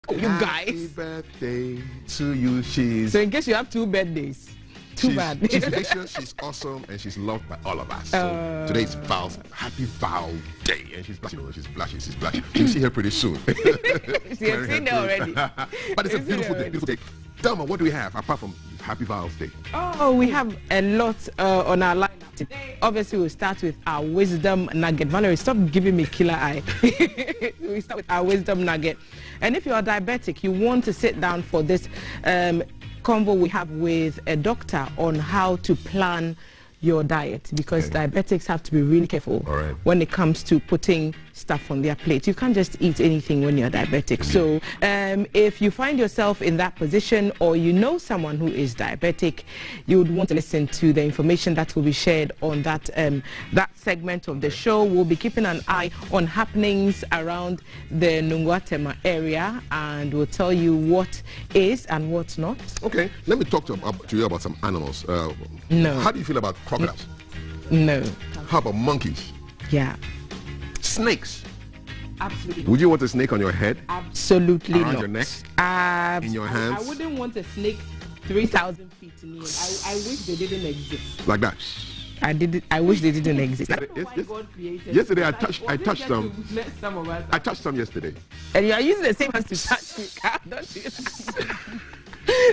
You guys. Happy birthday to you. She's... So in case you have 2 birthdays. Too bad. She's vicious, she's awesome, and she's loved by all of us. So today is Val's Happy Val Day, and she's blushing. She's blushing. You'll see her pretty soon. She's seen her already. But it's a beautiful day. Beautiful day. Thelma, what do we have apart from Happy Val's Day? Oh, we have a lot on our lineup today. Obviously, we'll start with our wisdom nugget. Valerie, stop giving me killer eye. We start with our wisdom nugget. And if you are diabetic, you want to sit down for this convo we have with a doctor on how to plan your diet, because diabetics have to be really careful when it comes to putting stuff on their plate. You can't just eat anything when you're diabetic. So if you find yourself in that position, or you know someone who is diabetic, you would want to listen to the information that will be shared on that that segment of the show. We'll be keeping an eye on happenings around the Nungwatema area, and we'll tell you what is and what's not. Okay, let me talk to you about some animals. No. How do you feel about crocodiles? No. How about monkeys? Yeah. Snakes? Absolutely. Would you want a snake on your head? Absolutely Around not. your neck? In your hands? I wouldn't want a snake 3,000 feet to me. I wish they didn't exist. Like that? I wish they didn't exist. Yesterday I touched them. I touched some yesterday. And you are using the same hands to touch me. Don't do that.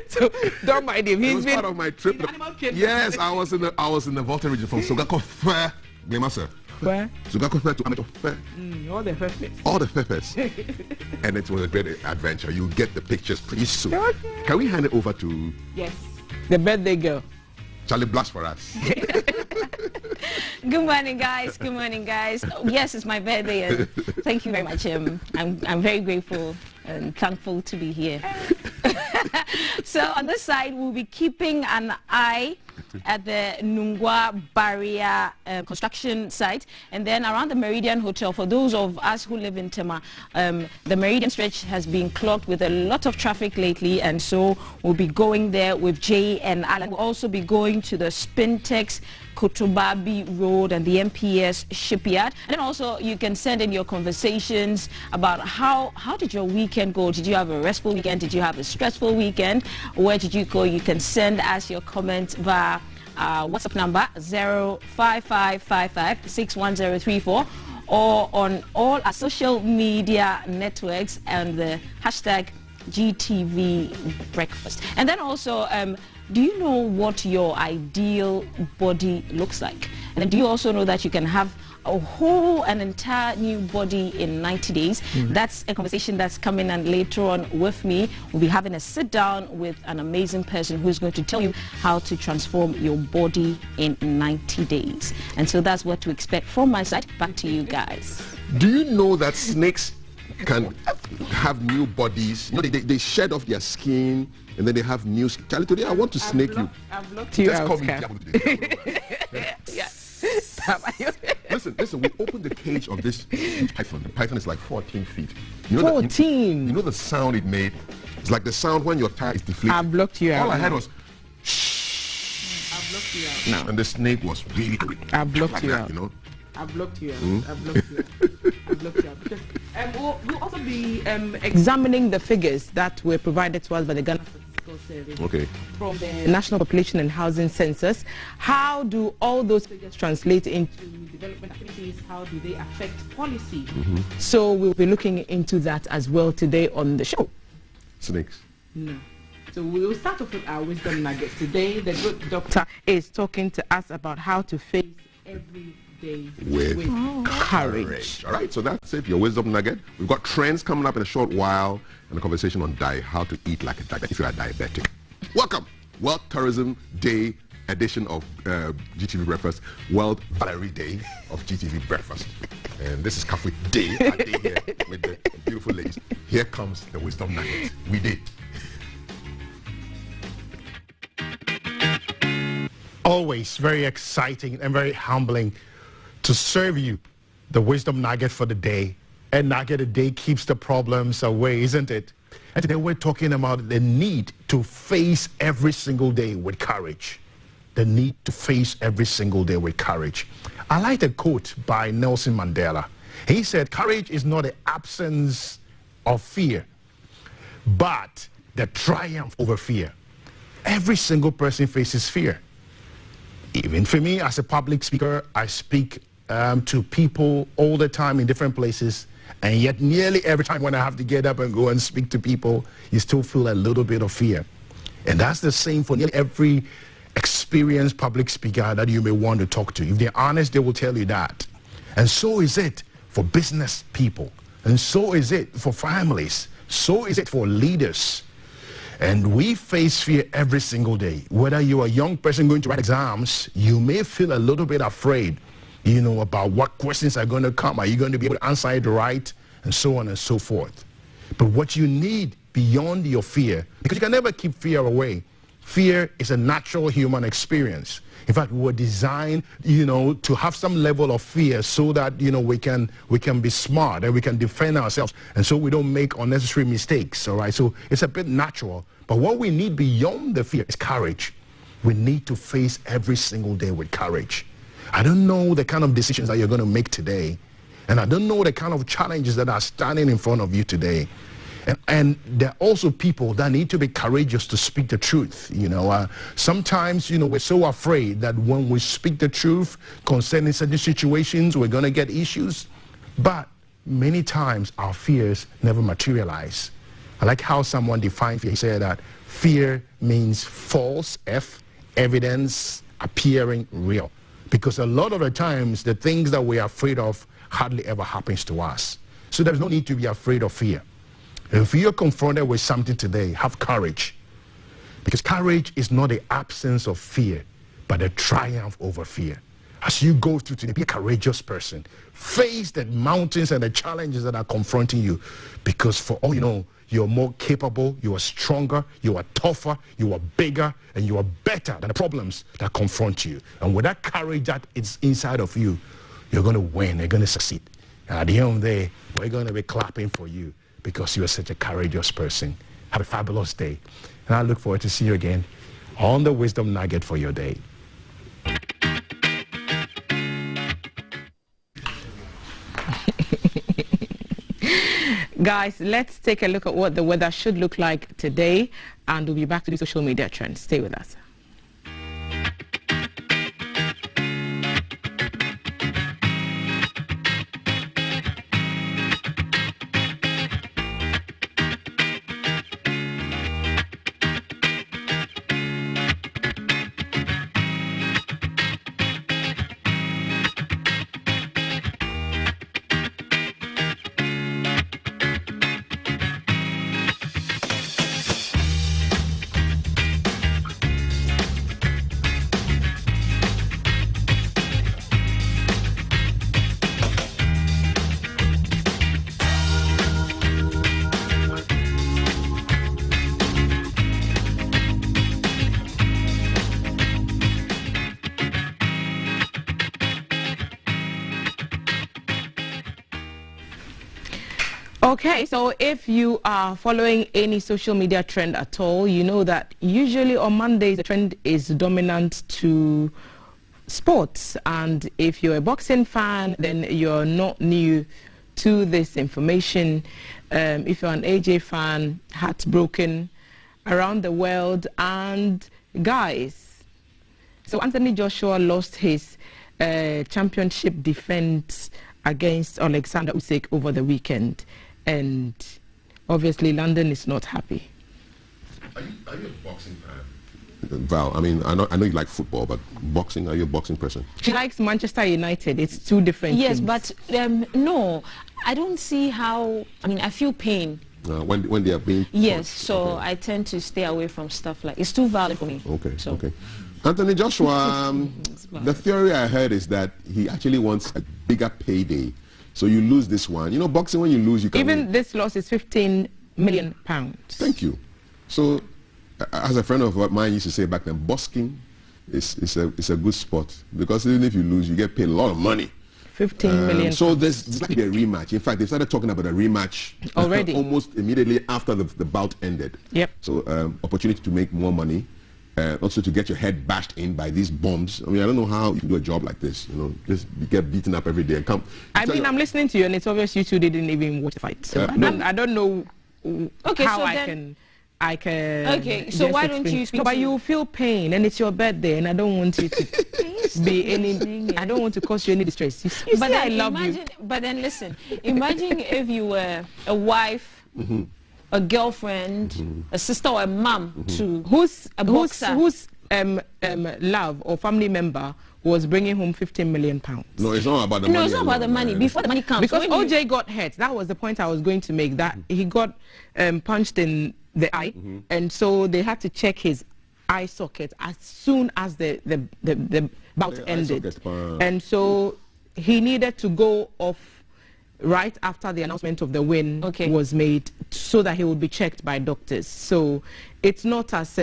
So don't mind him. He's part of my trip. Yes, I was in the Volta region from Sogako Fair. Where? Sogako Fair to Amato Fair. All the peppers. All the peppers. And it was a great adventure. You'll get the pictures pretty soon. Okay. Can we hand it over to... Yes. The birthday girl. Charlie, blush for us. Good morning, guys. Good morning, guys. Yes, it's my birthday, and thank you very much. I'm very grateful and thankful to be here. So on this side, we'll be keeping an eye at the Nungwa barrier construction site, and then around the Meridian Hotel. For those of us who live in Tema, the Meridian stretch has been clogged with a lot of traffic lately, and so we'll be going there with Jay and Alan. We'll also be going to the Spintex Kotobabi Road and the MPS shipyard. And then also you can send in your conversations about how did your weekend go? Did you have a restful weekend? Did you have a stressful weekend? Where did you go? You can send us your comments via WhatsApp number 05555610034 or on all our social media networks and the hashtag GTV breakfast. And then also do you know what your ideal body looks like? And then do you also know that you can have an entire new body in 90 days? That's a conversation that's coming, and later on with me, we'll be having a sit down with an amazing person who's going to tell you how to transform your body in 90 days. And so that's what to expect from my side. Back to you guys. Do you know that snakes can have new bodies? You know, they shed off their skin and then they have new skin. Charlie, today I want to snake you. I've looked you out. Listen, we opened the cage of this python. The python is like 14 feet. You know 14? You know the sound it made? It's like the sound when your tire is deflated. I've blocked you out. All I heard was shh. I've blocked you out. No. And the snake was really angry. I've blocked you out. You know? I've blocked you out. I've blocked you out. I've blocked you out. Because we'll also be examining the figures that were provided to us by the Ghana Statistical Service from the National Population and Housing Census. How do all those figures translate into development activities? How do they affect policy? So we'll be looking into that as well today on the show. Snakes? No. So we'll start off with our wisdom nuggets. Today, the good doctor is talking to us about how to face every day with courage. All right, so that's it, your wisdom nugget. We've got trends coming up in a short while and a conversation on diet, how to eat like a diabetic if you are diabetic. Welcome, World Tourism Day edition of GTV Breakfast, World Valerie Day of GTV Breakfast. And this is Cafe Day, our day here with the beautiful ladies. Here comes the wisdom nugget. We did. Always very exciting and very humbling to serve you the wisdom nugget for the day. And nugget a day keeps the problems away, isn't it? And today we're talking about the need to face every single day with courage. The need to face every single day with courage. I like a quote by Nelson Mandela. He said, courage is not the absence of fear. but the triumph over fear. Every single person faces fear. Even for me, as a public speaker, I speak to people all the time in different places, and yet nearly every time when I have to get up and go and speak to people, you still feel a little bit of fear. And that's the same for nearly every experienced public speaker that you may want to talk to. If they're honest, they will tell you that. And so is it for business people. And so is it for families. So is it for leaders. And we face fear every single day. Whether you're a young person going to write exams, you may feel a little bit afraid, you know, about what questions are going to come. Are you going to be able to answer it right? And so on and so forth. But what you need beyond your fear, because you can never keep fear away. Fear is a natural human experience. In fact, we were designed, you know, to have some level of fear so that, you know, we can be smart and we can defend ourselves, and so we don't make unnecessary mistakes, all right? So it's a bit natural. But what we need beyond the fear is courage. We need to face every single day with courage. I don't know the kind of decisions that you're going to make today, and I don't know the kind of challenges that are standing in front of you today. And there are also people that need to be courageous to speak the truth. You know, sometimes, you know, we're so afraid that when we speak the truth concerning certain situations, we're going to get issues. But many times our fears never materialize. I like how someone defined fear. He said that fear means false, evidence appearing real. Because a lot of the times, the things that we're afraid of hardly ever happens to us. So there's no need to be afraid of fear. If you're confronted with something today, have courage. Because courage is not the absence of fear, but a triumph over fear. As you go through today, be a courageous person. Face the mountains and the challenges that are confronting you. Because for all you know, you're more capable, you are stronger, you are tougher, you are bigger, and you are better than the problems that confront you. And with that courage that is inside of you, you're going to win, you're going to succeed. And at the end of the day, we're going to be clapping for you, because you are such a courageous person. Have a fabulous day. And I look forward to see you again on the Wisdom Nugget for your day. Guys, let's take a look at what the weather should look like today, and we'll be back to the social media trends. Stay with us. Okay, so if you are following any social media trend at all, you know that usually on Mondays the trend is dominant to sports. And if you're a boxing fan, then you're not new to this information. If you're an AJ fan, heartbroken around the world. And guys, so Anthony Joshua lost his championship defense against Alexander Usyk over the weekend. And obviously London is not happy. Are you a boxing fan? Val, I mean, I know you like football, but boxing, are you a boxing person? She likes Manchester United. It's two different Yes, things. but no, I don't see how, I mean, I feel pain. When they are being... Yes, so okay. I tend to stay away from stuff like, it's too violent for me. Okay, so. okay. Anthony Joshua, the theory I heard is that he actually wants a bigger payday. So you lose this one. You know, boxing, when you lose, you can... Even this loss is £15 million. Thank you. So, as a friend of mine used to say back then, boxing is a good sport. Because even if you lose, you get paid a lot of money. 15 million. So there's likely a rematch. In fact, they started talking about a rematch already, almost immediately after the bout ended. Yep. So opportunity to make more money, also to get your head bashed in by these bombs. I mean, I don't know how you can do a job like this. You know, just get beaten up every day and come. I mean, I'm listening to you, and it's obvious you two didn't even watch the fight. So I don't know Okay, how so I can. Okay, so why don't you speak? No, but you feel pain, and it's your birthday, and I don't want you to be any. I don't want to cause you any distress. You but see, then I love you. But then listen, imagine if you were a wife, a girlfriend, a sister, or a mom to who's love or family member was bringing home 15 million pounds. No, it's not about the money. No, it's not about the money. Before the money comes, because OJ got hurt. That was the point I was going to make. That he got punched in the eye, and so they had to check his eye socket as soon as the bout ended, and so he needed to go off right after the announcement of the win was made, so that he would be checked by doctors. So it's not as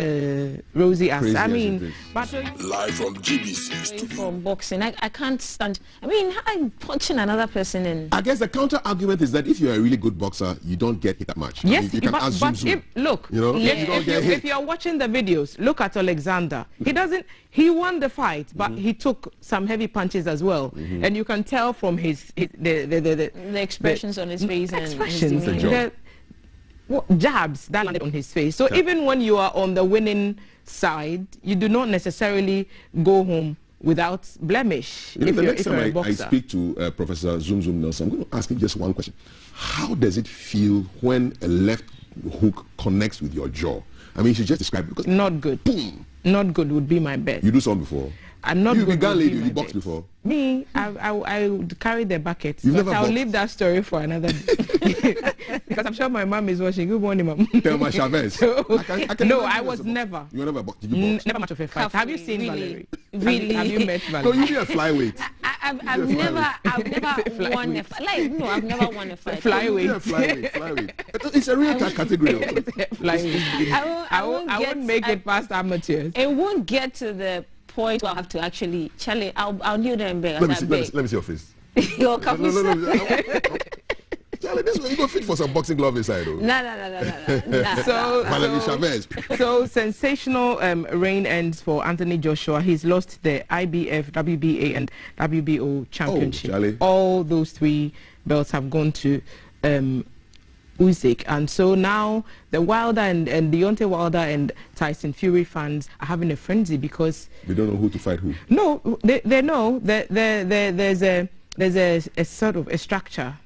rosy as I mean. But live from GBC from boxing, I can't stand. I mean, I'm punching another person in. I guess the counter argument is that if you're a really good boxer, you don't get hit that much. Yes, I mean, you can but if, look, you know, if you're watching the videos, look at Alexander. He won the fight, but he took some heavy punches as well, and you can tell from the expressions on his face and expressions, jabs that landed on his face. So even when you are on the winning side, you do not necessarily go home without blemish. You know, the next time I speak to Professor Zoom Nelson, I'm going to ask him just one question. How does it feel when a left hook connects with your jaw? I mean, you should just describe it. Because not good. Boom. Not good would be my bet. You do something before? I'm not you good. You boxed before? Me, I would carry the bucket. But I'll leave that story for another day. Because I'm sure my mom is watching. Good morning, mom. Tell my Chavez. No, I was never. You never boxed? Did you box? Never much of a fight. Have you seen Valerie? Really? Have you met Valerie? No, you be a flyweight. I've never won a fight. Like, no, I've never won a fight. Flyweight. It's a real category. Flyweight. I won't make it past amateurs. It won't get to the point where I have to actually, Charlie, I'll kneel there and beg. Let me see your face. No. Charlie, this way you go fit for some boxing glove inside. No. So sensational reign ends for Anthony Joshua. He's lost the IBF, WBA, and WBO championship. All those 3 belts have gone to Usyk, and so now the Wilder and Deontay Wilder and Tyson Fury fans are having a frenzy because they don't know who to fight who. No, they know that there's a sort of a structure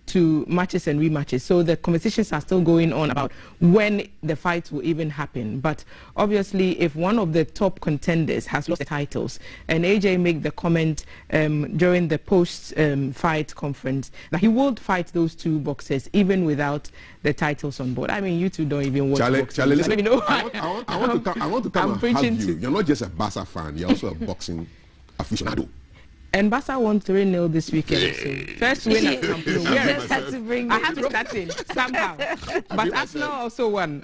to matches and rematches. So the conversations are still going on about when the fight will even happen. But obviously, if one of the top contenders has lost the titles, and AJ made the comment during the post-fight conference that he would fight those 2 boxers even without the titles on board. I mean, you two don't even watch boxing. Charlie, listen, I want to come and have you. You're not just a Barca fan, you're also a boxing aficionado. And Barca won 3-0 this weekend. So first win at Camp Nou. I had to bring that in somehow. But Arsenal also won.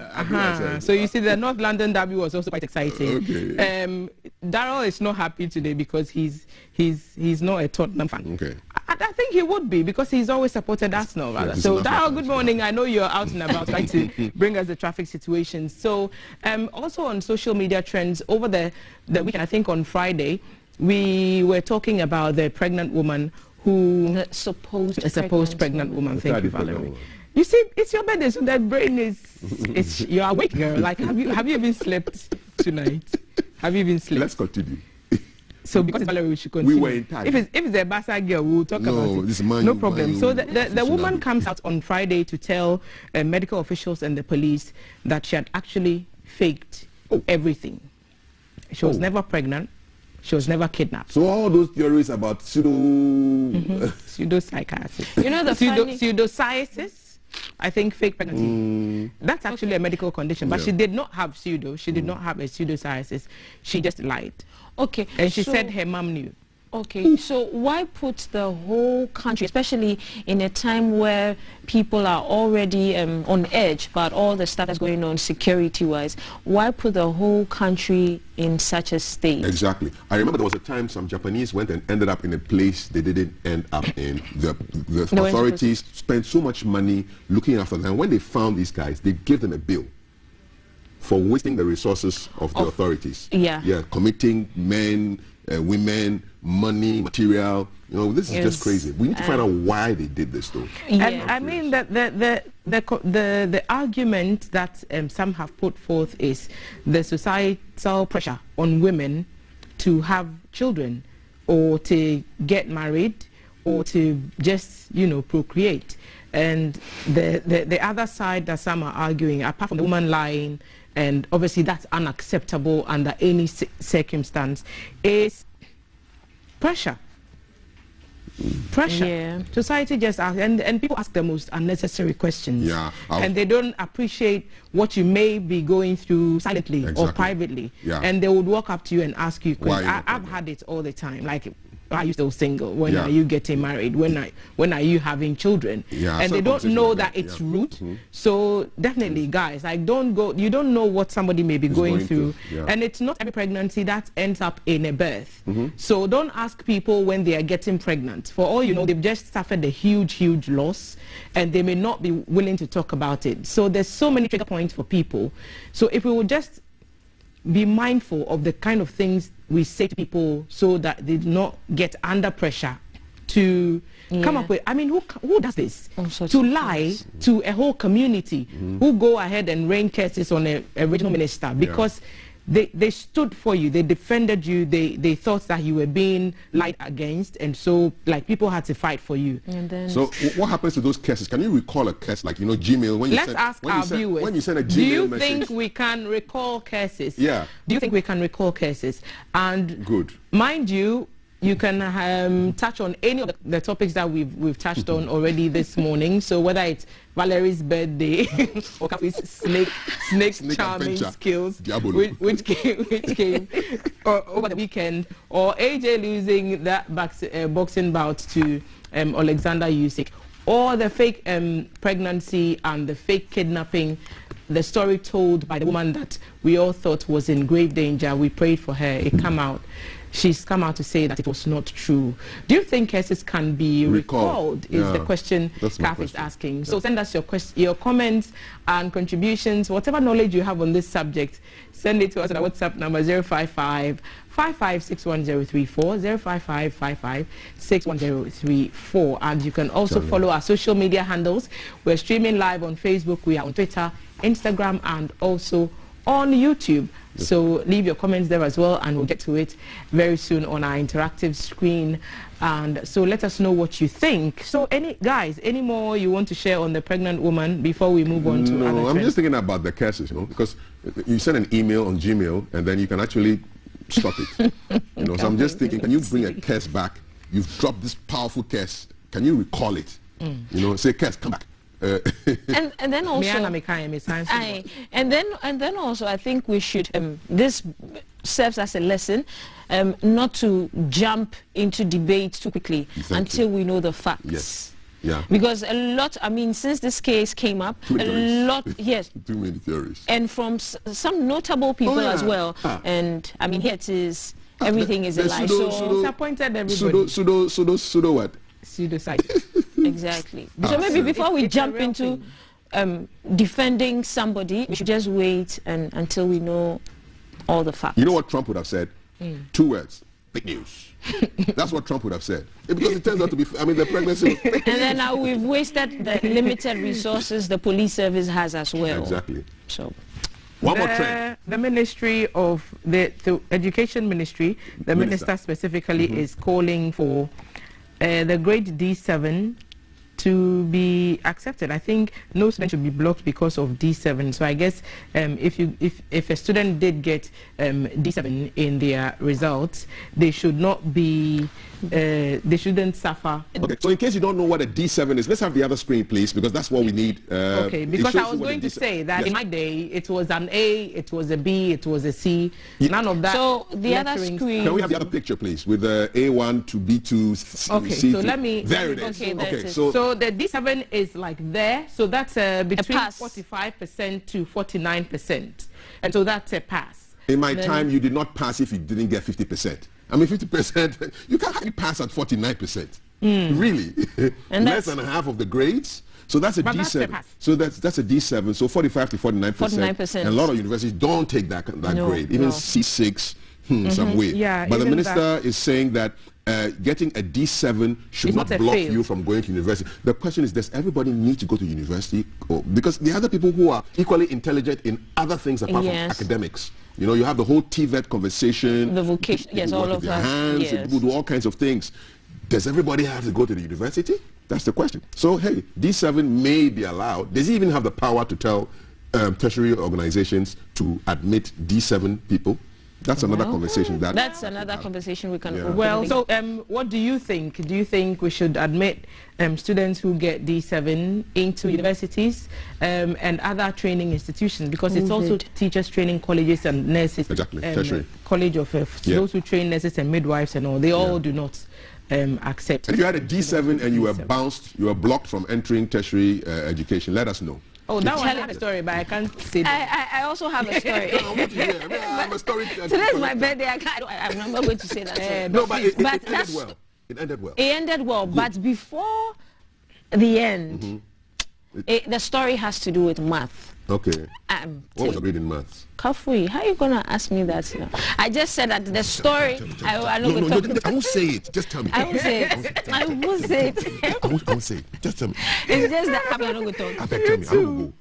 So you see, the North London derby was also quite exciting. Daryl is not happy today because he's not a Tottenham fan. I think he would be because he's always supported Arsenal. Rather. So Daryl, good morning. I know you're out and about trying to bring us the traffic situation. So also on social media trends over the weekend, I think on Friday, we were talking about the pregnant woman who... supposed pregnant woman. Thank you, Valerie. You see, it's your birthday, so that brain is you're awake, girl. Like, have you even slept tonight? Have you even slept? Let's continue. So because it's Valerie, we should continue. We were in time. If it's a Barca girl, we'll talk about it. No problem. So the woman comes out on Friday to tell medical officials and the police that she had actually faked everything. She was never pregnant. She was never kidnapped. So all those theories about pseudopsychiatrists. You know the pseudosciences, I think fake pregnancy. That's actually a medical condition. But she did not have pseudo. She did not have a pseudosciences. She just lied. Okay. And she said her mom knew. Okay, so why put the whole country, especially in a time where people are already on edge about all the stuff that's going on security-wise, why put the whole country in such a state? Exactly. I remember there was a time some Japanese went and ended up in a place they didn't end up in. The authorities spent so much money looking after them. When they found these guys, they gave them a bill for wasting the resources of the authorities. Yeah. Yeah, committing men, women, money, material. You know, this is just crazy. We need to find out why they did this, though. Yeah. And I mean that the argument that some have put forth is the societal pressure on women to have children or to get married or to just, you know, procreate. And the other side that some are arguing, apart from the woman lying, and obviously that's unacceptable under any circumstance, is pressure. Pressure. Yeah. Society just asks, and people ask the most unnecessary questions. Yeah. And they don't appreciate what you may be going through silently or privately. Yeah. And they would walk up to you and ask you questions. I've had it all the time. Like, are you still single? When are you getting married? When are you having children? Yeah, and they don't know that it's rude. So definitely, guys, like, you don't know what somebody may be going through. And it's not every pregnancy that ends up in a birth. So don't ask people when they are getting pregnant. For all you know, they've just suffered a huge loss, and they may not be willing to talk about it. So there's so many trigger points for people. So if we would just be mindful of the kind of things we say to people so that they do not get under pressure to come up with, I mean, who does this? To lie to a whole community who go ahead and rain curses on a regional minister because they stood for you, they defended you, they thought that you were being lied against, and so like people had to fight for you. And then so what happens to those curses? Can you recall a curse, like, you know, Gmail, when you Let's ask our viewers, when you send a Gmail do you message, think we can recall curses? Yeah. Do you think we can recall curses? And good. Mind you, you can touch on any of the topics that we've touched on already this morning. So whether it's Valerie's birthday or snake charming skills, which came over the weekend, or AJ losing that boxing bout to Alexander Usyk, or the fake pregnancy and the fake kidnapping, the story told by the woman that we all thought was in grave danger. We prayed for her. It came out. She's come out to say that it was not true. Do you think cases can be recalled? Is the question Kath is asking. So send us your comments and contributions, whatever knowledge you have on this subject. Send it to us at our WhatsApp number 055-55-61034, 055-55-61034. And you can also follow our social media handles. We're streaming live on Facebook. We are on Twitter, Instagram, and also on YouTube. So leave your comments there as well, and we'll get to it very soon on our interactive screen. And so let us know what you think. So any more you want to share on the pregnant woman before we move on to other trends? I'm just thinking about the cases, you know, because you send an email on Gmail and then you can actually stop it. You know, so I'm just thinking, can you bring a case back? You've dropped this powerful case. Can you recall it? You know, say, case, come back. And then also, and then also, I think we should. This serves as a lesson, not to jump into debate too quickly until we know the facts. Yes. Yeah. Because a lot. I mean, since this case came up, too many theories. And from some notable people as well. And I mean, here it is. Everything is a lie. So disappointed everybody. Pseudo what? Pseudocide. Exactly. So maybe before we jump into defending somebody, we should just wait until we know all the facts. You know what Trump would have said? 2 words: fake news. That's what Trump would have said. Because it turns out to be, I mean, the pregnancy was fake news. And then now we've wasted the limited resources the police service has as well. Exactly. So one more trend. The Ministry of the Education Ministry, the minister specifically is calling for the grade D7 to be accepted. I think no student should be blocked because of D7. So I guess if a student did get D7 in their results, they should not be they shouldn't suffer. Okay, so in case you don't know what a D7 is, let's have the other screen, please, because that's what we need. Okay, because I was going to say that in my day, it was an A, it was a B, it was a C. None of that. So the other screen. Can we have the other picture, please, with the A1 to B2, C3? Okay, so let me. There it is. Okay, so the D7 is like there. So that's between 45% to 49%. And so that's a pass. In my time, you did not pass if you didn't get 50%. I mean, 50%, you can't hardly pass at 49%. Really. And less than half of the grades. So that's a D7. So that's a D7. So 45 to 49%. And a lot of universities don't take that grade. Even C6, some way. Yeah, but the even minister is saying that getting a D7 should not block you from going to university. The question is, does everybody need to go to university? Because there are other people who are equally intelligent in other things apart from academics. You know, you have the whole TVET conversation. The vocation, yes, all of that. Hands, people do all kinds of things. Does everybody have to go to the university? That's the question. So, hey, D7 may be allowed. Does he even have the power to tell tertiary organizations to admit D7 people? That's another conversation. That's another conversation we can open. Well, so what do you think? Do you think we should admit students who get D7 into universities and other training institutions? Because it's also teachers training colleges and nurses. Exactly, tertiary. College of those who train nurses and midwives and all. They all do not accept. If you had a D7 and you were bounced, you were blocked from entering tertiary education, let us know. Oh, that one I have a story, but I can't say that. I also have a story. I'm a story. Today's my birthday. I'm not going to say that. No, but it ended well. It ended well. It ended well, but before the end, the story has to do with math. Okay. What was agreed in maths? Kafui, how are you going to ask me that now? I just said that the story... I won't say it. Just tell me. I won't say it. I won't say it. I won't say it. Just tell me. It's just that I'm not going to talk. I beg, tell me.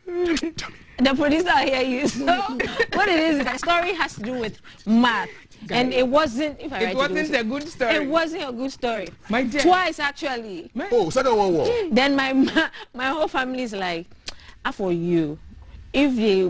I will go. Tell me. The producer hear you. So what it is, the story has to do with math. And it wasn't, if I it wasn't a good story. It wasn't a good story. My dear. Twice, actually. Oh, second one was. Then my whole family is like, for you, if they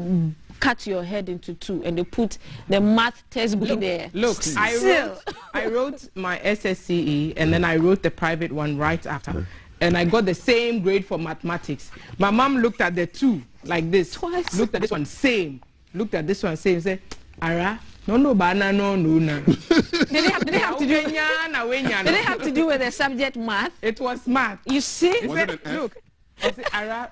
cut your head into two and they put the math textbook there. Look, I wrote my SSCE and then I wrote the private one right after. And I got the same grade for mathematics. My mom looked at the two like this. Twice. Looked at this one, same. Looked at this one, same. Said, Ara, no, banana, no. Did they have to do with the subject math? It was math. You see? Was it an F? Look.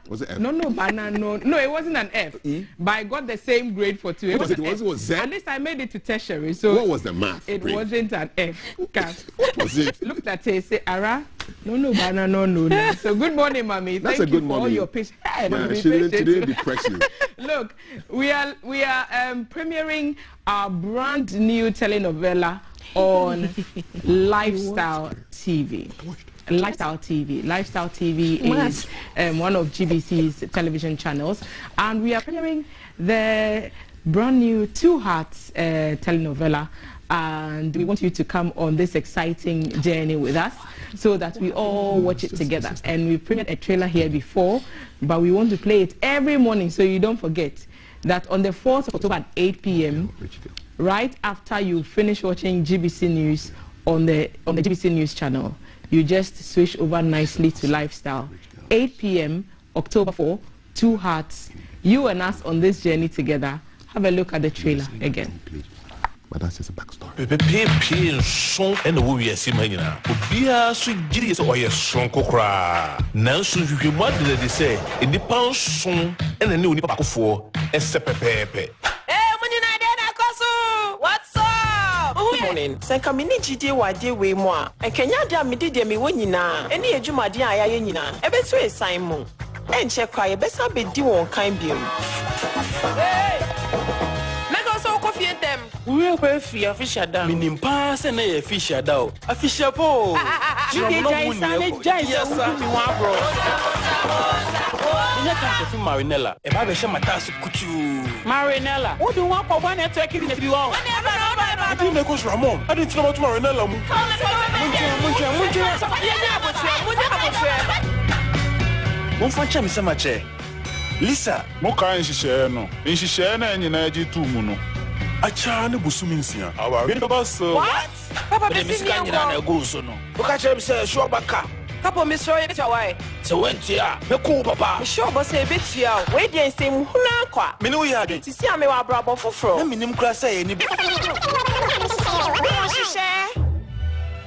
Was it F? No, banana, no. No, it wasn't an F. But I got the same grade for 2. It was Z? At least I made it to tertiary. So what was the math? It wasn't an F. What was it? Looked at it, say, Ara, no, banana, no. So good morning, mommy. That's Thank a good you for all morning. your patience. She didn't depress you. Look, we are premiering our brand new telenovela on Lifestyle TV. Lifestyle TV is one of GBC's television channels, and we are premiering the brand new Two Hearts telenovela, and we want you to come on this exciting journey with us so that we all watch it together. And we premiered a trailer here before, but we want to play it every morning so you don't forget that on the 4th of October at 8 p.m. right after you finish watching GBC News on the GBC News channel, you just switch over nicely to Lifestyle. 8 p.m. October 4, Two Hearts. You and us on this journey together. Have a look at the trailer again. But that's just a backstory. Song and we are seeing now. Obia so giri so oye sonko kra. Nanso hwehwemu ade de say in the pound song and any onipa bakofo esepepepe. Good morning. Senka mini GD wade we mo a. Enkenya de amede de me wonyina. Eni edwumade a ya nyina. Ebeto esan mo. Enche kwa ye besa bedi won kan biem. Hey! Mega so ko fie dem. We ko fie official da. Minimpa se na ye official da o. Official po. You dey jai so mi wan bro. Nya kan so Marinella. E ba be she matasu kutu. Marinella. Wo do wan papa network ni bi wo. I didn't make us Ramon. I didn't know about Marinella. Lisa, Moka in Shishano. In Shishana and United to Muno. a charm of Busuminsia. Our What? Papa, this is not go so no. Catch him, sir. Sure, Baka. Couple Miss Roy, away. So went here. The cool papa. Sure, but say a bit here. Wait, the same Hunaqua. Minuya, To see me our brother for fro. minimum class any.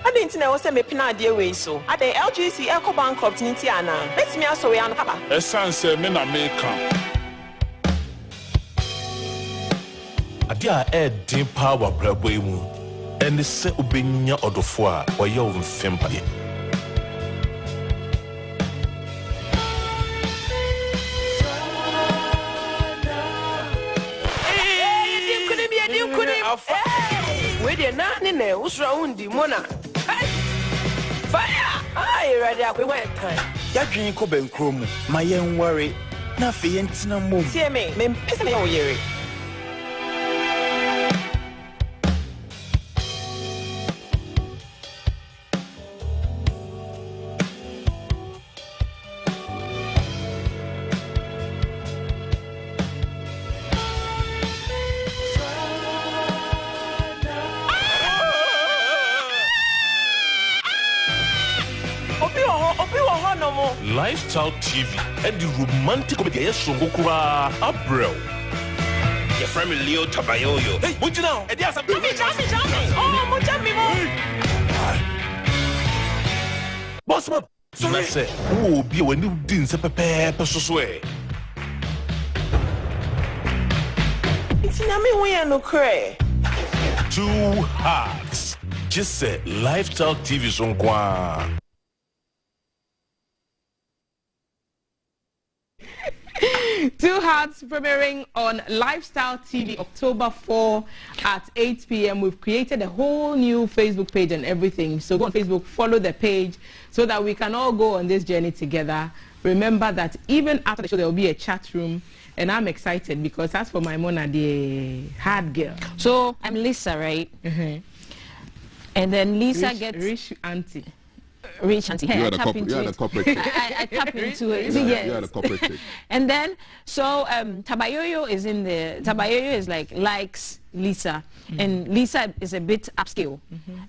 I didn't know what's a mepina dear way so. At the LGC Eco Bankrupt Nitiana. Let me also on Papa. a son said, Men are maker. A dear air deep power brabo and the set ubenya or the four or your own fempa. Wait there, nane, who's round the mona? Fire! I ready up with time. Yadrin ko ben krom, my young worry. Na fe entina move. See me pesa me oyere. Lifestyle TV and the romantic comedy Yesongokura Abrel. Your friend Leo Tabayoyo. Hey, what you know? And there's a Oh, Mujami mo. Boss man. Sorry. I say, oh, be when you didn't say pepe so It's Nami we no cray. 2 Hearts. Just say Lifestyle TV Songkwa. Two Hearts premiering on Lifestyle TV October 4 at 8 p.m. We've created a whole new Facebook page and everything. So go on Facebook, follow the page so that we can all go on this journey together. Remember that even after the show, there will be a chat room. And I'm excited because as for my Mona, the hard girl. So I'm Lisa, right? Mm-hmm. And then Lisa gets... Rich auntie. Rich auntie. You are the corporate chick. I tap into it. Yes. You are the corporate chick. And then, so Tabayoyo is in there. Tabayoyo is like likes Lisa. And Lisa is a bit upscale.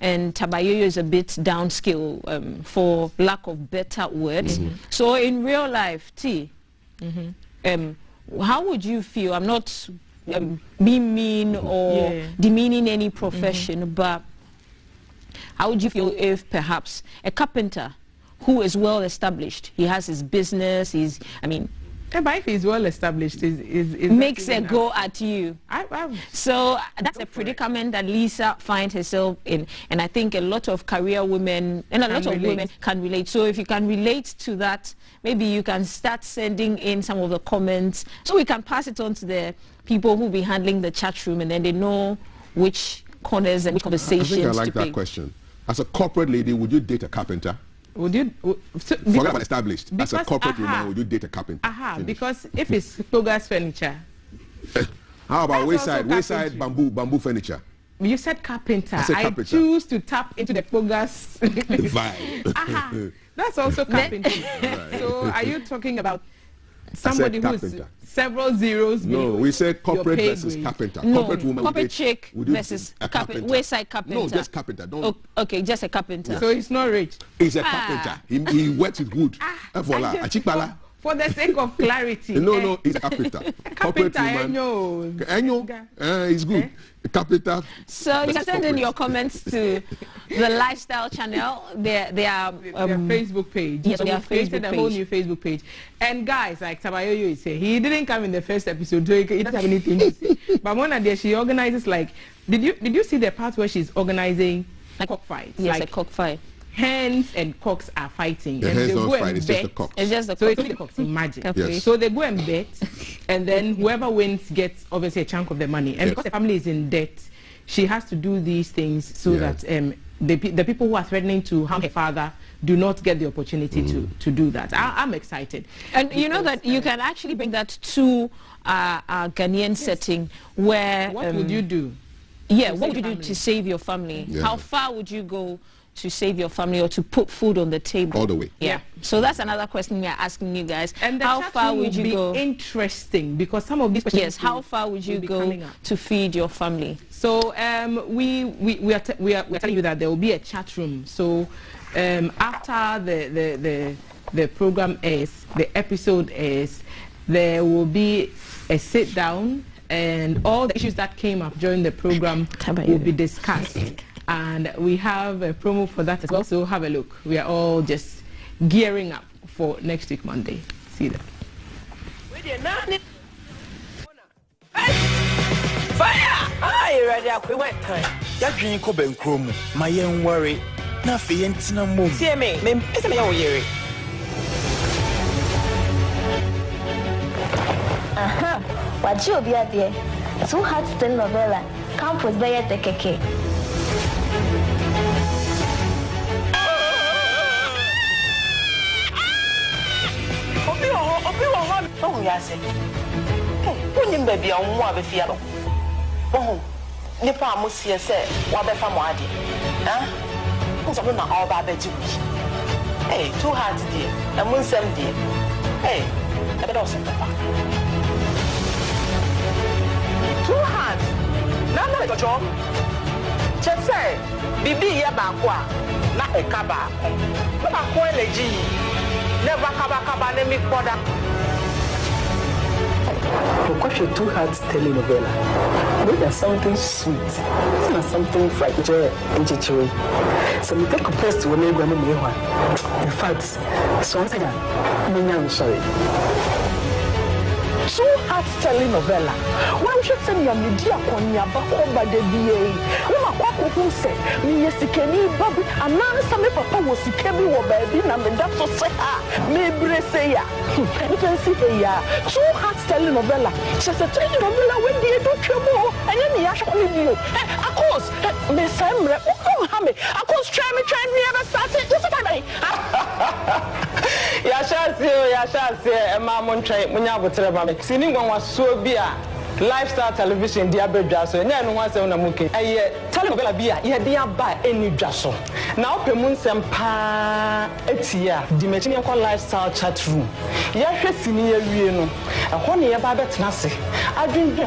And Tabayoyo is a bit downscale, for lack of better words. So in real life, how would you feel? I'm not being mean or demeaning any profession, but how would you feel if perhaps a carpenter who is well established, he has his business, but if he's well established, is makes a go at you? So that's a predicament that Lisa finds herself in, and I think a lot of career women and a lot of women can relate. So if you can relate to that, maybe you can start sending in some of the comments so we can pass it on to the people who will be handling the chat room, and then they know which corners and which conversations to pick. I think I like that question. As a corporate lady, would you date a carpenter? Would you? Forget about established. As a corporate woman, would you date a carpenter? Because if it's Toga's furniture. How about wayside bamboo furniture? You said carpenter. I choose to tap into the Toga's vibe. That's also carpentry. So are you talking about somebody who's several zeros? No, we said corporate versus carpenter. No, corporate woman, corporate chick versus wayside carpenter. No, just carpenter. Don't. Okay, just a carpenter. So he's not rich. He's a carpenter. He works with wood. Voila. For the sake of clarity. No, he's a carpenter. Corporate woman. He's good. Carpenter. So you can send in your comments to the Lifestyle channel. Their Facebook page. Yes, so their we've created a whole new Facebook page. And guys, like Tabayoyo is saying, he didn't come in the first episode, so he doesn't have anything to say. But Mona there, she organizes like, did you see the part where she's organizing cockfights? Yes, like, a cockfight. Hens and cocks are fighting. The and hens they don't go fight, and it's bet. just the cocks. It's just the so cocks. it's only the cocks, imagine. Yes. So they go and bet, and then whoever wins gets obviously a chunk of the money. And because the family is in debt, she has to do these things so that the people who are threatening to harm her father do not get the opportunity to do that. I'm excited. And you know that you can actually bring that to a Ghanaian setting where... What would you do? Yeah, what would you do to save your family? Yeah. How far would you go to save your family or to put food on the table? All the way. Yeah. So that's another question we are asking you guys. And how far would you go? Interesting, because some of these questions. Yes. How far would you go to feed your family? So we are telling you that there will be a chat room. So after the program airs, the episode airs, there will be a sit down, and all the issues that came up during the program will be discussed. And we have a promo for that as well, so have a look. We are all just gearing up for next week, Monday. See that. Fire! I ready up with time. Yadrin ko ben krom, my young worry. Na fe entina move. See me pesa me oyere. What you be there? 2 Hearts Telenovela. Campus by the keke. obi wo ho oh ya se unim baby a wo abefia no oh nipa amosie se wa befa mo ade ha nso na all ba beji hey too hard dear and mun sem dear hey I better also papa too hard na na go job che say bibi ye ba ko a na e ka ba ko ba ko eleji never kaba na mi koda because you're too hard telenovela. Maybe there's something sweet, there's something fried and chichery. So we take a post to when you're going to be one. In fact, so once again, I'm sorry. Too hard telenovela. Why should send your media on your back over the VA? Who said, me yes, Kenny Bobby, and now some papa was Kemi or baby, and that's what say, maybe say ya. You can see here, too hard telenovela. She's a telenovela when they don't trouble, and then he actually knew. Of course, Miss Emre, oh, Hammy, of course, try me, ever started. Just about me. Ya shall see, and Mamma Tray, when you would tell me. Sini one was so beer. Lifestyle television, Diabetic, so no one said on a mookie. Telenovela beer, yeah, dear buy any jasso. Now, Pemun Sempa, Etia, Dimension lifestyle chat room. Yeah, senior, you know, a honey about Nasi. I drink a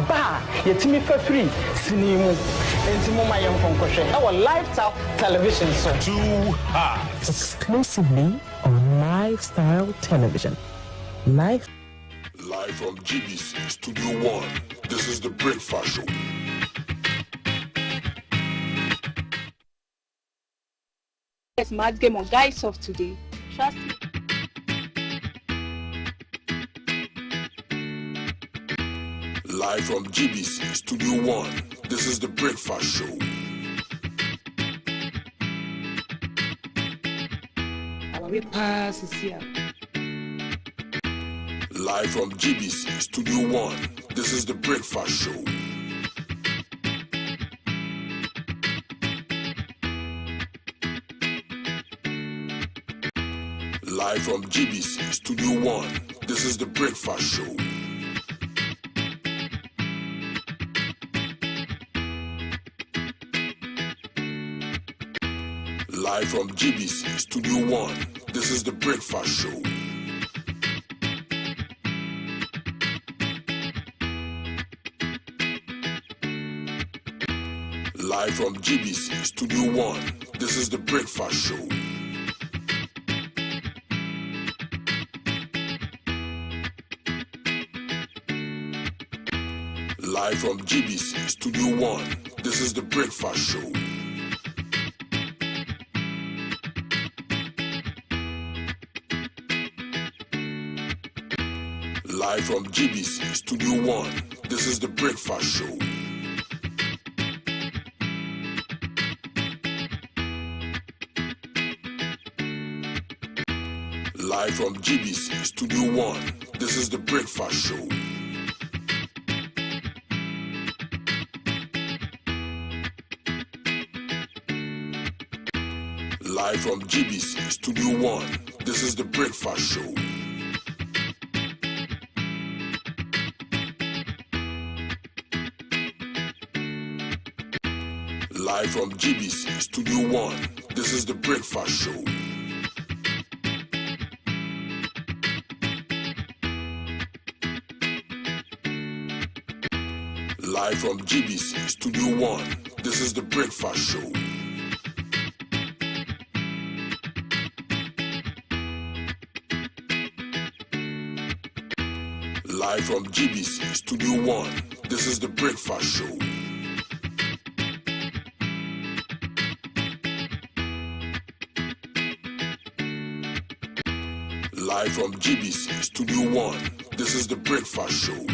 bar, yet me for free, Sinimu, and Timo my young concussion. Our lifestyle television, so Too hard. exclusively on lifestyle television. Life. Live from GBC Studio 1, this is the Breakfast Show. Yes, mad game on Guys of today. Trust me. Live from GBC Studio 1, this is the Breakfast Show. Live from GBC Studio 1, this is the Breakfast Show. Live from GBC Studio 1, this is the Breakfast Show. Live from GBC Studio 1, this is the Breakfast Show. Live from GBC Studio 1, this is the Breakfast Show. Live from GBC Studio 1, this is the Breakfast Show. Live from GBC Studio 1, this is the Breakfast Show. Live from GBC Studio 1, this is the Breakfast Show. Live from GBC Studio 1, this is the Breakfast Show. Live from GBC Studio 1, this is the Breakfast Show. Live from GBC Studio 1, this is the Breakfast Show. Live from GBC Studio 1, this is the Breakfast Show. Live from GBC Studio 1, this is the Breakfast Show.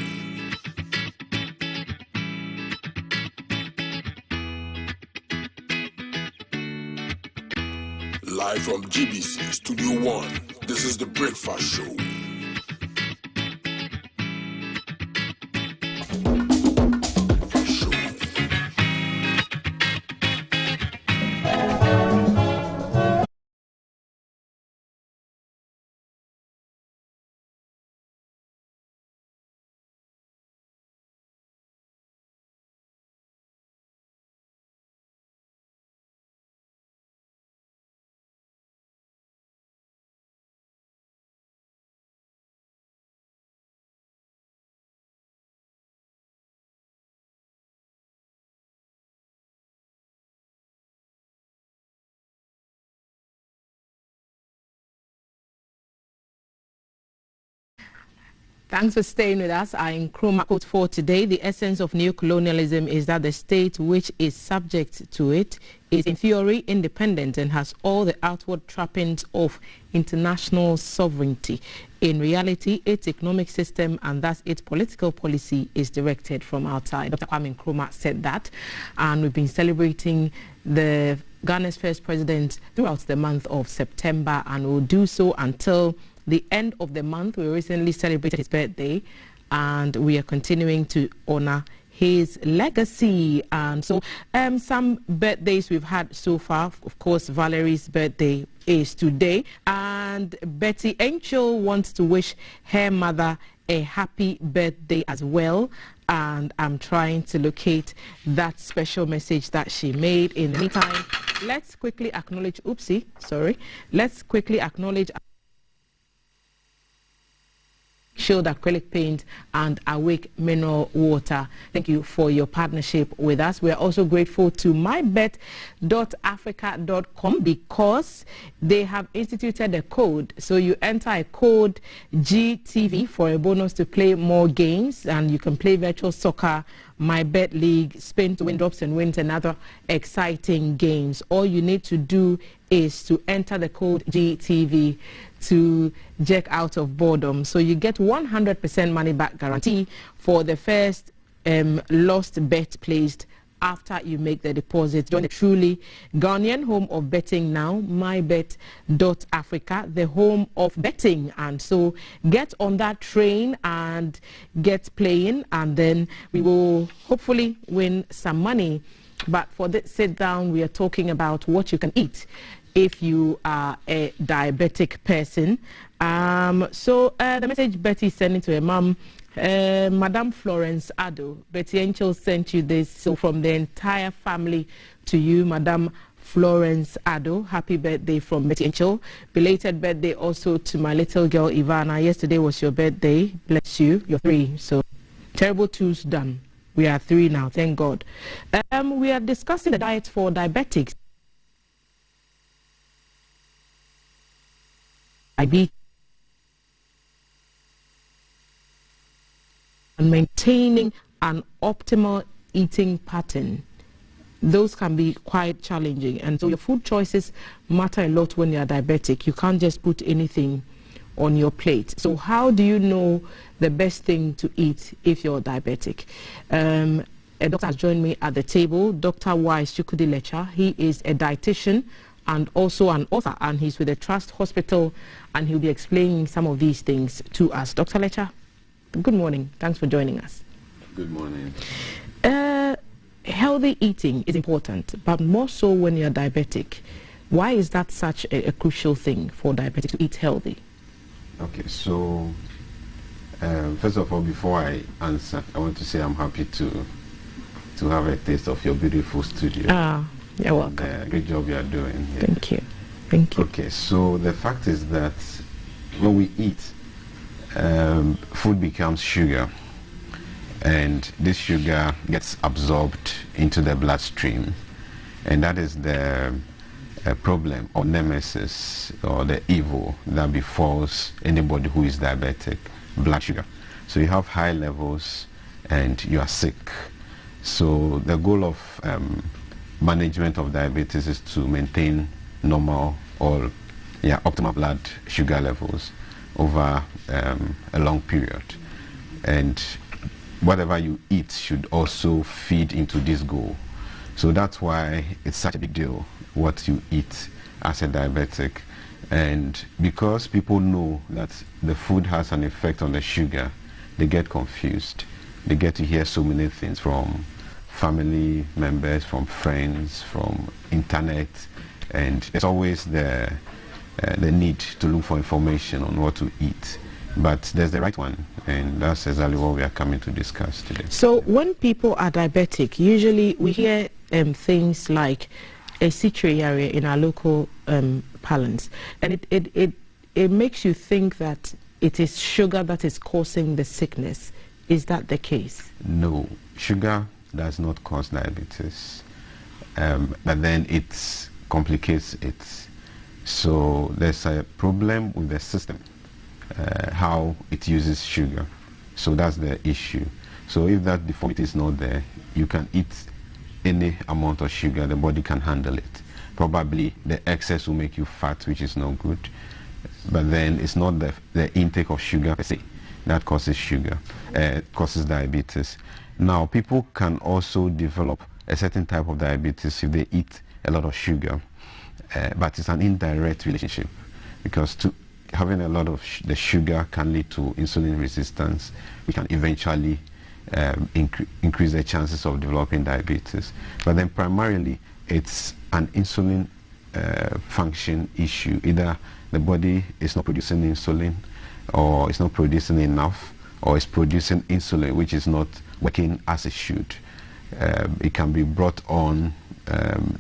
Live from GBC Studio 1, this is the Breakfast Show. Thanks for staying with us. Our Nkrumah quote for today: the essence of neocolonialism is that the state which is subject to it is in theory independent and has all the outward trappings of international sovereignty. In reality, its economic system and thus its political policy is directed from outside. Dr. Kwame Nkrumah said that, and we've been celebrating the Ghana's first president throughout the month of September, and will do so until the end of the month. We recently celebrated his birthday, and we are continuing to honor his legacy. And so some birthdays we've had so far. Of course, Valerie's birthday is today, and Betty Angel wants to wish her mother a happy birthday as well. And I'm trying to locate that special message that she made. In the meantime, let's quickly acknowledge, let's quickly acknowledge Shield Acrylic Paint and Awake Mineral Water. Thank you for your partnership with us. We are also grateful to mybet.africa.com because they have instituted a code. So you enter a code GTV for a bonus to play more games, and you can play virtual soccer, My Bet League, spin to win drops and wins, and other exciting games. All you need to do is to enter the code GTV to check out of boredom. So you get 100% money back guarantee for the first lost bet placed after you make the deposit. Join the truly Ghanaian home of betting now, mybet.africa, the home of betting. And so get on that train and get playing, and then we will hopefully win some money. But for this sit down, we are talking about what you can eat if you are a diabetic person. So the message Betty is sending to her mom, Madam Florence Addo. Betty Angel sent you this, so from the entire family to you, Madam Florence Addo. Happy birthday from Betty Angel. Belated birthday also to my little girl Ivana. Yesterday was your birthday. Bless you. You're 3. So terrible 2's done. We are 3 now, thank God. We are discussing the diet for diabetics. And maintaining an optimal eating pattern, those can be quite challenging, and so your food choices matter a lot when you're diabetic. You can't just put anything on your plate. So how do you know the best thing to eat if you're diabetic? A doctor has joined me at the table, Dr. Wise Chukwudi-Lecha. He is a dietitian and also an author, and he's with the Trust Hospital, and he'll be explaining some of these things to us. Dr. Lecha, good morning. Thanks for joining us. Good morning. Healthy eating is important, but more so when you're diabetic. Why is that such a crucial thing for diabetics to eat healthy? Okay, so first of all, before I answer, I want to say I'm happy to have a taste of your beautiful studio. You're welcome. Great job you are doing here. Thank you. Thank you. Okay, so the fact is that when we eat, food becomes sugar, and this sugar gets absorbed into the bloodstream, and that is the problem or nemesis or the evil that befalls anybody who is diabetic: blood sugar. So you have high levels and you are sick. So the goal of management of diabetes is to maintain normal or optimal blood sugar levels over a long period, and whatever you eat should also feed into this goal. So that's why it's such a big deal what you eat as a diabetic. And because people know that the food has an effect on the sugar, they get confused. They get to hear so many things from family members, from friends, from internet, and there's always the need to look for information on what to eat. But there's the right one, and that's exactly what we are coming to discuss today. So when people are diabetic, usually we hear things like a citrate area in our local parlance, and it makes you think that it is sugar that is causing the sickness. Is that the case? No, sugar does not cause diabetes, but then it complicates it. So there's a problem with the system, how it uses sugar. So that's the issue. So if that deformity is not there, you can eat any amount of sugar, the body can handle it. Probably the excess will make you fat, which is not good. But then it's not the intake of sugar per se that causes causes diabetes. Now, people can also develop a certain type of diabetes if they eat a lot of sugar, but it's an indirect relationship, because having a lot of the sugar can lead to insulin resistance, which can eventually increase the chances of developing diabetes. But then primarily it's an insulin function issue. Either the body is not producing insulin, or it's not producing enough, or it's producing insulin which is not working as it should. It can be brought on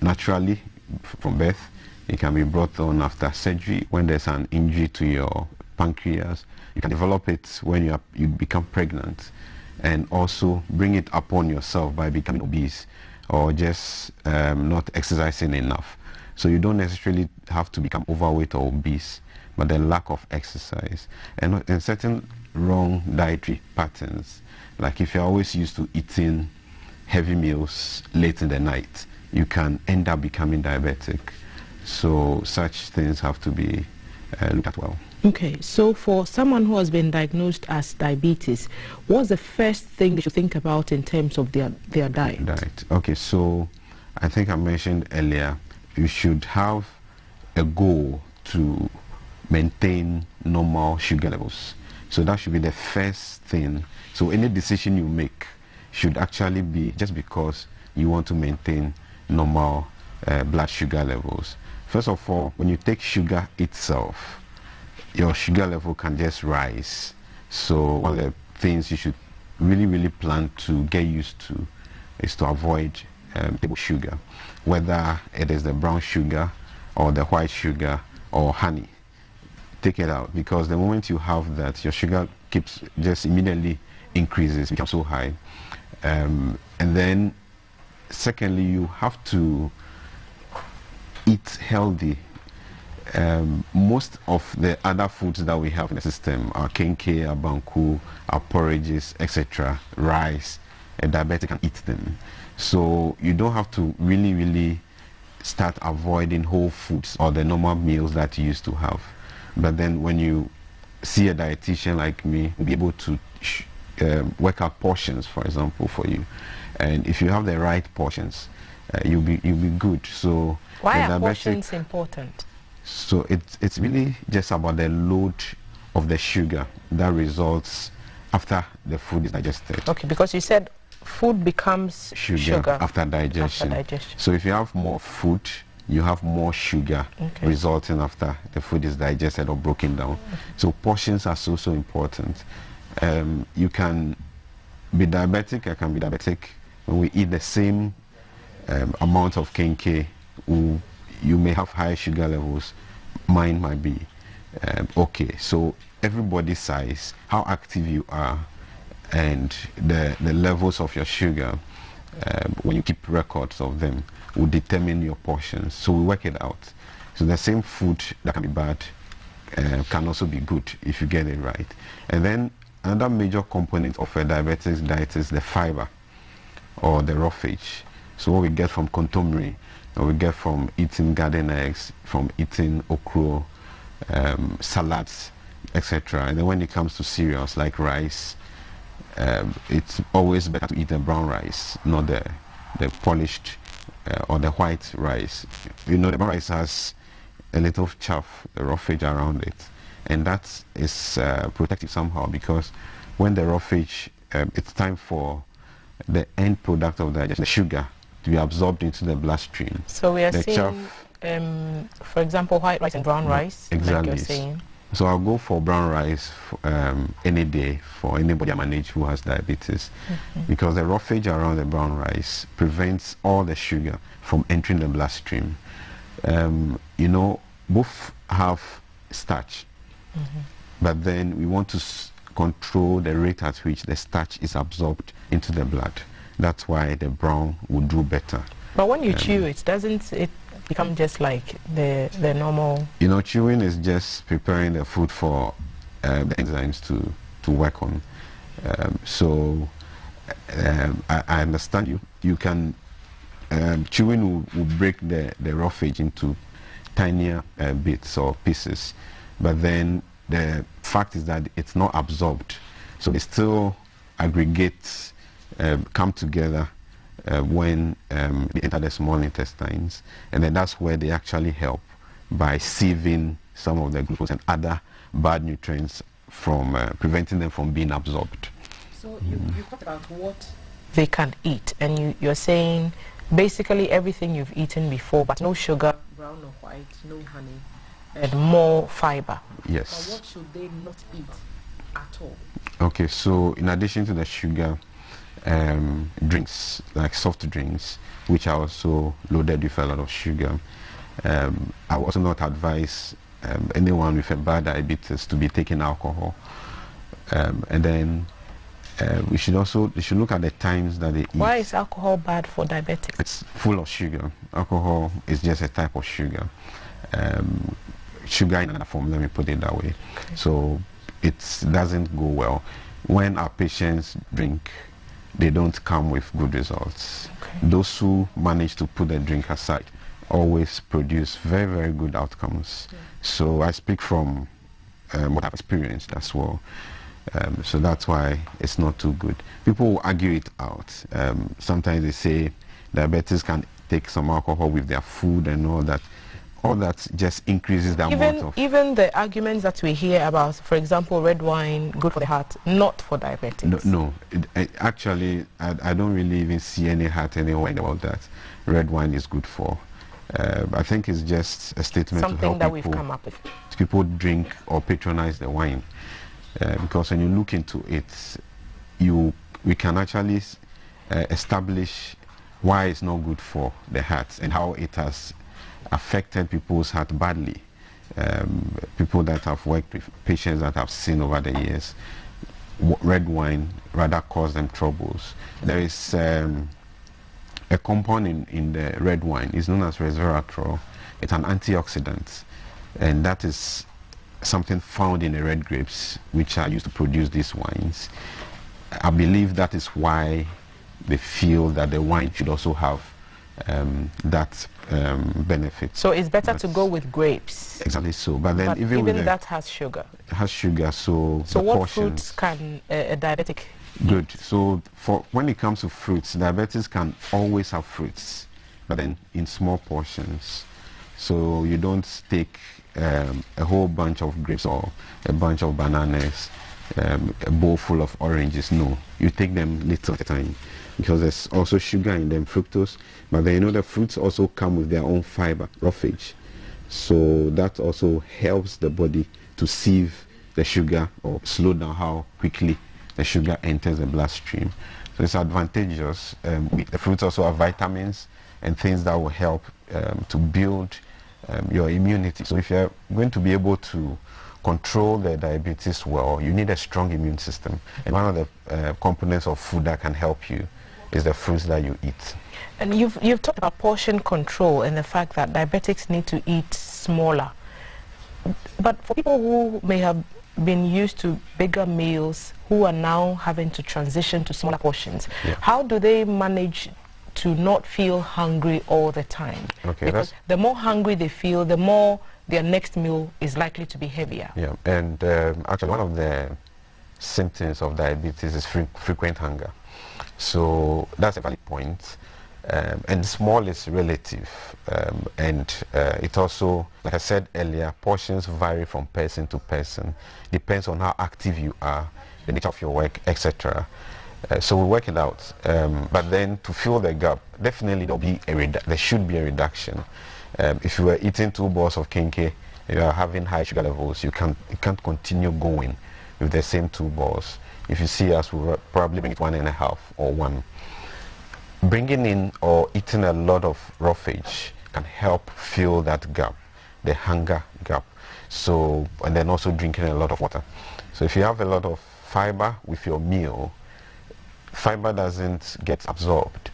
naturally from birth. It can be brought on after surgery when there's an injury to your pancreas. You can develop it when you become pregnant, and also bring it upon yourself by becoming obese or just not exercising enough. So you don't necessarily have to become overweight or obese, but the lack of exercise and certain wrong dietary patterns. Like if you're always used to eating heavy meals late in the night, you can end up becoming diabetic. So such things have to be looked at well. Okay, so for someone who has been diagnosed as diabetes, what's the first thing they should think about in terms of their diet? Okay, so I think I mentioned earlier, you should have a goal to maintain normal sugar levels. So that should be the first thing. So any decision you make should actually be just because you want to maintain normal blood sugar levels. First of all, when you take sugar itself, your sugar level can just rise. So one of the things you should really plan to get used to is to avoid table sugar, whether it is the brown sugar or the white sugar or honey. Take it out, because the moment you have that, your sugar just immediately increases, becomes so high. And then secondly, you have to eat healthy. Most of the other foods that we have in the system, our kenke, our banku, our porridges, etc., rice, a diabetic can eat them. So you don't have to really start avoiding whole foods or the normal meals that you used to have. But then when you see a dietitian like me, we'll be able to work out portions, for example, for you. And if you have the right portions, you'll be good. So why are portions important? So it's really just about the load of the sugar that results after the food is digested. Okay, because you said food becomes sugar after digestion. So if you have more food, you have more sugar resulting after the food is digested or broken down. So portions are so important. You can be diabetic, I can be diabetic. When we eat the same amount of kenke, you may have high sugar levels. Mine might be okay. So everybody's size, how active you are, and the levels of your sugar, when you keep records of them, will determine your portions. So we work it out. So the same food that can be bad can also be good if you get it right. And then another major component of a diabetic's diet is the fiber or the roughage. So what we get from contomere, or we get from eating garden eggs, from eating okra, salads, etc. And then when it comes to cereals like rice, it's always better to eat the brown rice, not the polished or the white rice. You know, the brown rice has a little chaff, the roughage around it, and that is protective somehow, because when the roughage, it's time for the end product of digestion, the sugar, to be absorbed into the bloodstream. So we are seeing, for example, white rice and brown rice, exactly, like you're saying. So I'll go for brown rice any day for anybody I manage who has diabetes, because the roughage around the brown rice prevents all the sugar from entering the bloodstream. You know, both have starch, but then we want to control the rate at which the starch is absorbed into the blood. That's why the brown would do better. But when you chew it, doesn't it become just like the normal? You know, chewing is just preparing the food for the enzymes to work on. I understand you. You can chewing will break the roughage into tinier bits or pieces, but then the fact is that it's not absorbed, so they still aggregate, come together when they enter the small intestines, and then that's where they actually help by sieving some of the glucose and other bad nutrients from preventing them from being absorbed. So you talked about what they can eat, and you're saying basically everything you've eaten before, but no sugar, brown or white, no honey, and more fiber. Yes. But what should they not eat at all? Okay, so in addition to the sugar, drinks, like soft drinks, which are also loaded with a lot of sugar, I would also not advise anyone with a bad diabetes to be taking alcohol. And then they should look at the times that they eat. Why is alcohol bad for diabetics? It's full of sugar. Alcohol is just a type of sugar. Sugar in another form, let me put it that way. Okay. So it doesn't go well. When our patients drink, they don't come with good results. Okay. Those who manage to put the drink aside always produce very, very good outcomes. Yeah. So I speak from what I've experienced as well. So that's why it's not too good. People will argue it out. Sometimes they say diabetes can take some alcohol with their food and all that. All that just increases the amount of... Even the arguments that we hear about, for example, red wine, good for the heart, not for diabetics. No. Actually, I don't really even see any heart anywhere about that. Red wine is good for. I think it's just a statement something to help that people, we've come up with. People drink or patronize the wine. Because when you look into it, we can actually establish why it's not good for the heart and how it has affected people's heart badly. People that have worked with patients that have seen over the years, red wine rather cause them troubles. There is a compound in the red wine. It's known as resveratrol. It's an antioxidant, and that is something found in the red grapes, which are used to produce these wines. I believe that is why they feel that the wine should also have that benefit. So it's better to go with grapes. Exactly so. But then even that has sugar. It has sugar, so what portions, fruits can a diabetic good. So when it comes to fruits, diabetics can always have fruits, but then in small portions. So you don't take a whole bunch of grapes or a bunch of bananas, a bowl full of oranges. No, you take them little at a time, because there's also sugar in them, fructose, but then the fruits also come with their own fiber, roughage. So that also helps the body to sieve the sugar or slow down how quickly the sugar enters the bloodstream. So it's advantageous. The fruits also have vitamins and things that will help to build your immunity. So if you're going to be able to control the diabetes well, you need a strong immune system. And one of the components of food that can help you is the fruits that you eat. And you've talked about portion control and the fact that diabetics need to eat smaller. But for people who may have been used to bigger meals, who are now having to transition to smaller portions, how do they manage to not feel hungry all the time? Okay, because the more hungry they feel, the more their next meal is likely to be heavier. Yeah, and actually one of the symptoms of diabetes is frequent hunger. So that's a valid point. And small is relative, and it also, like I said earlier, portions vary from person to person. Depends on how active you are, the nature of your work, etc. So we work it out. But then to fill the gap, definitely there should be a reduction. If you were eating 2 balls of kenke, you are having high sugar levels, you can't continue going with the same 2 balls. If you see us, we'll probably bring it 1.5 or 1. Bringing in or eating a lot of roughage can help fill that gap, the hunger gap. So, and then also drinking a lot of water. So if you have a lot of fiber with your meal, fiber doesn't get absorbed.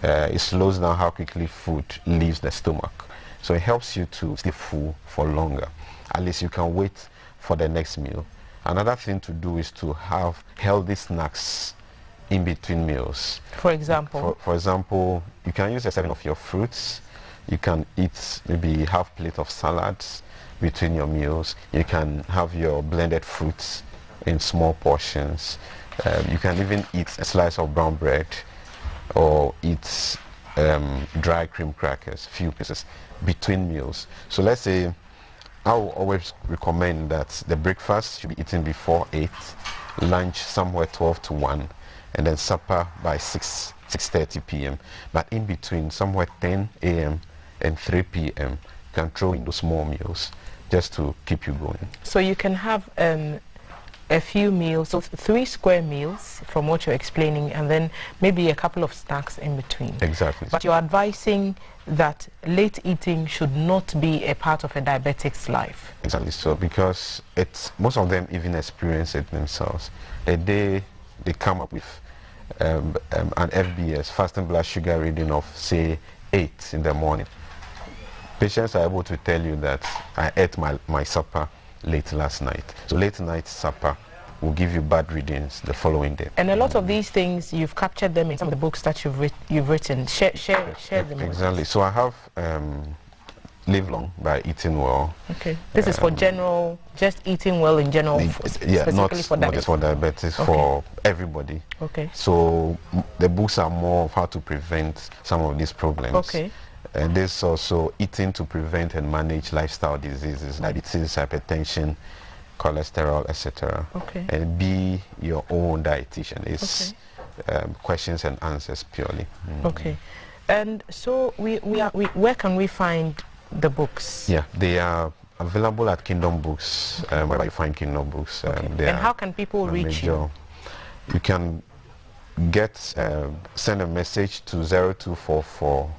It slows down how quickly food leaves the stomach. So it helps you to stay full for longer. At least you can wait for the next meal. Another thing to do is to have healthy snacks in between meals. For example? For example, you can use a serving of your fruits. You can eat maybe half plate of salads between your meals. You can have your blended fruits in small portions. You can even eat a slice of brown bread or eat dry cream crackers, few pieces, between meals. So let's say I will always recommend that the breakfast should be eaten before 8, lunch somewhere 12 to 1, and then supper by 6:30 p.m. But in between, somewhere 10 a.m. and 3 p.m., you can throw in those small meals just to keep you going. So you can have a few meals, so 3 square meals from what you're explaining, and then maybe a couple of snacks in between. Exactly. But you're advising that late eating should not be a part of a diabetic's life. Exactly. So because most of them even experience it themselves. The day they come up with an FBS, fasting blood sugar reading of say 8 in the morning, patients are able to tell you that I ate my supper late last night. So late night supper will give you bad readings the following day. And a lot of these things, you've captured them in some of the books that you've written. Share them. Exactly. So I have Live Long by Eating Well. Okay. This is for general, just eating well in general. Yeah, not just for diabetes, okay. For everybody. Okay. So the books are more of how to prevent some of these problems. Okay. And there's also Eating to Prevent and Manage Lifestyle Diseases, diabetes, hypertension, cholesterol, etc. Okay. And be your own dietitian. It's questions and answers purely. Okay. And so where can we find the books? Yeah, they are available at Kingdom Books, where you find Kingdom Books. Okay. And how can people reach you? You can send a message to 0244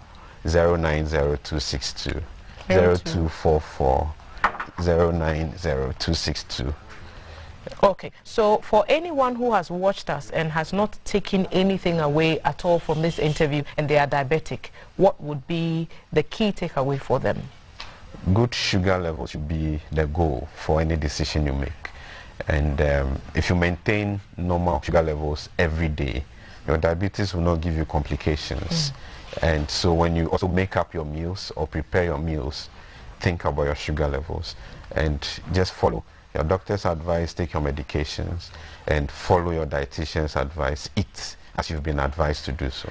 090262. 0244 090262. Okay, so for anyone who has watched us and has not taken anything away at all from this interview and they are diabetic, what would be the key takeaway for them? Good sugar level should be the goal for any decision you make. And if you maintain normal sugar levels every day, your diabetes will not give you complications. And so when you also make up your meals or prepare your meals, think about your sugar levels and just follow your doctor's advice, take your medications, and follow your dietitian's advice. Eat as you've been advised to do so.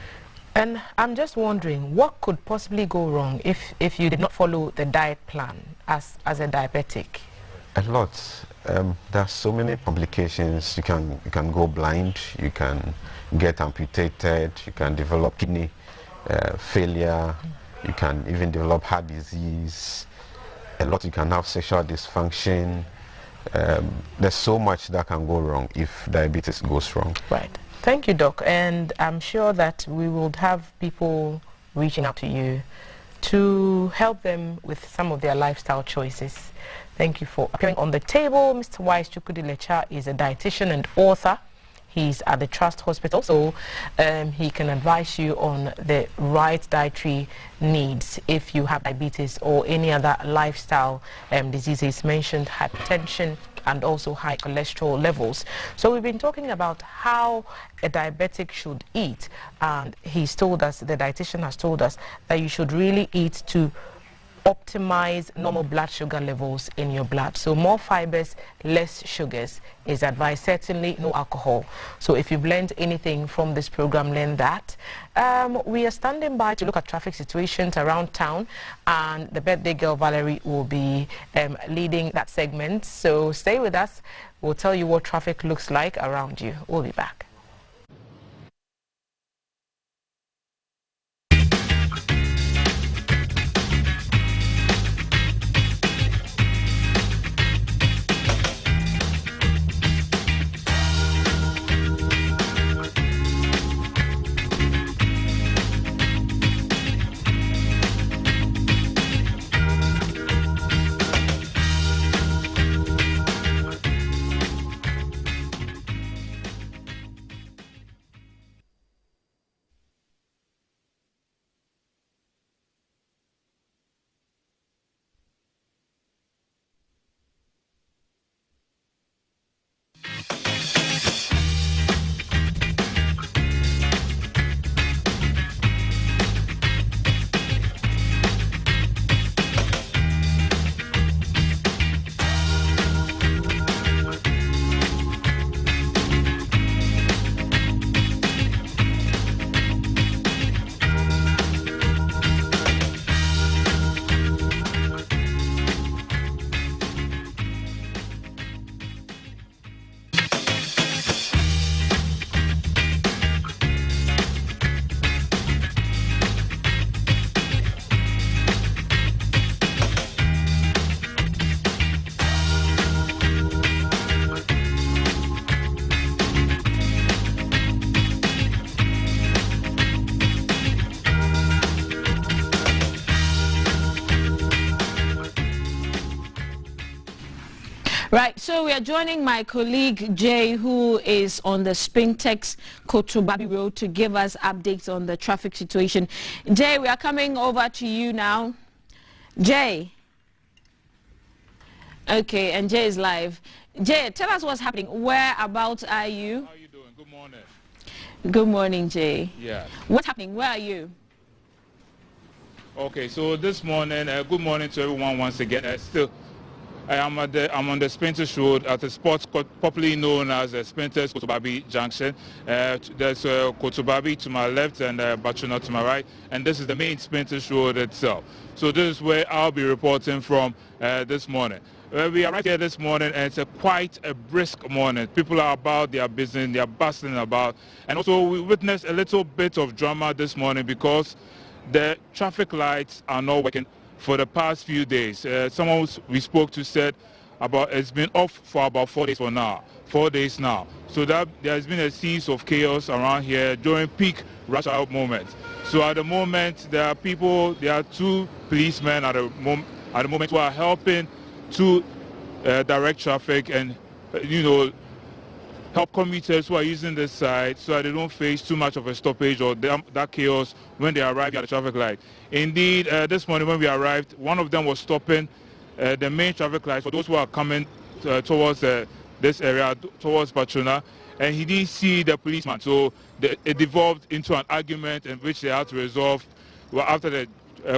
And I'm just wondering, what could possibly go wrong if you did not follow the diet plan as a diabetic? A lot. There are so many complications. You can go blind, you can get amputated, you can develop kidney failure, you can even develop heart disease. A lot, you can have sexual dysfunction. There's so much that can go wrong if diabetes goes wrong. Right. Thank you, Doc. And I'm sure that we will have people reaching out to you to help them with some of their lifestyle choices. Thank you for appearing on the table. Mr. Wise Chukwudilecha is a dietitian and author. He's at the Trust Hospital, so he can advise you on the right dietary needs if you have diabetes or any other lifestyle diseases mentioned, hypertension, and also high cholesterol levels. So we've been talking about how a diabetic should eat, and he's told us, the dietitian has told us, that you should really eat to optimize normal blood sugar levels in your blood. So more fibers, less sugars is advised. Certainly no alcohol. So if you've learned anything from this program, learn that. We are standing by to look at traffic situations around town, and the birthday girl Valerie will be leading that segment. So stay with us. We'll tell you what traffic looks like around you. We'll be back. Right, so we are joining my colleague Jay, who is on the Spintex Kotobabi Road, to give us updates on the traffic situation. Jay, we are coming over to you now. Jay. Okay, and Jay is live. Jay, tell us what's happening. Whereabouts are you? How are you doing? Good morning. Good morning, Jay. Yeah. What's happening? Where are you? Okay, so this morning, good morning to everyone once again. I'm on the Spintex Road at a spot popularly known as Spintex Kotobabi Junction. There's Kotobabi to my left and Bachuna to my right, and this is the main Spintex Road itself. So this is where I'll be reporting from this morning. We arrived here this morning, and it's quite a brisk morning. People are about, they are busy, they are bustling about, and also we witnessed a little bit of drama this morning because the traffic lights are not working for the past few days. Someone we spoke to said it's been off for about 4 days now. So that there has been a series of chaos around here during peak rush hour moments. So at the moment, there are two policemen at the moment who are helping to direct traffic and, help commuters who are using this side so that they don't face too much of a stoppage or that chaos when they arrive at the traffic light. Indeed, this morning when we arrived, one of them was stopping the main traffic light for those who are coming towards this area, towards Bachuna, and he didn't see the policeman. So it devolved into an argument in which they had to resolve. Well, after the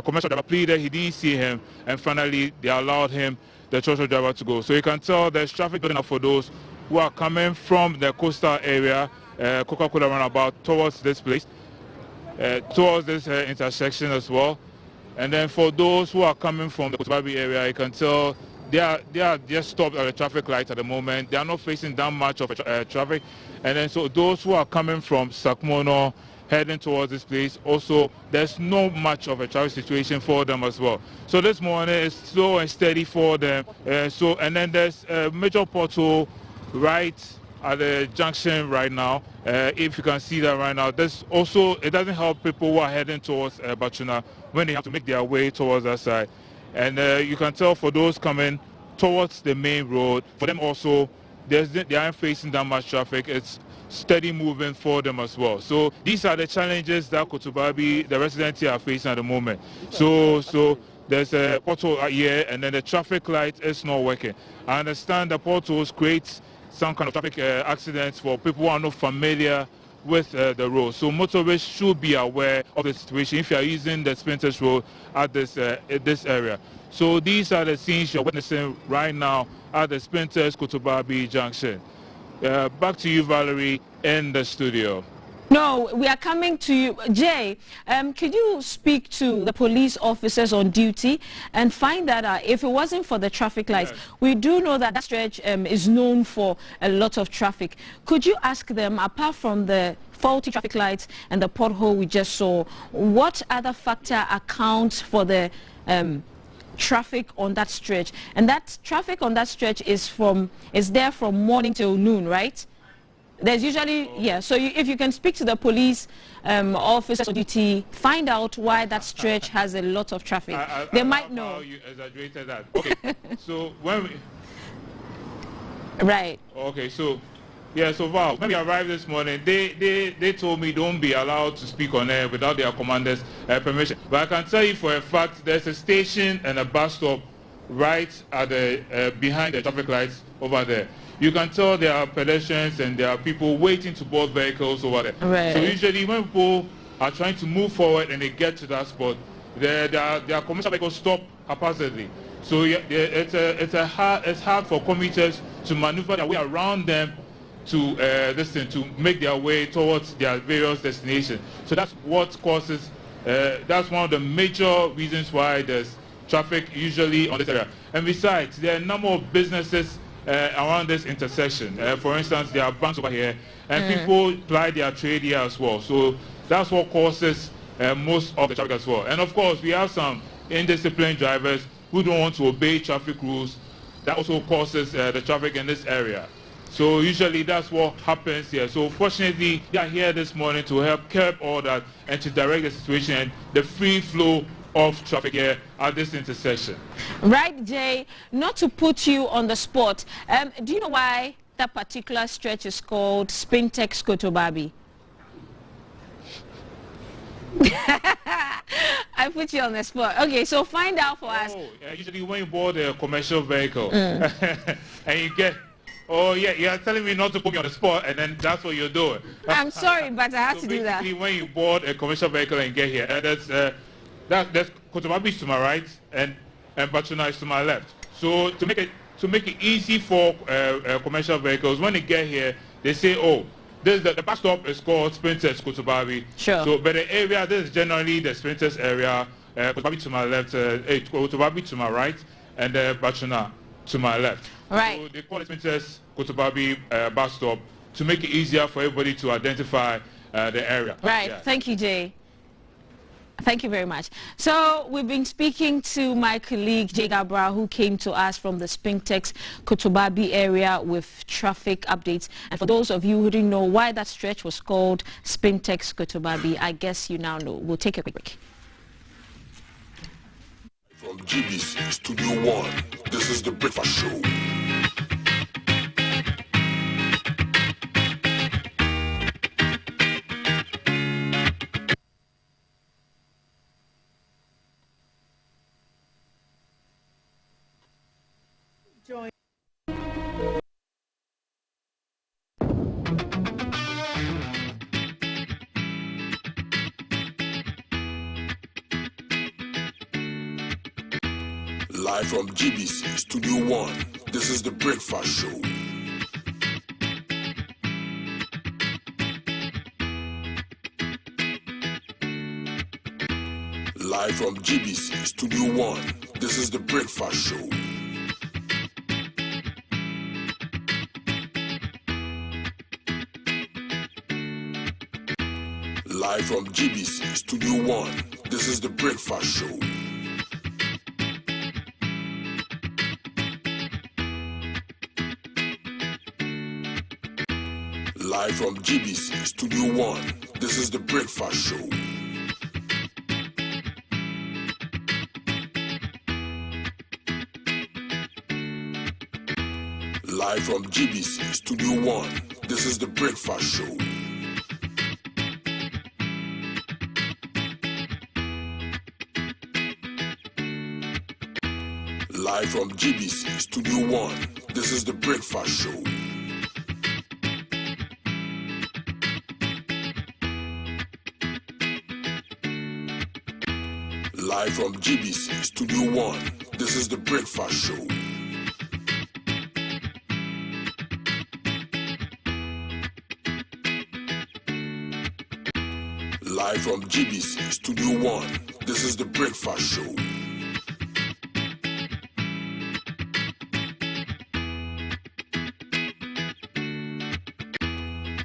commercial driver pleaded, he didn't see him, and finally they allowed him, the commercial driver, to go. So you can tell there's traffic building up for those who are coming from the coastal area, Coca-Cola roundabout, towards this place, towards this intersection as well. And then for those who are coming from the Kotobabi area, you can tell they are just stopped at the traffic light at the moment. They are not facing that much of traffic. And then so those who are coming from Sakmono, heading towards this place, also there's not much of a traffic situation for them as well. So this morning is slow and steady for them. And then there's a major pothole right at the junction right now. If you can see that right now, there's also, it doesn't help people who are heading towards Bachuna when they have to make their way towards that side. And you can tell for those coming towards the main road, for them also, they aren't facing that much traffic. It's steady moving for them as well. So these are the challenges that Kotobabi, the residents here, are facing at the moment. So there's a pothole here, and then the traffic light is not working. I understand the potholes create some kind of traffic accidents for people who are not familiar with the road. So motorists should be aware of the situation if you are using the Spintex Road at this area. So these are the scenes you're witnessing right now at the Spintex Kotobabi Junction. Back to you, Valerie, in the studio. No, we are coming to you. Jay, could you speak to the police officers on duty and find that out? If it wasn't for the traffic lights, yes, we do know that stretch is known for a lot of traffic. Could you ask them, apart from the faulty traffic lights and the pothole we just saw, what other factor accounts for the traffic on that stretch? And that traffic on that stretch is there from morning till noon, right? There's usually, yeah, so if you can speak to the police officers on duty, find out why that stretch has a lot of traffic. They might know. How you exaggerated that. Okay, so when we... Right. Okay, so, yeah, so Val, when we arrived this morning, they told me don't be allowed to speak on air without their commander's permission. But I can tell you for a fact, there's a station and a bus stop right at the behind the traffic lights over there. You can tell there are pedestrians and there are people waiting to board vehicles over there. Right. So usually when people are trying to move forward and they get to that spot, their commercial vehicles stop haphazardly. So it's hard for commuters to maneuver their way around them to make their way towards their various destinations. So that's what causes, that's one of the major reasons why there's traffic usually on this area. And besides, there are a number of businesses around this intersection. For instance, there are banks over here, and people ply their trade here as well. So that's what causes most of the traffic as well. And of course, we have some indisciplined drivers who don't want to obey traffic rules. That also causes the traffic in this area. So usually that's what happens here. So fortunately, they are here this morning to help curb all that and to direct the situation and the free flow of traffic here at this intersection. Right, Jay, not to put you on the spot, do you know why that particular stretch is called Spintex Kotobabi? I put you on the spot. Okay, so find out for us. Usually when you board a commercial vehicle and you get, you're telling me not to put me on the spot, and then that's what you're doing. I'm sorry, but I have to do that. Basically, when you board a commercial vehicle and get here, that's Kotobabi to my right and Bachuna is to my left. So to make it easy for commercial vehicles, when they get here, they say, oh, the bus stop is called Sprinters Kotobabi. Sure. So, but the area, this is generally the Sprinters area. Kotobabi to my left, Kotobabi to my right, and Bachuna to my left. Right. So they call it Sprinters Kotobabi bus stop to make it easier for everybody to identify the area. Right. Yeah. Thank you, Jay. Thank you very much. So we've been speaking to my colleague Jay Gabra, who came to us from the Spintex Kotobabi area with traffic updates. And for those of you who didn't know why that stretch was called Spintex Kotobabi, I guess you now know. We'll take a quick break. From GBC Studio 1, this is The Breakfast Show. Live from GBC Studio 1, this is The Breakfast Show. Live from GBC Studio 1, this is The Breakfast Show. Live from GBC Studio 1, this is The Breakfast Show. Live from GBC Studio 1, this is The Breakfast Show. Live from GBC Studio 1, this is The Breakfast Show. Live from GBC Studio 1, this is The Breakfast Show. Live from GBC Studio 1, this is The Breakfast Show. Live from GBC Studio 1, this is The Breakfast Show.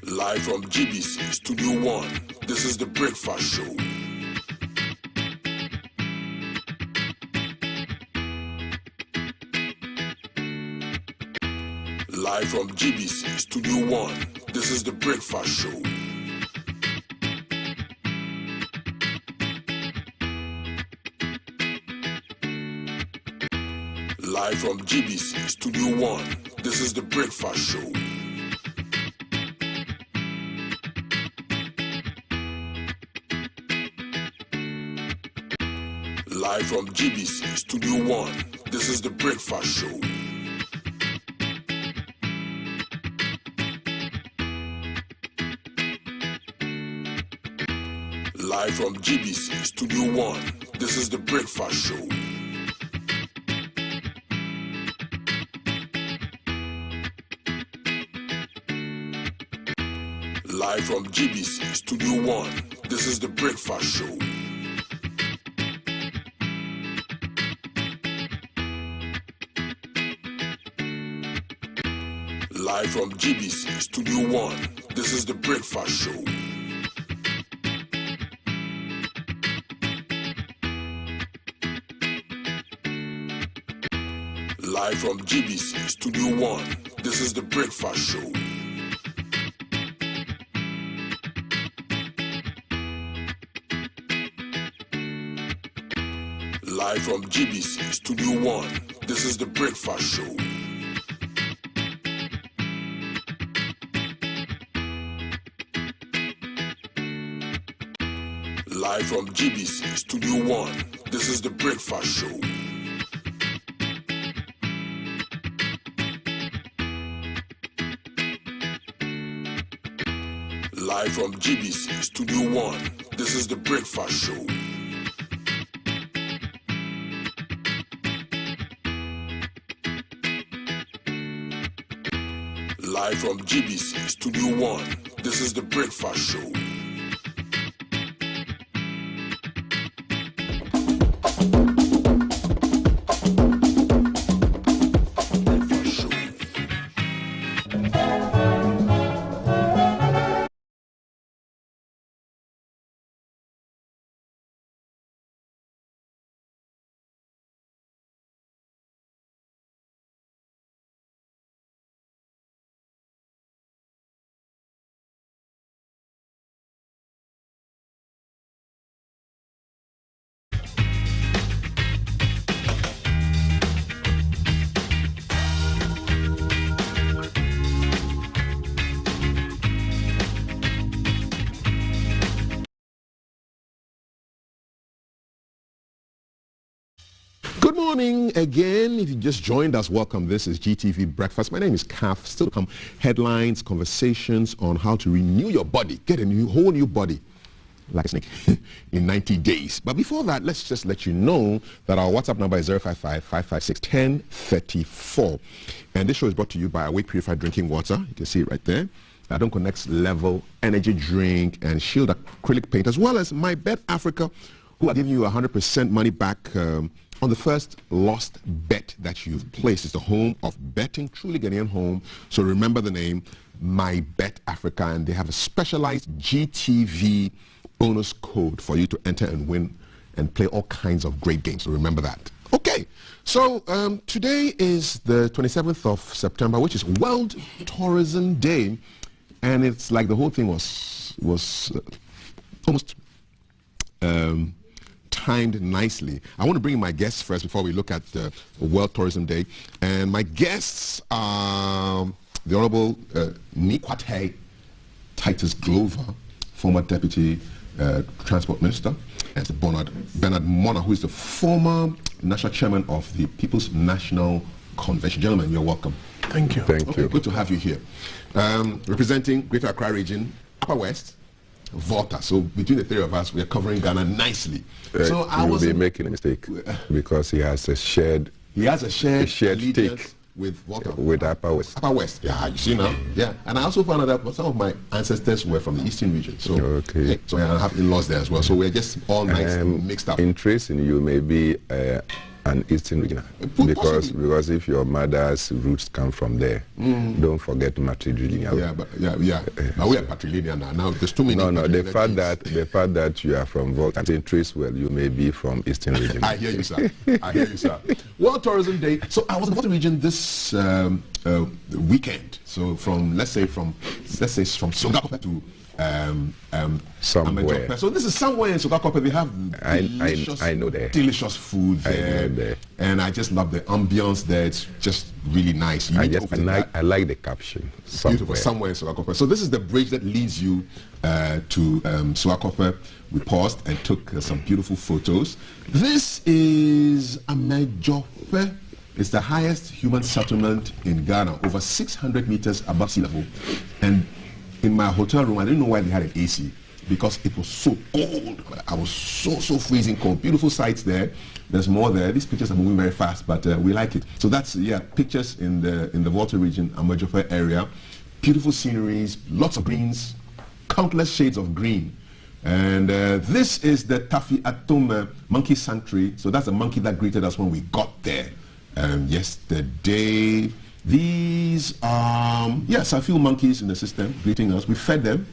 Live from GBC Studio 1, this is The Breakfast Show. Live from GBC Studio 1, this is The Breakfast Show. Live from GBC Studio 1, this is The Breakfast Show. Live from GBC Studio 1, this is The Breakfast Show. Live from GBC Studio 1, this is The Breakfast Show. Live from GBC Studio 1, this is The Breakfast Show. Live from GBC Studio 1, this is The Breakfast Show. Live from GBC Studio 1, this is The Breakfast Show. Live from GBC Studio 1, this is the Breakfast Show. Live from GBC Studio 1, this is the Breakfast Show. Live from GBC Studio 1, this is the Breakfast Show. Live from GBC Studio 1, this is the Breakfast Show. Good morning again. If you just joined us, welcome. This is GTV Breakfast. My name is Kaf. Still to come headlines, conversations on how to renew your body, get a whole new body like a snake in 90 days. But before that, let's just let you know that our WhatsApp number is 055-556-1034. And this show is brought to you by Awake Purified Drinking Water. You can see it right there. Adon Connect's Level Energy Drink and Shield Acrylic Paint, as well as My Bet Africa, who are giving you 100% money back on the first lost bet that you've placed. It's the home of betting, truly Ghanaian home. So remember the name, My Bet Africa, and they have a specialized GTV bonus code for you to enter and win and play all kinds of great games. So remember that. Okay, so today is the 27th of September, which is World Tourism Day, and it's like the whole thing was almost timed nicely. I want to bring in my guests first before we look at the World Tourism Day. And my guests are the Honorable Nikwate Titus Glover, former Deputy Transport Minister, and Bernard Mona, who is the former National Chairman of the People's National Convention. Gentlemen, you're welcome. Thank you. Thank you. Good to have you here. Representing Greater Accra Region, Upper West, Volta. So between the three of us, we are covering Ghana nicely. So I will be making a mistake because he has a shared take with Volta. With Upper West. Upper West. Yeah, you see now. Yeah, and I also found out that some of my ancestors were from the Eastern region. So okay. So I have in-laws there as well. So we're just all nice mixed up. In tracing, you may be an Eastern region because if your mother's roots come from there, don't forget matrilineal. Yeah, but but we are patrilineal now. Now there's too many. No, the fact that you are from Volta and trace well, you may be from Eastern region. I hear you, sir. I hear you, sir. World Tourism Day. So I was in the Volta region this weekend. So from let's say from Sogakope to somewhere. So this is somewhere in Sogakope. They have delicious food there. And I just love the ambience there. It's just really nice. I like the caption. Beautiful. Somewhere in Sogakope. So this is the bridge that leads you to Sogakope. We paused and took some beautiful photos. This is Amejope. It's the highest human settlement in Ghana, over 600 meters above sea level. And in my hotel room, I didn't know why they had an AC, because it was so cold. I was so freezing cold. Beautiful sights there. There's more there. These pictures are moving very fast, but we like it. So that's pictures in the Volta region, Amejope area. Beautiful sceneries, lots of greens, countless shades of green. And this is the Tafi Atum monkey sanctuary. So that's the monkey that greeted us when we got there yesterday. These are, a few monkeys in the system greeting us. We fed them.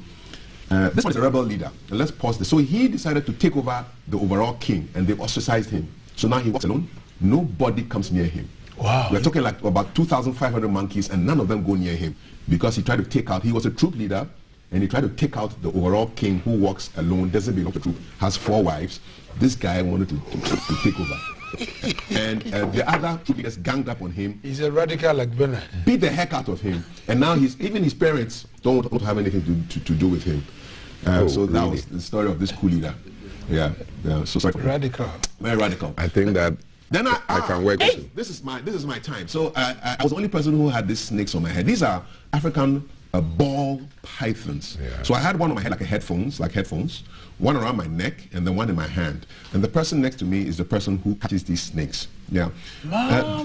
This one is a rebel leader. And let's pause this. So he decided to take over the overall king, and they've ostracized him. So now he walks alone. Nobody comes near him. Wow. We're talking like about 2,500 monkeys, and none of them go near him because he tried to take out, he was a troop leader, and he tried to take out the overall king who walks alone, doesn't belong to the troop, has 4 wives. This guy wanted to take over. And the other two leaders ganged up on him. He's a radical like Bernard. Beat the heck out of him. And now even his parents don't want to have anything to do with him. So that was the story of this cool leader. Yeah. So sorry. Radical. Very radical. I think that then I can work with you. This is my time. So I was the only person who had these snakes on my head. These are African ball pythons. Yeah. So I had one on my head like headphones, one around my neck, and then one in my hand. And the person next to me is the person who catches these snakes. Yeah.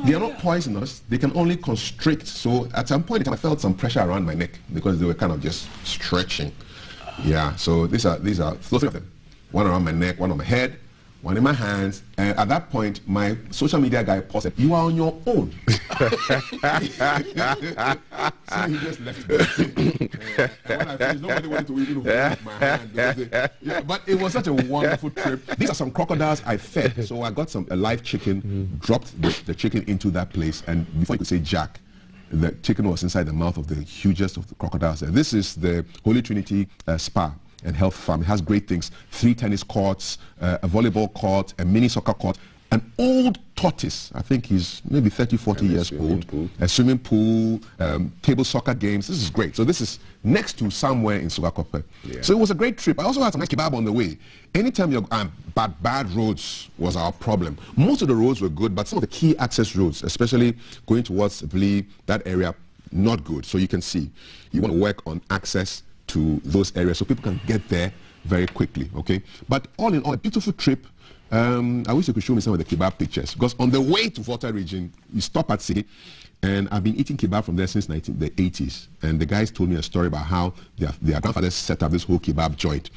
They are not poisonous. They can only constrict. So at some point I felt some pressure around my neck because they were kind of just stretching. Yeah. So these are three of them. One around my neck, one on my head, one in my hands. And at that point, my social media guy paused said, "You are on your own." So he just left me. And when I finished, nobody wanted to even hold my hand. But it was such a wonderful trip. These are some crocodiles I fed. So I got a live chicken, dropped the chicken into that place, and before you could say Jack, the chicken was inside the mouth of the hugest of the crocodiles. This is the Holy Trinity Spa and Health Farm. It has great things: 3 tennis courts, a volleyball court, a mini soccer court, an old tortoise. I think he's maybe 30, 40 years old. A swimming pool, table soccer games. This is great. So this is next to somewhere in Sugakope. Yeah. So it was a great trip. I also had some nice kebab on the way. Anytime you're bad roads was our problem. Most of the roads were good, but some of the key access roads, especially going towards Vli, that area, not good. So you can see, you want to work on access to those areas so people can get there very quickly, okay? But all in all, a beautiful trip. I wish you could show me some of the kebab pictures, because on the way to Volta region, you stop at City, and I've been eating kebab from there since the 80s. And the guys told me a story about how their grandfathers set up this whole kebab joint.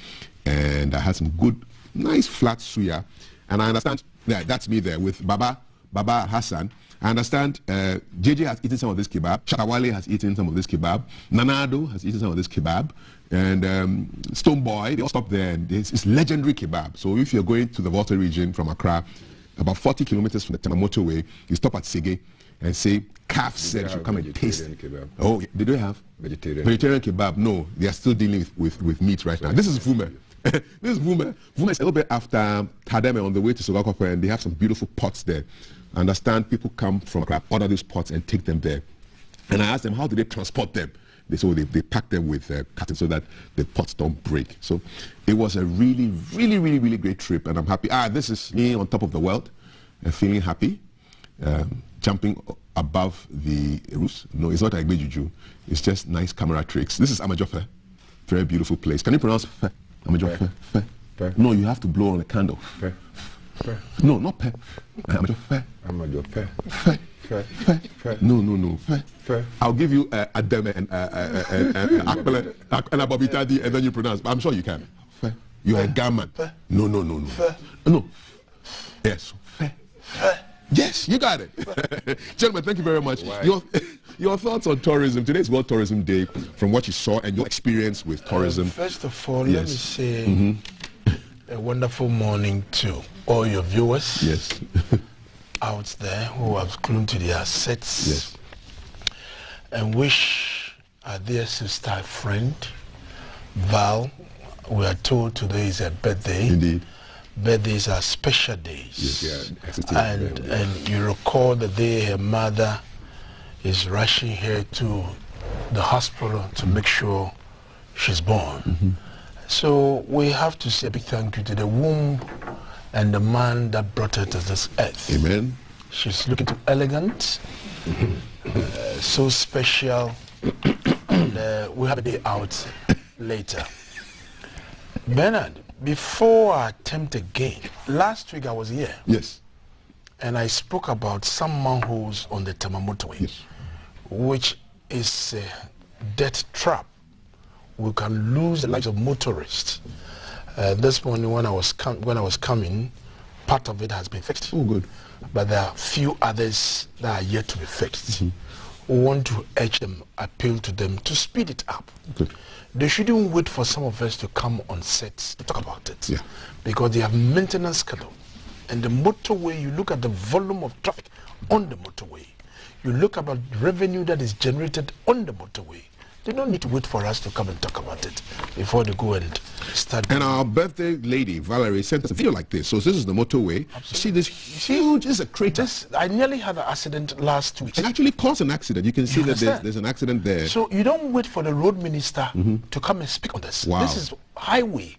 And I had some good, nice flat suya. And I understand, that's me there with Baba Hassan. I understand JJ has eaten some of this kebab. Chatawale has eaten some of this kebab. Nanado has eaten some of this kebab. And Stoneboy, they all stop there. And it's legendary kebab. So if you're going to the Volta region from Accra, about 40 kilometers from the Tamale motorway, you stop at Sege and say, Calf said you come and taste. Kebab. Oh, they don't have? Vegetarian kebab. No, they are still dealing with meat right now. This is Vume. This is Vume. Vume is a little bit after Tademe on the way to Sogakope, and they have some beautiful pots there. I understand people come from Accra, order these pots and take them there. And I asked them, how do they transport them? They pack them with cartons so that the pots don't break. So it was a really, really, really, really great trip, and I'm happy. This is me on top of the world, feeling happy, jumping above the roofs. No, it's not like Juju. It's just nice camera tricks. This is Amajofe, very beautiful place. Can you pronounce Fe? Amajofe? Fe? Fe? No, you have to blow on a candle. Fe? Fe? No, not Pe. Amajofe. Amajofe. Fe. No. I'll give you a deme and a bobitadi, and then you pronounce. I'm sure you can. You're a gammon. No. No. Yes. Yes, you got it. Gentlemen, thank you very much. Your thoughts on tourism. Today's World Tourism Day, from what you saw and your experience with tourism. First of all, let me say a wonderful morning to all your viewers. Yes. Out there who have glued to their sets, and wish our dear sister, friend Val. We are told today is her birthday. Indeed. Birthdays are special days. Yes, and you recall the day her mother is rushing her to the hospital to make sure she's born. So we have to say a big thank you to the womb and the man that brought her to this earth. Amen. She's looking too elegant, so special, and we'll have a day out later. Bernard, before I attempt again, last week I was here. Yes. And I spoke about some manholes on the Tamale motorway, which is a death trap. We can lose the lives of motorists. This morning when I was coming, part of it has been fixed. Oh, good. But there are few others that are yet to be fixed. We want to urge them, appeal to them to speed it up. Good. They shouldn't wait for some of us to come on sets to talk about it, because they have maintenance schedule. And the motorway, you look at the volume of traffic on the motorway, you look about revenue that is generated on the motorway, They don't need to wait for us to come and talk about it before they go and start. And our birthday lady, Valerie, sent us a video like this. So this is the motorway. Absolutely. See this huge, this is a crater. I nearly had an accident last week. It actually caused an accident. You can see that there's an accident there. So you don't wait for the road minister to come and speak on this. Wow. This is highway.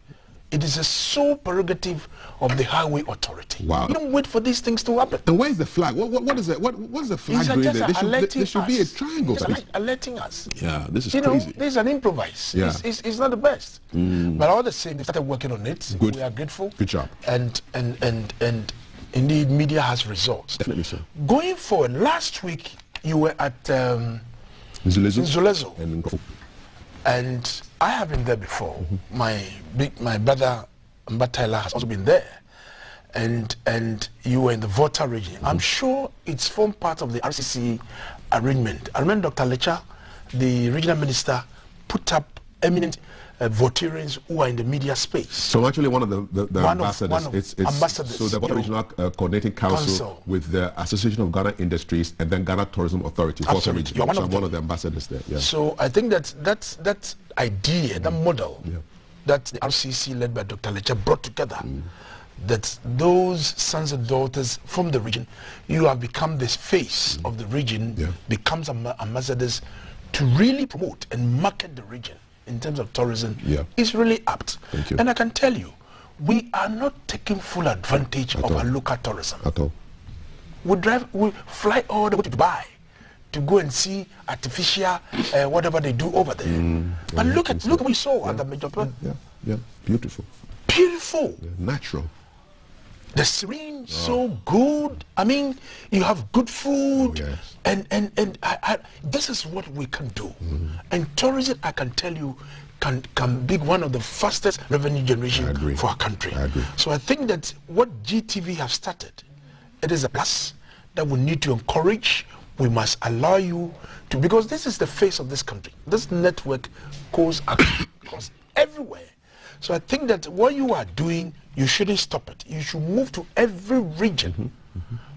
It is a sole prerogative of the highway authority. Wow. You don't wait for these things to happen. And where's the flag? What is it? What's the flag doing there? There should be a triangle. It's alerting us. Yeah, this is crazy. Know, this is an improvise. Yeah. It's not the best. But all the same, they started working on it. Good. We are grateful. Good job. And indeed, media has results. Definitely so. Going forward, last week you were at Zulezo. And I have been there before. My brother Mbatala has also been there, and you were in the Volta region. I'm sure it's formed part of the RCC arrangement. I remember Dr. Lecha, the regional minister, put up eminent Voltarians who are in the media space. So actually one of the ambassadors. It's ambassadors. So the Volta Regional Coordinating Council with the Association of Ghana Industries and then Ghana Tourism Authority. Volta Region. You're one of the ambassadors there. Yeah. So I think that idea, that model, that the RCC led by Dr. Lecha brought together, that those sons and daughters from the region, you have become this face of the region, becomes ambassadors to really promote and market the region in terms of tourism, is really apt. Thank you. And I can tell you, we are not taking full advantage of our local tourism. At all. We fly all the way to Dubai to go and see artificial whatever they do over there. But look what we saw at the major plan. Yeah, beautiful. Beautiful. Yeah, natural. The serene, so good. I mean, you have good food, and this is what we can do. And tourism, I can tell you, can be one of the fastest revenue generation for our country. So I think that what GTV have started, it is a plus that we need to encourage. We must allow you to, because this is the face of this country. This network goes across everywhere. So I think that what you are doing, you shouldn't stop it. You should move to every region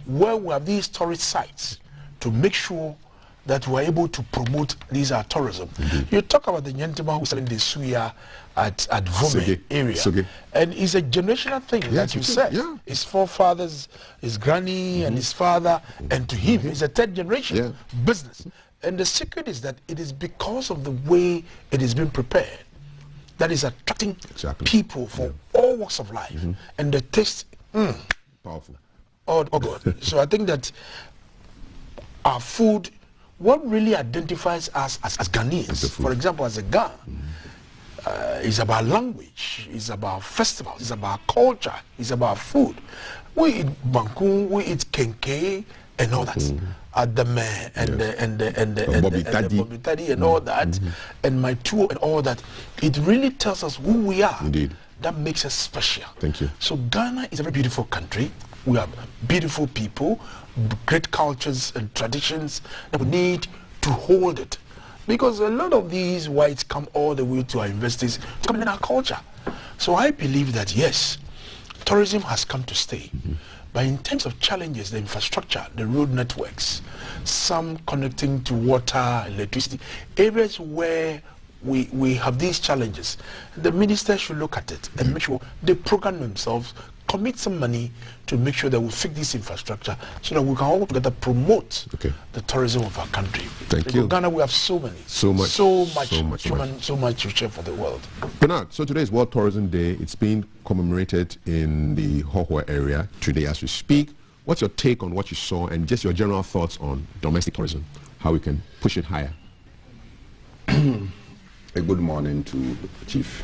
where we have these tourist sites to make sure that we're able to promote these tourism. You talk about the gentleman who's selling the suya at Vome area. And it's a generational thing, that you said. His forefathers, his granny and his father, and to him, it's a third generation business. And the secret is that it is because of the way it is being prepared that is attracting people from all walks of life. And the taste, powerful. Oh God. So I think that our food, what really identifies us as Ghanaians, for example, as a Ghana, is about language, is about festivals, is about culture, is about food. We eat banku, we eat kenke, and all that. Adame and the Bobby Taddy and all that, and my tour and all that. It really tells us who we are. Indeed. That makes us special. Thank you. So Ghana is a very beautiful country. We have beautiful people, great cultures and traditions, that we need to hold it. Because a lot of these whites come all the way to our universities to come in our culture. So I believe that yes, tourism has come to stay. But in terms of challenges, the infrastructure, the road networks, some connecting to water, electricity, areas where we have these challenges, the minister should look at it and make sure they program themselves, commit some money to make sure that we fix this infrastructure so that we can all together promote the tourism of our country. Thank you. Ghana, we have so much to share for the world. Bernard, so today is World Tourism Day. It's being commemorated in the Hohua area today as we speak. What's your take on what you saw and just your general thoughts on domestic tourism, how we can push it higher? A good morning to Chief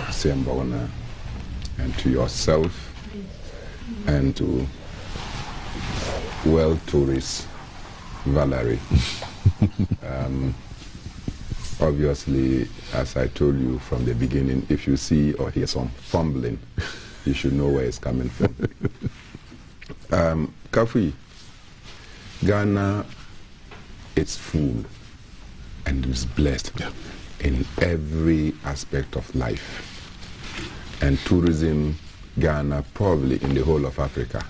Siambona, and to yourself, and to World Tourist Valerie. Obviously, as I told you from the beginning, if you see or hear some fumbling, you should know where it's coming from. Kafui, Ghana, it's full and is blessed in every aspect of life. And tourism, Ghana, probably in the whole of Africa,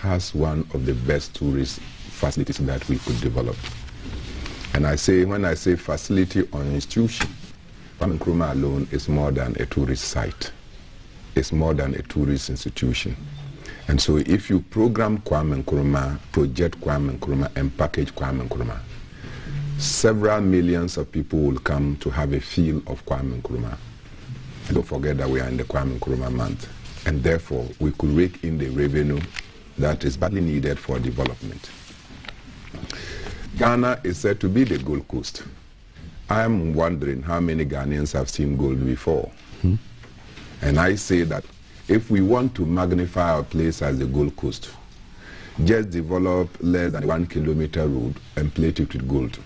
has one of the best tourist facilities that we could develop. And when I say facility or institution, Kwame Nkrumah alone is more than a tourist site. It's more than a tourist institution. And so if you program Kwame Nkrumah, project Kwame Nkrumah, and package Kwame Nkrumah, several millions of people will come to have a feel of Kwame Nkrumah. Don't forget that we are in the Kwame Nkrumah month. And therefore, we could rake in the revenue that is badly needed for development. Ghana is said to be the Gold Coast. I am wondering how many Ghanaians have seen gold before. And I say that if we want to magnify our place as the Gold Coast, just develop less than 1 kilometer road and plate it with gold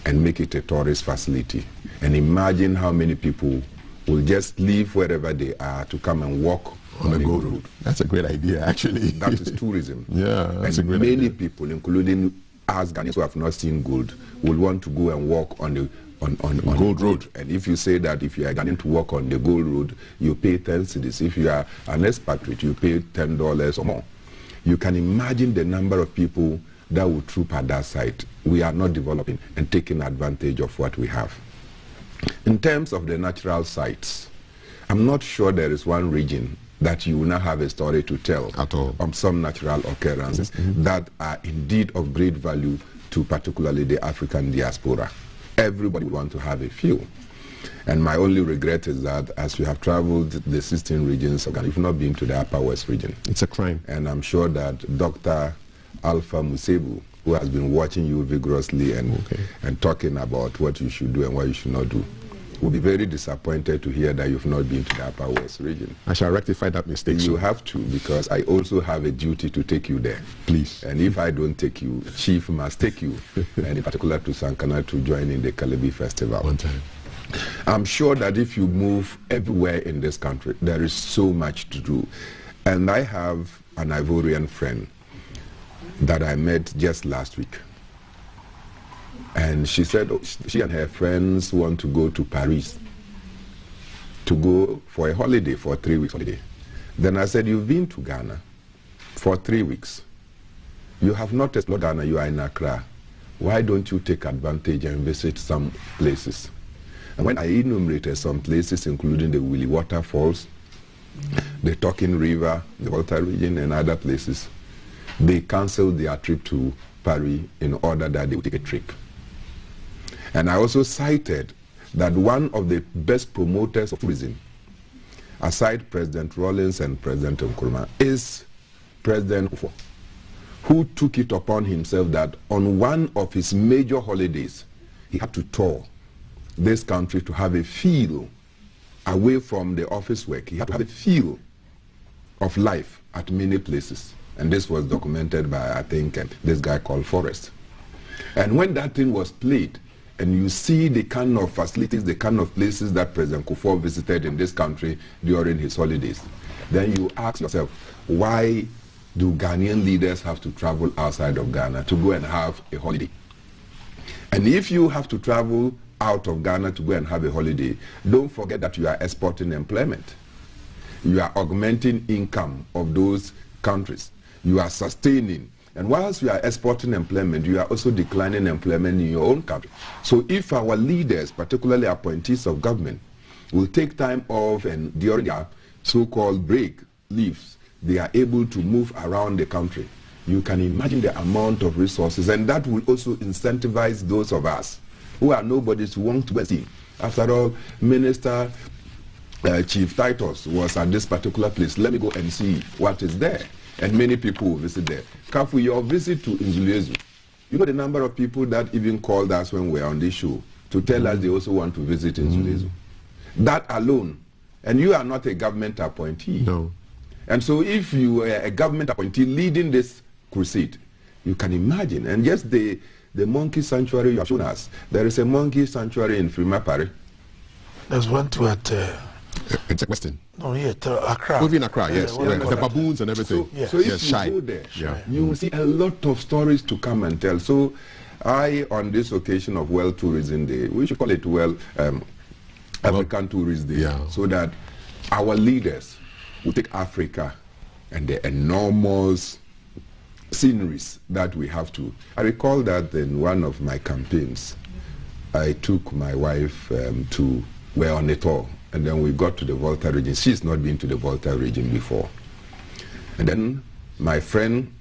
and make it a tourist facility. And imagine how many people will just leave wherever they are to come and walk on the gold road. That's a great idea, actually. That is tourism. Yeah, that's a great idea. Many idea. people, including us Ghanaians who have not seen gold, will want to go and walk on the Gold Road. And if you say that if you are Ghanaian to walk on the Gold Road, you pay 10 cedis. If you are an expatriate, you pay $10 or more. You can imagine the number of people that will troop at that site. We are not developing and taking advantage of what we have. In terms of the natural sites, I'm not sure there is one region that you will not have a story to tell at all on some natural occurrences that are indeed of great value to particularly the African diaspora. Everybody would want to have a few. And my only regret is that as you have traveled the 16 regions of Ghana, you've not been to the Upper West region. It's a crime. And I'm sure that Dr. Alpha Musebu, who has been watching you vigorously and talking about what you should do and what you should not do, will be very disappointed to hear that you've not been to the Upper West region. I shall rectify that mistake. You have to, because I also have a duty to take you there. Please. And if I don't take you, Chief must take you, and in particular to Sankana to join in the Kalebi Festival. One time. I'm sure that if you move everywhere in this country, there is so much to do. And I have an Ivorian friend that I met just last week. And she said she and her friends want to go to Paris to go for a holiday, for a 3-week holiday. Then I said, you've been to Ghana for 3 weeks. You have not explored Ghana, you are in Accra. Why don't you take advantage and visit some places? And when I enumerated some places, including the Willie Waterfalls, the Talking River, the Volta region, and other places, they canceled their trip to Paris in order that they would take a trip. And I also cited that one of the best promoters of tourism, aside President Rawlings and President Nkrumah, is President Kufuor, who took it upon himself that on one of his major holidays, he had to tour this country to have a feel away from the office work. He had to have a feel of life at many places. And this was documented by, I think, this guy called Forrest. And when that thing was played, and you see the kind of facilities, the kind of places that President Kufuor visited in this country during his holidays, then you ask yourself, why do Ghanaian leaders have to travel outside of Ghana to go and have a holiday? And if you have to travel out of Ghana to go and have a holiday, don't forget that you are exporting employment. You are augmenting income of those countries. You are sustaining. And whilst you are exporting employment, you are also declining employment in your own country. So if our leaders, particularly appointees of government, will take time off and during their so-called break, leaves, they are able to move around the country, you can imagine the amount of resources, and that will also incentivize those of us who are nobodies who want to see. After all, Minister Chief Titus was at this particular place. Let me go and see what is there. And many people will visit there. Kafu, your visit to Nzulezu, you know the number of people that even called us when we were on this show to tell us they also want to visit Nzulezu. That alone, and you are not a government appointee. No. And so if you are a government appointee leading this crusade, you can imagine. And just the monkey sanctuary you have shown us, there is a monkey sanctuary in Fremapare. There's one too at... it's a Western. No, yeah, Accra. Moving Accra, yes. The baboons and everything. So if you go there, you will see a lot of stories to come and tell. So I, on this occasion of World Tourism Day, we should call it African Tourist Day, so that our leaders will take Africa and the enormous sceneries that we have to. I recall that in one of my campaigns, I took my wife we're on a tour, and then we got to the Volta region. She's not been to the Volta region before. And then my friend,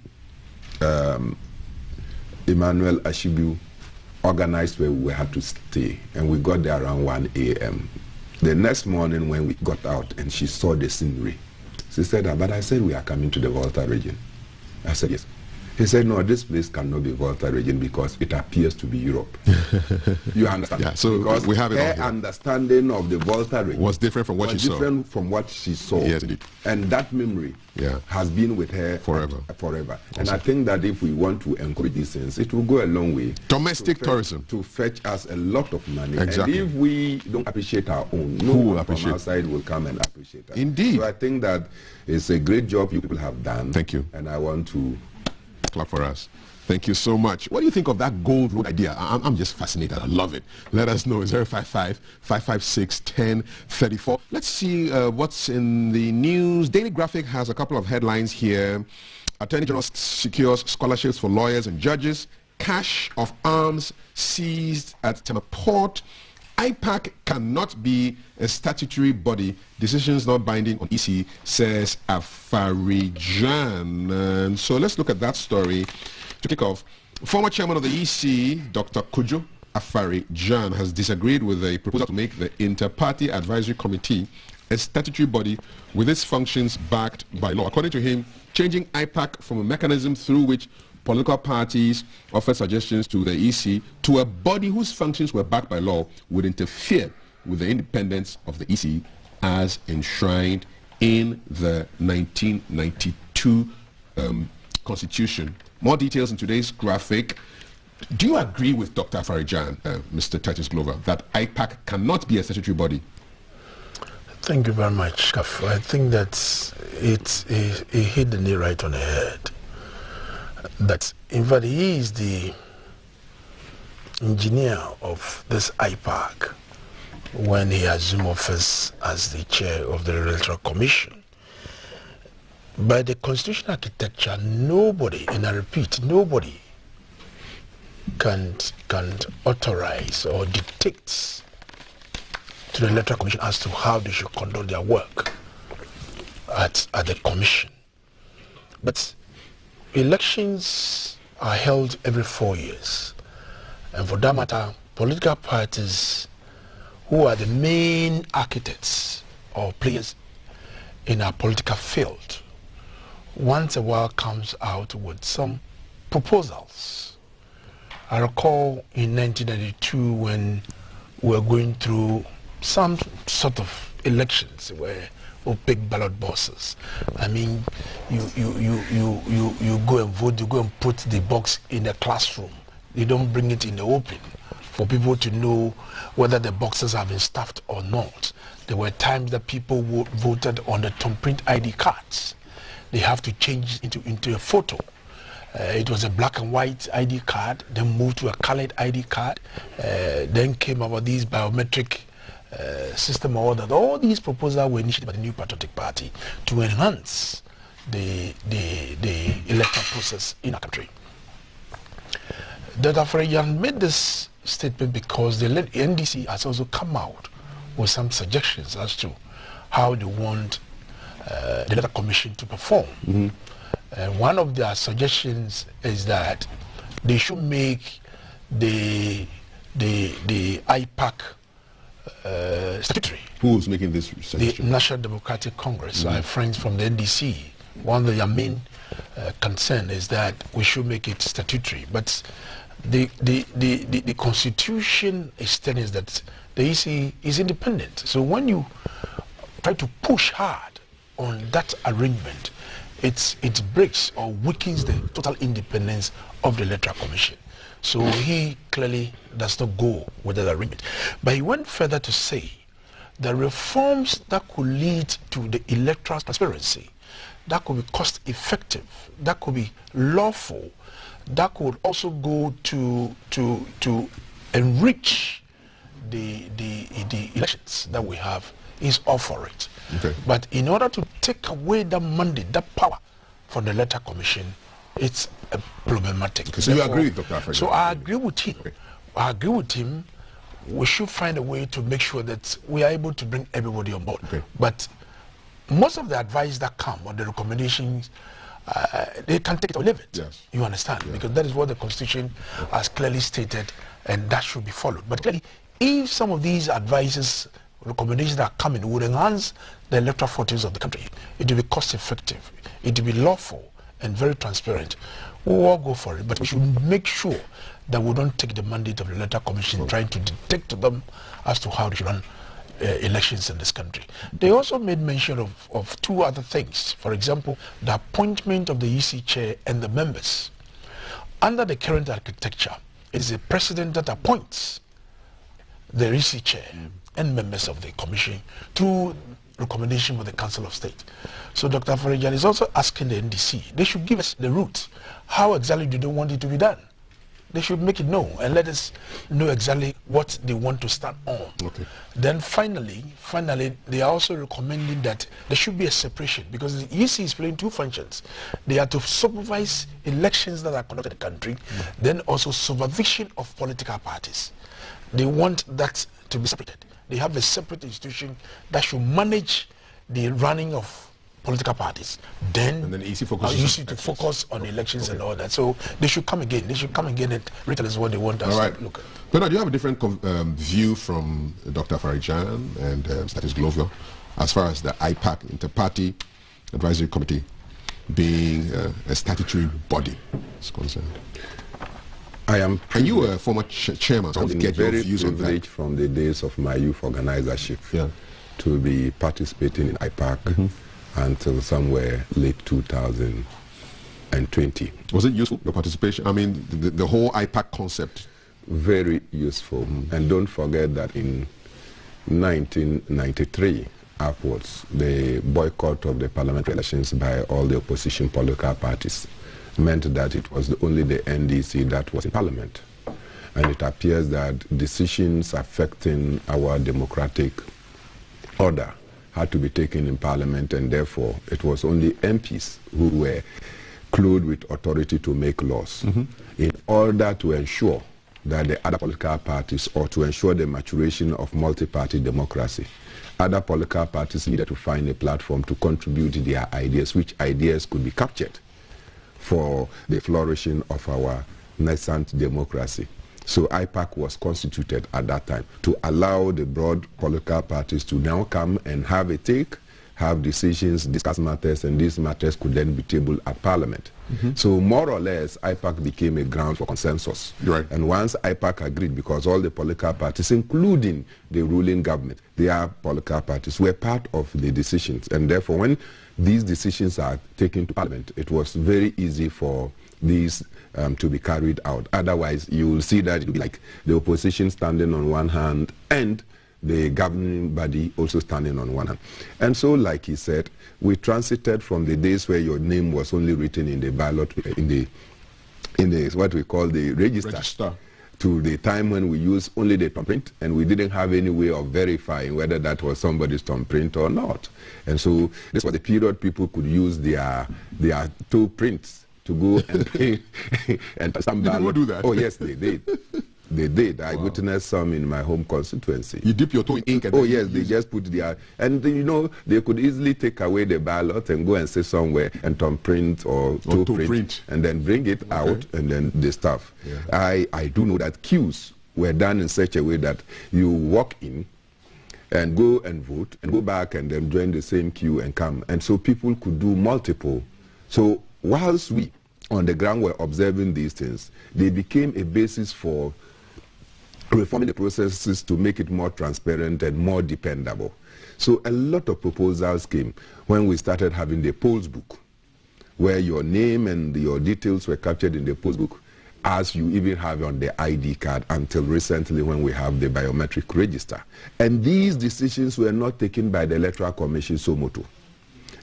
Emmanuel Ashibu, organized where we had to stay, and we got there around 1 a.m. The next morning when we got out and she saw the scenery, she said, but I said we are coming to the Volta region. I said, yes. He said, no, this place cannot be Volta region because it appears to be Europe. You understand? Yeah, so because we have it her understanding of the Volta region was different from what she saw. Different from what she saw. Yes, indeed. And that memory has been with her forever. Forever. And I think that if we want to encourage these things, it will go a long way. Domestic tourism. To fetch us a lot of money. Exactly. And if we don't appreciate our own, no one from outside will come and appreciate us. Indeed. So I think that it's a great job you people have done. Thank you. And I want to clap for us. Thank you so much. What do you think of that gold road idea? I'm just fascinated. I love it. Let us know. 055-556-1034. Let's see what's in the news. Daily Graphic has a couple of headlines here. Attorney General secures scholarships for lawyers and judges. Cache of arms seized at Tamale Port. IPAC cannot be a statutory body. Decisions not binding on EC, says Afarijan. And so let's look at that story. To kick off, former chairman of the EC, Dr. Kujo Afarijan, has disagreed with a proposal to make the Inter-Party Advisory Committee a statutory body with its functions backed by law. According to him, changing IPAC from a mechanism through which political parties offer suggestions to the EC to a body whose functions were backed by law would interfere with the independence of the EC as enshrined in the 1992 Constitution. More details in today's graphic. Do you agree with Dr. Afarijan, Mr. Titus Glover, that IPAC cannot be a statutory body? Thank you very much, Kaf. I think that it hit the nail right on the head. That, in fact, he is the engineer of this IPAC when he assumed office as the chair of the Electoral Commission. By the constitutional architecture, nobody, and I repeat, nobody can authorize or dictate to the Electoral Commission as to how they should conduct their work at the commission. But elections are held every 4 years, and for that matter, political parties who are the main architects or players in our political field once a while comes out with some proposals. I recall in 1992 when we were going through some sort of elections where opaque ballot boxes. I mean, you go and vote, you go and put the box in a classroom. You don't bring it in the open for people to know whether the boxes have been stuffed or not. There were times that people voted on the thumbprint ID cards. They have to change into a photo. It was a black and white ID card, then moved to a colored ID card, then came about these biometric system or that. All these proposals were initiated by the New Patriotic Party to enhance the electoral process in our country. Dr. Afarijan made this statement because the NDC has also come out with some suggestions as to how they want the Electoral Commission to perform. And one of their suggestions is that they should make the IPAC statutory. Who's making this suggestion? The National Democratic Congress. Our friends from the NDC. One of their main concern is that we should make it statutory. But the Constitution is telling us that the EC is independent. So when you try to push hard on that arrangement, it breaks or weakens the total independence of the Electoral Commission. So he clearly does not go with that arrangement. But he went further to say the reforms that could lead to the electoral transparency, that could be cost effective, that could be lawful, that could also go to enrich the elections that we have, is all for it. Okay. But in order to take away that mandate, that power from the Electoral Commission, it's problematic. So you agree with Dr. Afrega? So I agree with him. Okay. I agree with him. We should find a way to make sure that we are able to bring everybody on board. Okay. But most of the advice that come or the recommendations, they can take it or leave it. Yes. You understand? Yeah. Because that is what the Constitution has clearly stated, and that should be followed. But clearly, if some of these advices, recommendations that are coming would enhance the electoral fortunes of the country, it will be cost effective, it will be lawful and very transparent, we'll all go for it. But we should make sure that we don't take the mandate of the Electoral Commission trying to dictate to them as to how they should run elections in this country. They also made mention of two other things. For example, the appointment of the EC chair and the members. Under the current architecture, it is the president that appoints the EC chair and members of the commission through recommendation of the Council of State. So Dr. Afrega is also asking the NDC, they should give us the route. How exactly do they want it to be done? They should make it known and let us know exactly what they want to start on. Okay. Then finally, they are also recommending that there should be a separation, because the EC is playing two functions. They are to supervise elections that are conducted in the country, then also supervision of political parties. They want that to be separated. They have a separate institution that should manage the running of political parties. Then the EC to focus on elections and all that. So they should come again. They should come again and tell us what they want us to look at. But do you have a different view from Dr. Afrega and Status Glover as far as the IPAC, Inter-Party Advisory Committee, being a statutory body is concerned? I am. And you were a former chairman, so I want to get your views on that. From the days of my youth organizership to be participating in IPAC until somewhere late 2020. Was it useful, the participation? I mean, the whole IPAC concept? Very useful. And don't forget that in 1993 upwards, the boycott of the parliamentary elections by all the opposition political parties meant that it was only the NDC that was in parliament. And it appears that decisions affecting our democratic order had to be taken in parliament, and therefore it was only MPs who were clothed with authority to make laws in order to ensure that the other political parties, or to ensure the maturation of multi-party democracy, other political parties needed to find a platform to contribute their ideas, which ideas could be captured for the flourishing of our nascent democracy. So IPAC was constituted at that time to allow the broad political parties to now come and have a take, have decisions, discuss matters, and these matters could then be tabled at Parliament. So more or less, IPAC became a ground for consensus. Right. And once IPAC agreed, because all the political parties, including the ruling government, their political parties, were part of the decisions. And therefore, when these decisions are taken to Parliament, it was very easy for these to be carried out. Otherwise, you will see that it will be like the opposition standing on one hand and the governing body also standing on one hand. And so, like he said, we transited from the days where your name was only written in the ballot, in the what we call the register, to the time when we used only the thumbprint, and we didn't have any way of verifying whether that was somebody's thumbprint or not. And so this was the period people could use their toe prints to go and pay and some ballot. Did people do that? Oh yes, they did. They did. I witnessed some in my home constituency. You dip your toe in ink and yes, they just put their, and you know, they could easily take away the ballot and go and sit somewhere and thumbprint or toe print and then bring it out and then the stuff. Yeah. I do know that queues were done in such a way that you walk in and go and vote and go back and then join the same queue and come. And so people could do multiple. So whilst we on the ground were observing these things, they became a basis for reforming the processes to make it more transparent and more dependable. So a lot of proposals came when we started having the polls book, where your name and your details were captured in the polls book, as you even have on the ID card, until recently when we have the biometric register. And these decisions were not taken by the Electoral Commission so motu.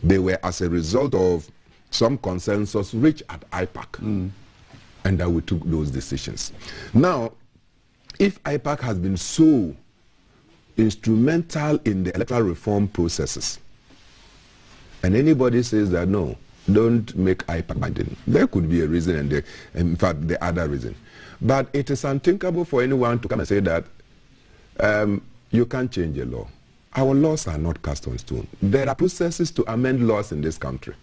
They were as a result of some consensus reached at IPAC, and that we took those decisions. Now, if IPAC has been so instrumental in the electoral reform processes, and anybody says that no, don't make IPAC binding. There could be a reason, and in fact, the other reason. But it is unthinkable for anyone to come and say that you can't change a law. Our laws are not cast on stone. There are processes to amend laws in this country.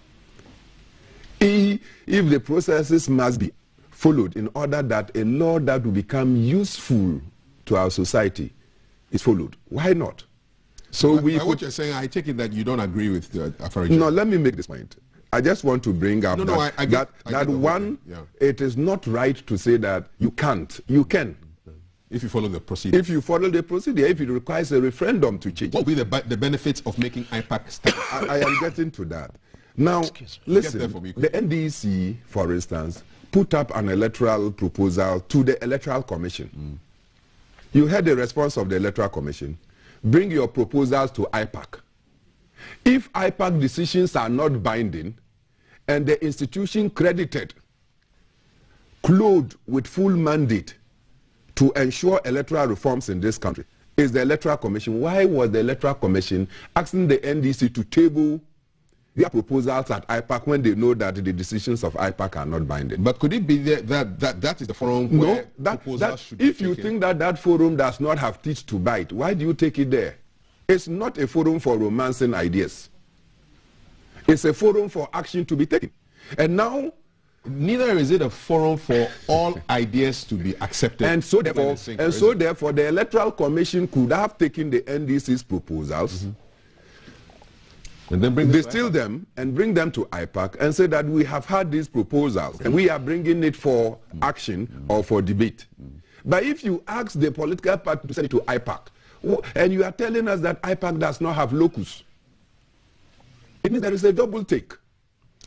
If the processes must be followed in order that a law that will become useful to our society is followed, why not? So by what you're saying, I take it that you don't agree with Afarajan. No, let me make this point. I just want to bring up it is not right to say that you can't. You can. If you follow the procedure. If you follow the procedure, if it requires a referendum to change. What will be the benefits of making IPAC stand? I am getting to that. Now, listen, the NDC, for instance, put up an electoral proposal to the Electoral Commission. You heard the response of the Electoral Commission. Bring your proposals to IPAC. If IPAC decisions are not binding and the institution credited, clothed with full mandate to ensure electoral reforms in this country is the Electoral Commission, why was the Electoral Commission asking the NDC to table their proposals at IPAC when they know that the decisions of IPAC are not binding? But could it be that is the forum where proposals should be if you think that forum does not have teeth to bite, why do you take it there? It's not a forum for romancing ideas. It's a forum for action to be taken. And now, neither is it a forum for all ideas to be accepted. And so therefore, the Electoral Commission could have taken the NDC's proposals, and then distill them and bring them to IPAC and say that we have had these proposals and we are bringing it for action or for debate. But if you ask the political party to send it to IPAC, and you are telling us that IPAC does not have locus, it means there is a double take.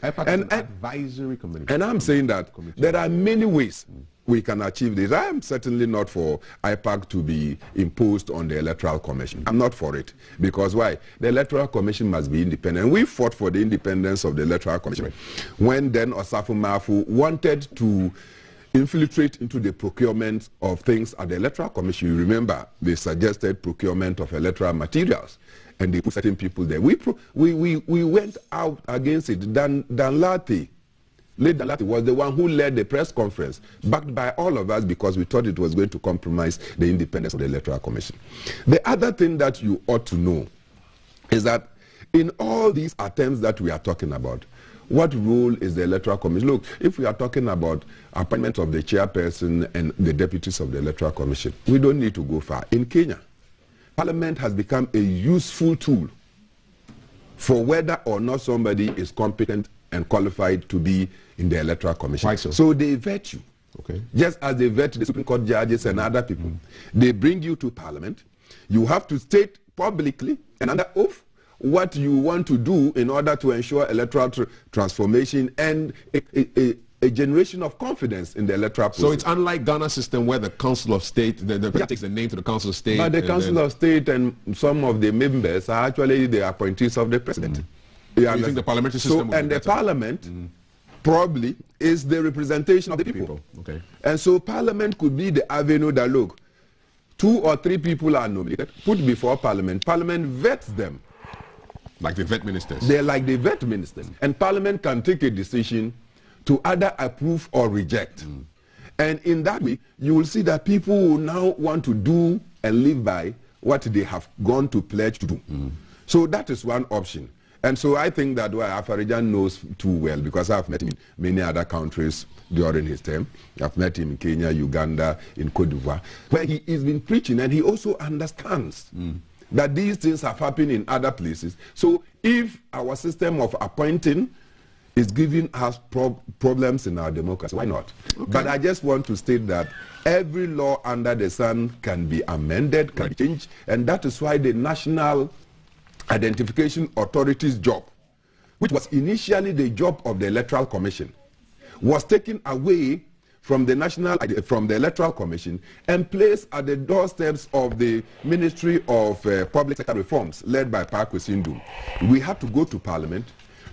IPAC is an advisory committee. And I'm saying that there are many ways we can achieve this. I am certainly not for IPAC to be imposed on the Electoral Commission. I'm not for it. Because why? The Electoral Commission must be independent. We fought for the independence of the Electoral Commission when then Osafo Mafu wanted to infiltrate into the procurement of things at the Electoral Commission. You remember, they suggested procurement of electoral materials, and they put certain people there. We went out against it. Dan Lati was the one who led the press conference, backed by all of us, because we thought it was going to compromise the independence of the Electoral Commission. The other thing that you ought to know is that in all these attempts that we are talking about, what role is the Electoral Commission? Look, if we are talking about appointment of the chairperson and the deputies of the Electoral Commission, we don't need to go far. In Kenya, Parliament has become a useful tool for whether or not somebody is competent and qualified to be in the Electoral Commission. Why so? So they vet you. Okay. Just as they vet the Supreme Court judges and other people. They bring you to Parliament. You have to state publicly and under oath what you want to do in order to ensure electoral transformation and a generation of confidence in the electoral process. So it's unlike Ghana's system where the Council of State, the president takes the name to the Council of State. But the Council of State and some of the members are actually the appointees of the president. You think the parliamentary system and the parliament probably is the representation of the people. Okay. And so Parliament could be the avenue that, look, 2 or 3 people are nominated, put before Parliament. Parliament vets them. Like the vet ministers. They're like the vet ministers. And Parliament can take a decision to either approve or reject. And in that way, you will see that people will now want to do and live by what they have gone to pledge to do. So that is one option. And so I think that Afarajan knows too well, because I've met him in many other countries during his term. I've met him in Kenya, Uganda, in Cote d'Ivoire, where he has been preaching, and he also understands that these things have happened in other places. So if our system of appointing is giving us problems in our democracy, why not? Okay. But I just want to state that every law under the sun can be amended, can be changed, and that is why the National Identification Authority's job, which was initially the job of the Electoral Commission, was taken away from the Electoral Commission and placed at the doorsteps of the Ministry of Public Sector Reforms, led by Park Sindum. We had to go to Parliament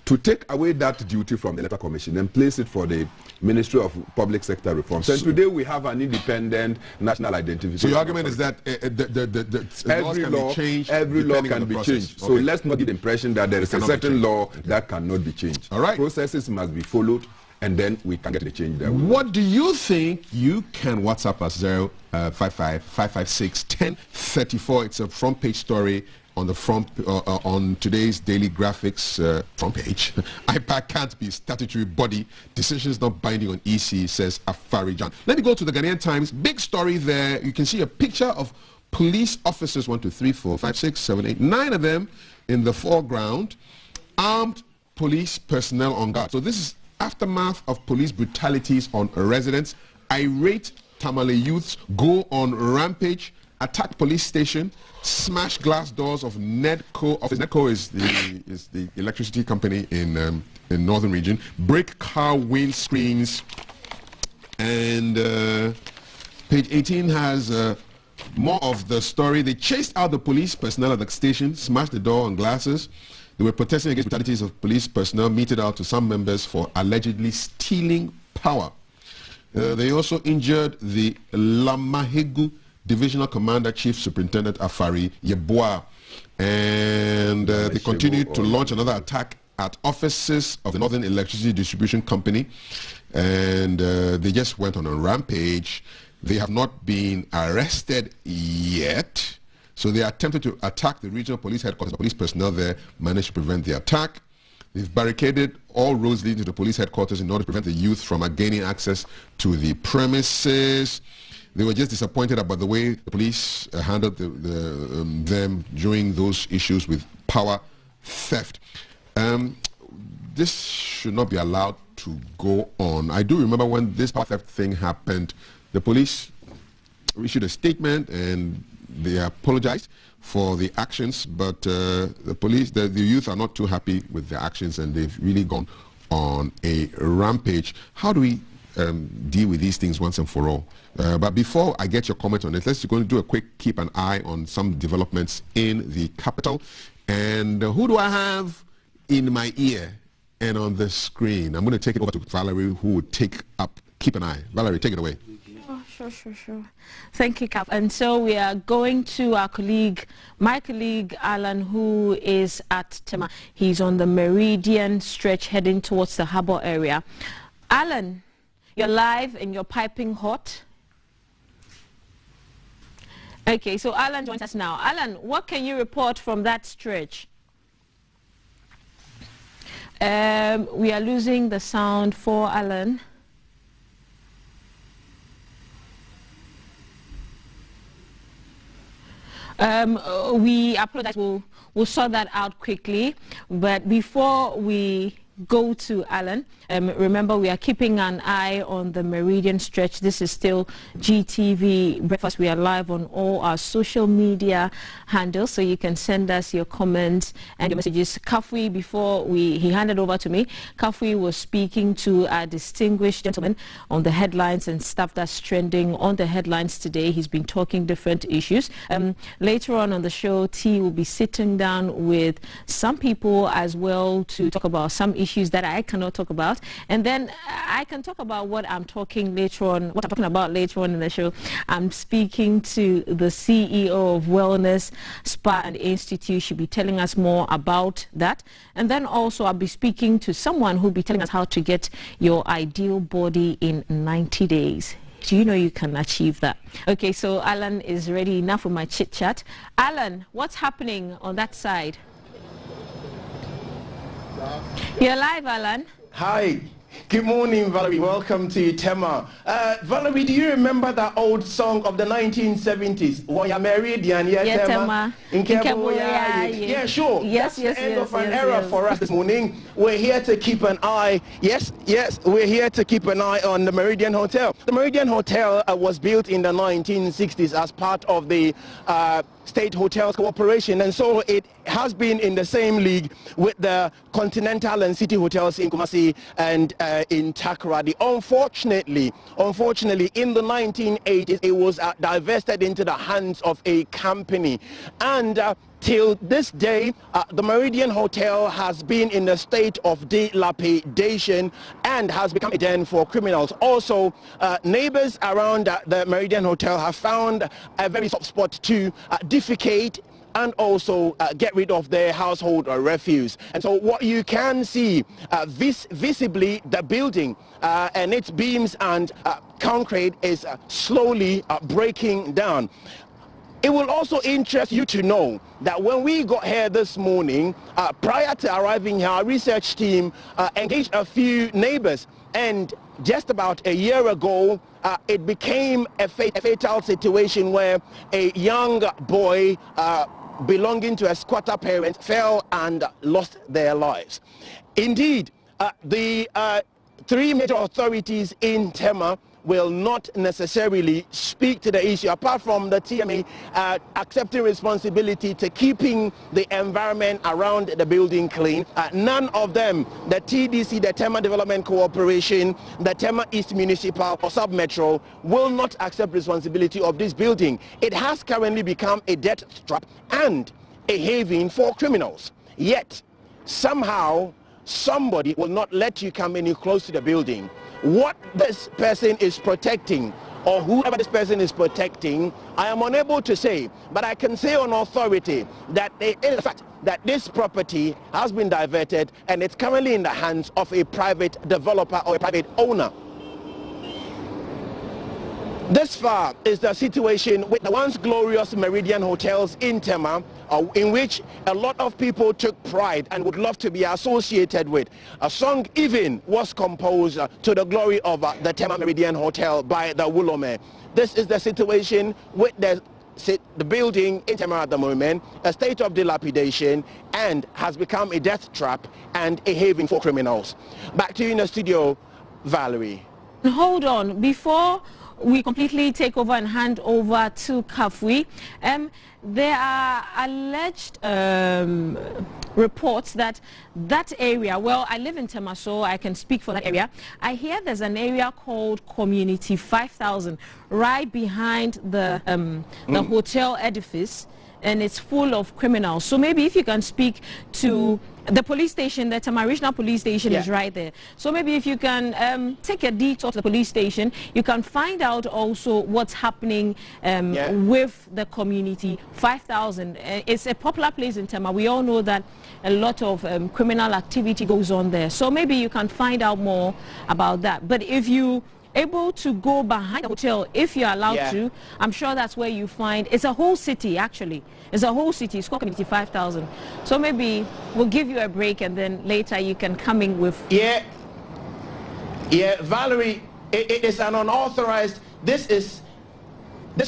to take away that duty from the Electoral Commission and place it for the Ministry of Public Sector Reforms. And today we have an independent national identification. So your argument is that every law can be changed. So let's not give the impression that there is a certain law that cannot be changed. All right. Processes must be followed, and then we can get the change there. What do you think? You can WhatsApp us 055-556-1034. It's a front page story on the front on today's daily graphics front page. IPAC can't be statutory body. Decisions not binding on EC, says Afari John. Let me go to the Ghanaian Times. Big story there. You can see a picture of police officers, 1, 2, 3, 4, 5, 6, 7, 8, 9 of them in the foreground. Armed police personnel on guard. So this is aftermath of police brutalities on residents. Irate Tamale youths go on rampage, attack police station, smash glass doors of Nedco office. Nedco is the electricity company in northern region. Break car windscreens. And page 18 has more of the story. They chased out the police personnel at the station, smashed the door and glasses. They were protesting against brutalities of police personnel meted out to some members for allegedly stealing power. They also injured the Lamahegu Divisional Commander Chief Superintendent Afari Yeboah, and they continued to launch another attack at offices of the Northern Electricity Distribution Company, and they just went on a rampage. They have not been arrested yet, so they attempted to attack the regional police headquarters. The police personnel there managed to prevent the attack. They've barricaded all roads leading to the police headquarters in order to prevent the youth from gaining access to the premises. They were just disappointed about the way the police handled them during those issues with power theft. This should not be allowed to go on. I do remember when this power theft thing happened, the police issued a statement and they apologized for the actions, but the youth are not too happy with the actions, and they've really gone on a rampage. How do we deal with these things once and for all? But before I get your comment on it, let's go and do a quick keep an eye on some developments in the capital. And who do I have in my ear and on the screen? I'm going to take it over to Valerie, who would keep an eye. Valerie, take it away. Oh, sure. Thank you, Cap. And so we are going to my colleague Alan, who is at Tema. He's on the Meridian stretch heading towards the harbour area. Alan, you're live and you're piping hot. Okay, so Alan joins us now. Alan, what can you report from that stretch? We are losing the sound for Alan. We apologize. We'll sort that out quickly. But before we go to Alan, remember we are keeping an eye on the Meridian stretch. This is still GTV Breakfast. We are live on all our social media handles, so you can send us your comments and your messages. Kafui, before he handed over to me, Kafui was speaking to a distinguished gentleman on the headlines and stuff that's trending on the headlines today. He's been talking different issues. Later on the show, T will be sitting down with some people as well to talk about some issues that I cannot talk about, and then I can talk about what I'm talking about later on in the show. I'm speaking to the CEO of Wellness Spa and Institute. She'll be telling us more about that, and then also I'll be speaking to someone who'll be telling us how to get your ideal body in 90 days. Do you know you can achieve that? Okay, so Alan is ready. Enough of my chit chat. Alan, what's happening on that side? You're live, Alan. Hi. Good morning, Valerie. Welcome to Tema. Valerie, do you remember that old song of the 1970s? Waya Meridian, yeah, Tema. Yeah, sure. Yes, That's the end of an era for us this morning. We're here to keep an eye. Yes, we're here to keep an eye on the Meridian Hotel. The Meridian Hotel was built in the 1960s as part of the State Hotels Corporation, and so it has been in the same league with the Continental and City Hotels in Kumasi and in Takoradi. Unfortunately, in the 1980s, it was divested into the hands of a company. And till this day, the Meridian Hotel has been in a state of dilapidation and has become a den for criminals. Also, neighbors around the Meridian Hotel have found a very soft spot to defecate and also get rid of their household refuse. And so what you can see visibly, the building and its beams and concrete is slowly breaking down. It will also interest you to know that when we got here this morning, prior to arriving here, our research team engaged a few neighbors, and just about a year ago, it became a fatal situation where a young boy belonging to a squatter parent fell and lost their lives. Indeed, the three major authorities in Tema will not necessarily speak to the issue, apart from the TMA accepting responsibility to keeping the environment around the building clean. None of them, the TDC, the Tema Development Corporation, the Tema East Municipal or Sub-Metro, will not accept responsibility of this building. It has currently become a death trap and a haven for criminals. Yet, somehow, somebody will not let you come any close to the building. What this person is protecting, or whoever this person is protecting, I am unable to say, but I can say on authority that it is a fact that this property has been diverted and it's currently in the hands of a private developer or a private owner. This far is the situation with the once glorious Meridian hotels in Tema, in which a lot of people took pride and would love to be associated with. A song even was composed to the glory of the Tema Meridian Hotel by the YOLO. This is the situation with the building in Tema at the moment, a state of dilapidation, and has become a death trap and a haven for criminals. Back to you in the studio, Valerie. Hold on, before we completely take over and hand over to Kafui, there are alleged reports that that area, well, I live in Tema, so I can speak for that area. I hear there's an area called Community 5000 right behind the hotel edifice, and it's full of criminals. So maybe if you can speak to the police station, the Tema Regional Police Station is right there. So maybe if you can take a detour to the police station, you can find out also what's happening with the Community 5000. It's a popular place in Tema. We all know that a lot of criminal activity goes on there. So maybe you can find out more about that. But if you able to go behind the hotel, if you're allowed to, I'm sure that's where you find, it's a whole city actually. It's a whole city. It's called Community 5000. So maybe we'll give you a break and then later you can come in with... Valerie, it is an unauthorized, this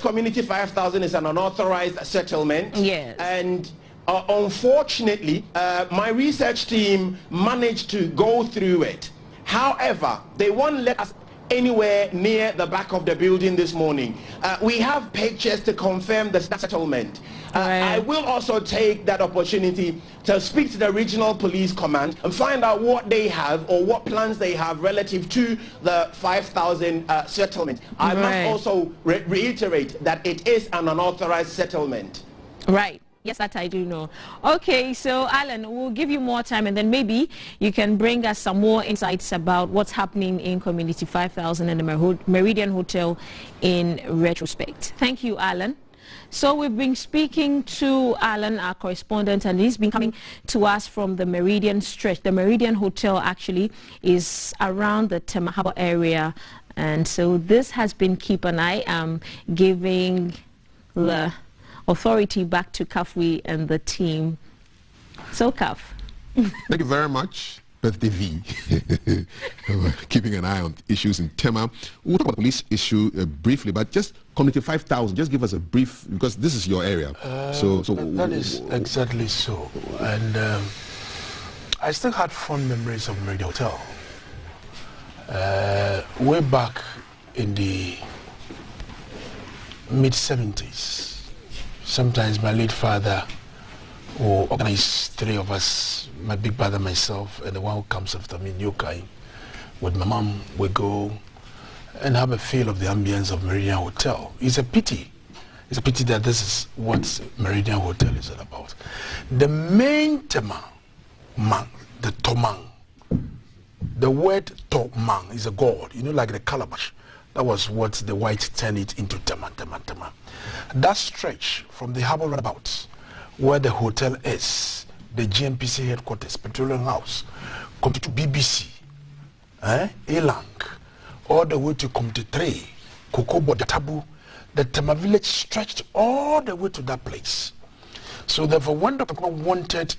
Community 5000 is an unauthorized settlement. Yes. And unfortunately, my research team managed to go through it. However, they won't let us anywhere near the back of the building this morning. We have pictures to confirm the settlement. I will also take that opportunity to speak to the Regional Police Command and find out what they have or what plans they have relative to the 5000 settlement. I must also reiterate that it is an unauthorized settlement. Right. Yes, that I do know. Okay, so Alan, we'll give you more time and then maybe you can bring us some more insights about what's happening in Community 5000 and the Meridian Hotel in retrospect. Thank you, Alan. So we've been speaking to Alan, our correspondent, and he's been coming to us from the Meridian stretch. The Meridian Hotel actually is around the Tema Harbour area, and so this has been Keep an Eye, giving the authority back to Kafui and the team. So Kaf. Thank you very much, Birthday V. Keeping an eye on issues in Tema. We'll talk about the police issue briefly, but just Community 5000, just give us a brief, because this is your area. That is exactly so. And I still had fond memories of Meridian Hotel. Way back in the mid-70s, sometimes my late father will organize three of us, my big brother, myself, and the one who comes after me, Newkai. with my mom, we go and have a feel of the ambience of Meridian Hotel. It's a pity. It's a pity that this is what Meridian Hotel is all about. The main tema, man, the tomang. The word tomang is a god, you know, like the calabash. That was what the whites turned it into tema. That stretch from the harbour roundabout, where the hotel is, the GMPC headquarters, Petroleum House, come to BBC, Elang, all the way to Comte 3, Kokobo, the Tabu, the Tema village stretched all the way to that place. So therefore, when Dr. Kuma wanted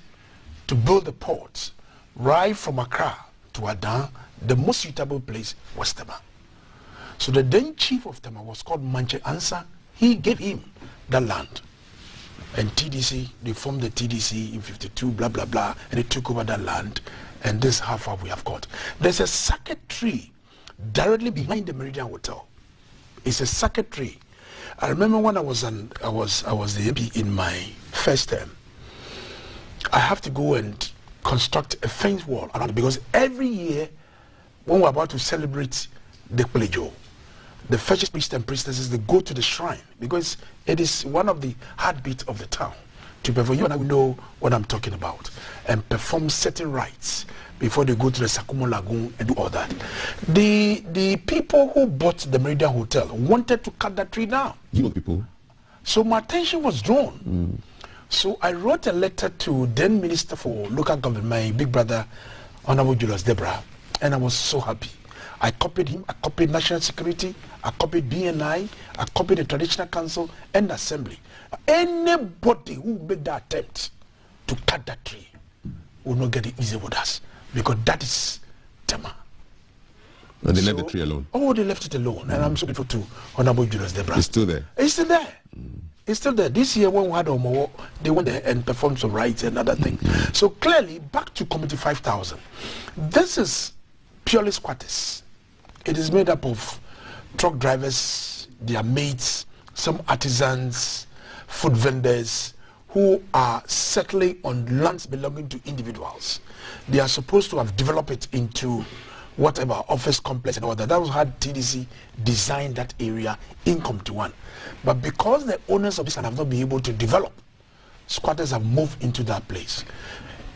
to build the port right from Accra to Adan, the most suitable place was Tema. So the then chief of Tema was called Manche Ansa. He gave him that land. And TDC, they formed the TDC in 52, blah, blah, blah, and they took over that land. And this is how far we have got. There's a circuit tree directly behind the Meridian Hotel. It's a circuit tree. I remember when I was the MP in my first term, I have to go and construct a fence wall around it, because every year when we're about to celebrate the Plejo, the first priests and priestesses, they go to the shrine, because it is one of the heartbeats of the town, to perform, you and I know what I'm talking about, and perform certain rites before they go to the Sakumo Lagoon and do all that. The people who bought the Meridian Hotel wanted to cut that tree down. You know people. So my attention was drawn. So I wrote a letter to then Minister for Local Government, my big brother, Honorable Julius Debra, and I was so happy. I copied him, I copied National Security, I copied BNI, I copied the Traditional Council and the Assembly. Anybody who made that attempt to cut that tree will not get it easy with us, because that is Tema. And they left the tree alone? Oh, they left it alone. And I'm so grateful to Honorable Julius Debra. It's still there? It's still there. It's still there. This year when we had Omo, they went there and performed some rites and other things. So clearly, back to Committee 5000. This is purely squatters. It is made up of truck drivers, their mates, some artisans, food vendors, who are settling on lands belonging to individuals. They are supposed to have developed it into whatever office complex and all that. That was how TDC designed that area in Committee 1. But because the owners of this land have not been able to develop, squatters have moved into that place.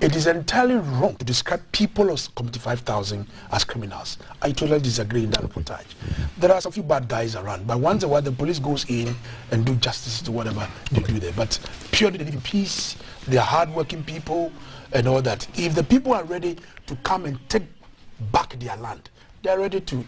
It is entirely wrong to describe people of Committee 5000 as criminals. I totally disagree in that reportage. There are some few bad guys around, but once in a while the police goes in and do justice to whatever they do there. But purely they live in peace, they are hardworking people and all that. If the people are ready to come and take back their land, they are ready to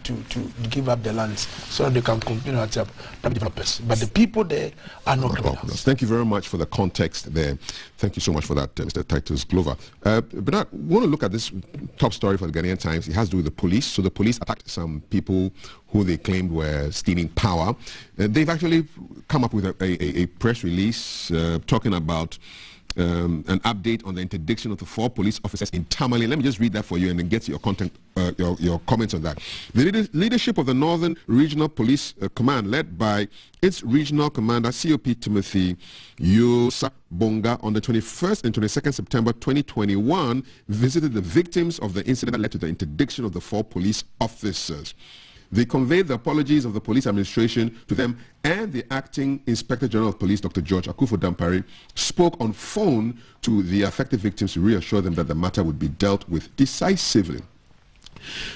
give up their lands so that they can continue to have private developers. But the people there are not criminals. Thank you very much for the context there. Thank you so much for that, Mr. Titus Glover. But I want to look at this top story for the Ghanaian Times. It has to do with the police. So the police attacked some people who they claimed were stealing power. They've actually come up with a press release talking about an update on the interdiction of the 4 police officers in Tamale. Let me just read that for you and then get your your comments on that. The leadership of the Northern Regional Police Command, led by its regional commander, COP Timothy Yosa Bonga, on the 21st and 22nd September 2021, visited the victims of the incident that led to the interdiction of the 4 police officers. They conveyed the apologies of the police administration to them, and the acting Inspector General of Police, Dr. George Akufo-Dampare, spoke on phone to the affected victims to reassure them that the matter would be dealt with decisively.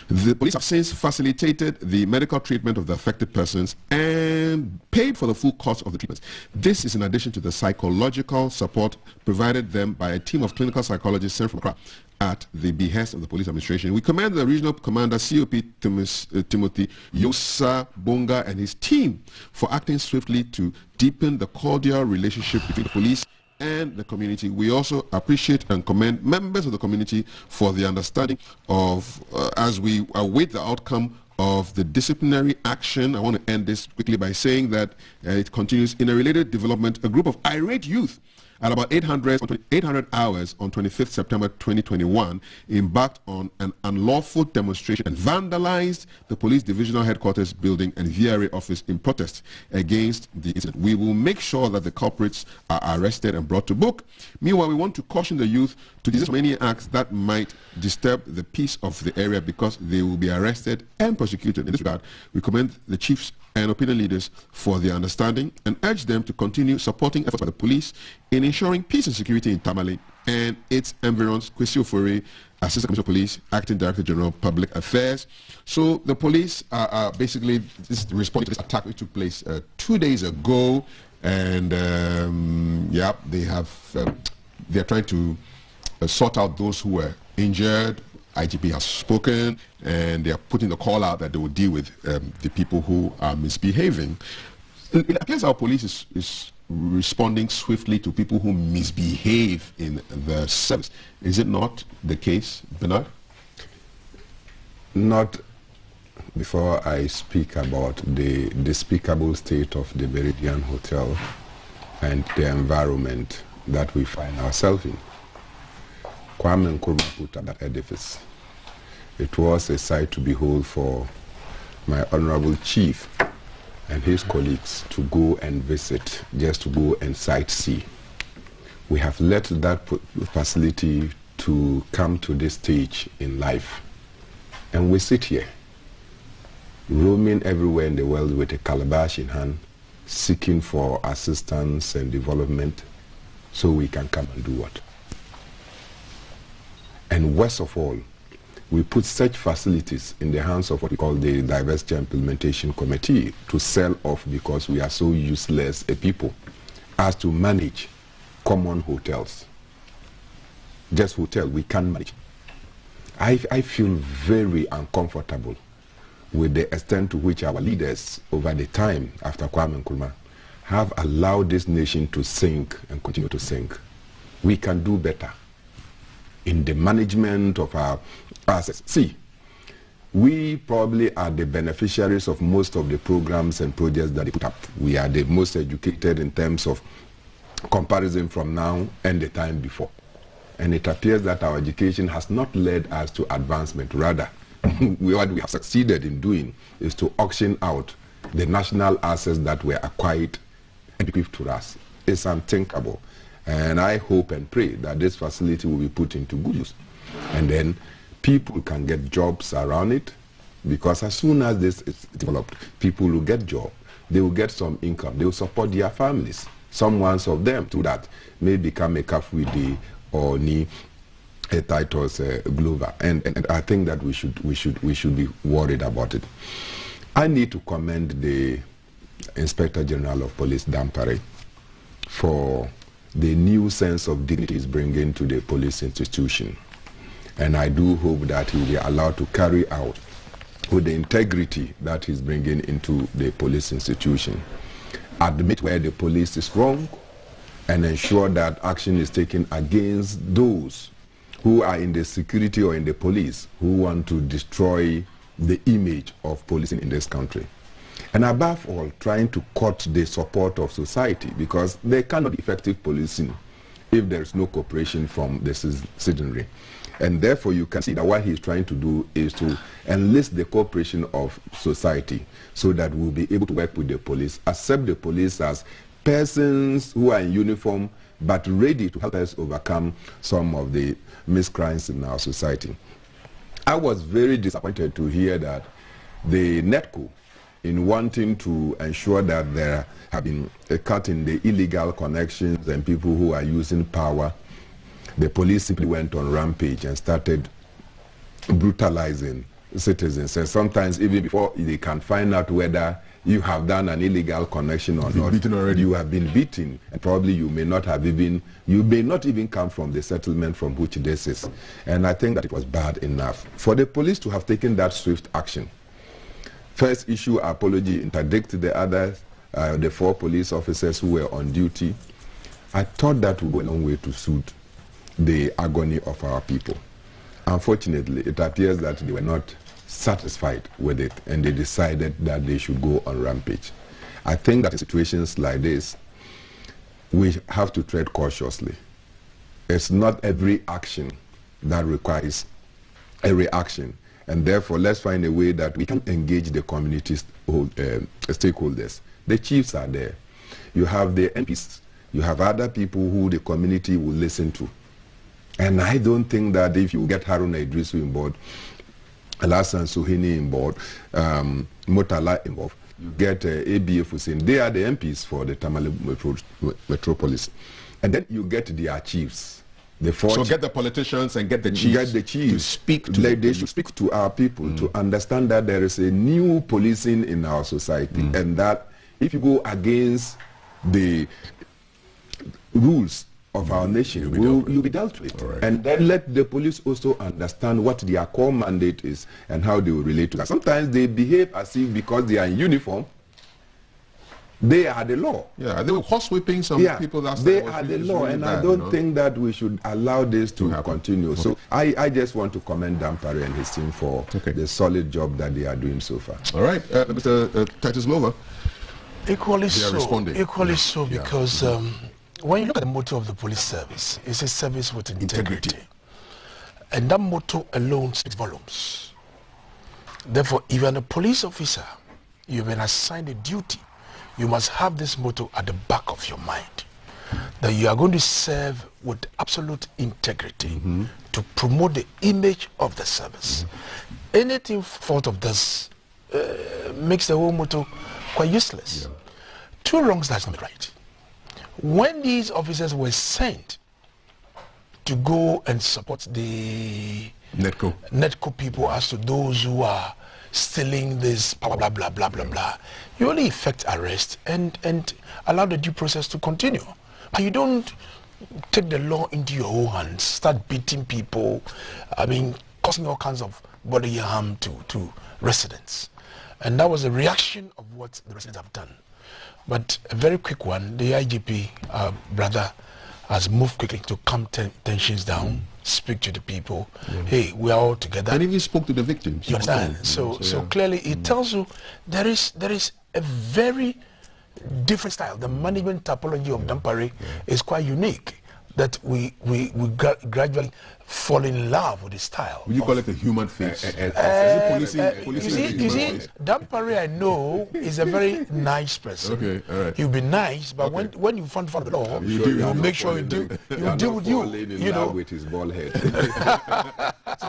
The police have since facilitated the medical treatment of the affected persons and paid for the full cost of the treatments. This is in addition to the psychological support provided them by a team of clinical psychologists sent from Accra at the behest of the police administration. We commend the regional commander, COP Timothy Yosa Bonga, and his team for acting swiftly to deepen the cordial relationship between the police and the community. We also appreciate and commend members of the community for the understanding of, as we await the outcome of the disciplinary action. I want to end this quickly by saying that it continues. In a related development, a group of irate youth at about 800 hours on 25th September 2021, embarked on an unlawful demonstration and vandalized the police divisional headquarters building and VRA office in protest against the incident. We will make sure that the culprits are arrested and brought to book. Meanwhile, we want to caution the youth to desist from any acts that might disturb the peace of the area because they will be arrested and prosecuted. In this regard, we commend the chiefs and opinion leaders for their understanding and urge them to continue supporting efforts by the police in ensuring peace and security in Tamale and its environs. Kwesi Ofori, Assistant Commissioner of Police, Acting Director General of Public Affairs. So the police are basically responding to this attack which took place 2 days ago, and yeah, they're trying to sort out those who were injured. IGP has spoken, and they are putting the call out that they will deal with the people who are misbehaving. It appears our police is responding swiftly to people who misbehave in the service. Is it not the case, Bernard? Not before I speak about the despicable state of the Meridian Hotel and the environment that we find ourselves in. Kwame Nkrumah put up that edifice. It was a sight to behold for my honorable chief and his colleagues to go and visit, just to go and sightsee. We have let that facility to come to this stage in life. And we sit here, roaming everywhere in the world with a calabash in hand, seeking for assistance and development so we can come and do what? And worst of all, we put such facilities in the hands of what we call the Diversity Implementation Committee to sell off because we are so useless a people as to manage common hotels. Just hotel, we can't manage. I feel very uncomfortable with the extent to which our leaders over the time after Kwame Nkrumah have allowed this nation to sink and continue to sink. We can do better in the management of our assets. See, we probably are the beneficiaries of most of the programs and projects that they put up. We are the most educated in terms of comparison from now and the time before. And it appears that our education has not led us to advancement. Rather, what we have succeeded in doing is to auction out the national assets that were acquired and bequeathed to us. It's unthinkable. And I hope and pray that this facility will be put into good use. And then people can get jobs around it, because as soon as this is developed, people will get jobs. They will get some income. They will support their families. Some ones of them, through that, may become a Kafwidi or ni a Titus Glover. And I think that we should be worried about it. I need to commend the Inspector General of Police, Dampare, for the new sense of dignity is bringing to the police institution. And I do hope that he will be allowed to carry out with the integrity that he's bringing into the police institution. Admit where the police is wrong and ensure that action is taken against those who are in the security or in the police who want to destroy the image of policing in this country. And above all, trying to cut the support of society, because there cannot be effective policing if there is no cooperation from the citizenry. And therefore, you can see that what he's trying to do is to enlist the cooperation of society so that we'll be able to work with the police, accept the police as persons who are in uniform but ready to help us overcome some of the miscrimes in our society. I was very disappointed to hear that the NETCO, in wanting to ensure that there have been a cut in the illegal connections and people who are using power, the police simply went on rampage and started brutalizing citizens. And sometimes even before they can find out whether you have done an illegal connection or not, you have been beaten, and probably you may not even come from the settlement from which this is. And I think that it was bad enough for the police to have taken that swift action. First, issue apology, interdict the others, the 4 police officers who were on duty. I thought that would go a long way to soothe the agony of our people. Unfortunately, it appears that they were not satisfied with it, and they decided that they should go on rampage. I think that in situations like this, we have to tread cautiously. It's not every action that requires a reaction, and therefore let's find a way that we can engage the community stakeholders. The chiefs are there. You have the MPs. You have other people who the community will listen to. And I don't think that if you get Haruna Idrisu in board, Alasan Suhini in board, Motala involved, you get ABF Hussein, they are the MPs for the Tamale metropolis. And then you get their chiefs. So get the politicians and get the chiefs. Get the chiefs to speak to they should speak to our people to understand that there is a new policing in our society, and that if you go against the rules of our nation, you'll be dealt with. Right. And then let the police also understand what their core mandate is and how they will relate to that. Sometimes they behave as if because they are in uniform, they are the law. Yeah, they were horsewhipping some people. They are the law, and I don't think that we should allow this to continue. So I just want to commend Dampare and his team for the solid job that they are doing so far. All right, Mr. Titus Lova. Equally so, because when you look at the motto of the police service, it's a service with integrity. And that motto alone speaks volumes. Therefore, if you're a police officer, you've been assigned a duty, you must have this motto at the back of your mind, that you are going to serve with absolute integrity to promote the image of the service. Anything fault of this makes the whole motto quite useless. Two wrongs, that's not right. When these officers were sent to go and support the Netco people as to those who are stealing this blah blah blah blah blah blah, you only effect arrest and allow the due process to continue. But you don't take the law into your own hands, start beating people, I mean, causing all kinds of bodily harm to residents. And that was a reaction of what the residents have done. But a very quick one, the IGP brother has moved quickly to calm tensions down, speak to the people. Hey, we are all together. And even spoke to the victims. You understand? So clearly it tells you there is a very different style. The management typology of Dampare is quite unique, that we gradually fall in love with the style. Would you call it a human face? You see, Dampare, I know, is a very nice person. Okay, all right. He'll be nice, but when you find the law, you'll make sure you deal with you. You know, with his bald head.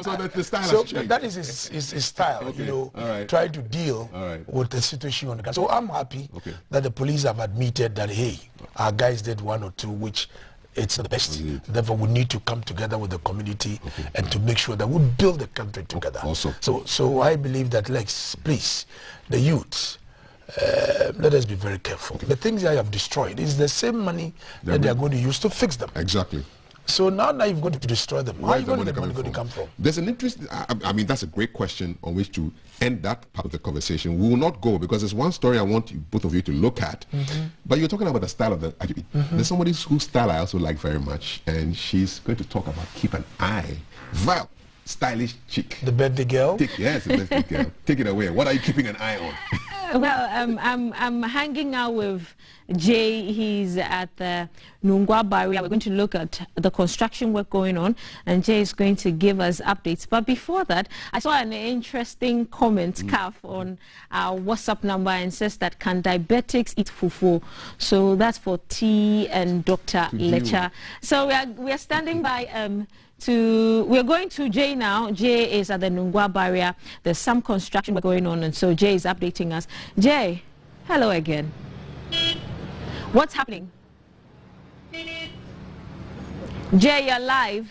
so the style has changed. That is his style. Okay. You know, right. Try to deal with the situation on the ground. So I'm happy that the police have admitted that hey, our guys did one or two, which it's the best. Therefore, we need to come together with the community and to make sure that we build the country together. Awesome. So I believe that, please, the youth, let us be very careful. The things I have destroyed is the same money that they are going to use to fix them. Exactly. So now you've got to destroy them. Where is the money going to come from? There's an interest. I mean, that's a great question on which to end that part of the conversation. We will not go because there's one story I want both of you to look at. But you're talking about the style of the IGP. There's somebody whose style I also like very much, and she's going to talk about keep an eye. Vile, stylish chick. The birthday girl? Yes, the birthday girl. Take it away. What are you keeping an eye on? Well, I'm hanging out with Jay. He's at the Nungwa barrier. We're going to look at the construction work going on, and Jay is going to give us updates. But before that, I saw an interesting comment, Calf, on our WhatsApp number, and says that can diabetics eat fufu? So that's for T and Dr. Lecha. So we are standing by. We're going to Jay now. Jay is at the Nungwa barrier. There's some construction going on, and so Jay is updating us. Jay, hello again. What's happening? Jay, you're live.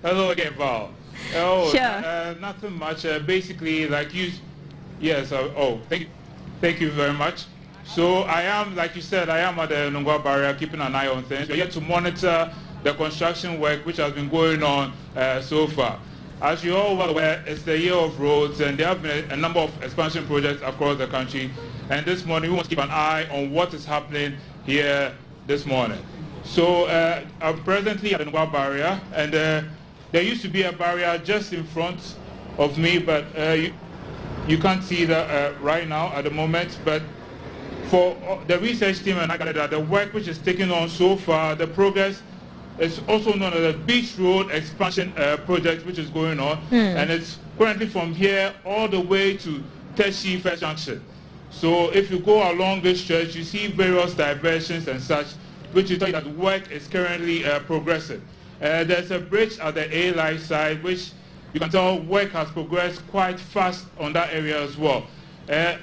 Hello again, Val. Oh, sure. Nothing much. Basically, like you, yes. Thank you very much. So I am, like you said, I am at the Nungwa barrier, keeping an eye on things. We're here to monitor the construction work which has been going on so far. As you all well aware, it's the year of roads, and there have been a number of expansion projects across the country. And this morning, we want to keep an eye on what is happening here this morning. So I'm presently at the Nungwa barrier, and there used to be a barrier just in front of me, but you can't see that right now at the moment. But for the research team and I gather that the work which is taken on so far, the progress is also known as the Beach Road Expansion project which is going on, and it's currently from here all the way to Teshi First Junction. So if you go along this stretch, you see various diversions and such, which will tell you that work is currently progressing. There's a bridge at the A-Life side, which you can tell work has progressed quite fast on that area as well.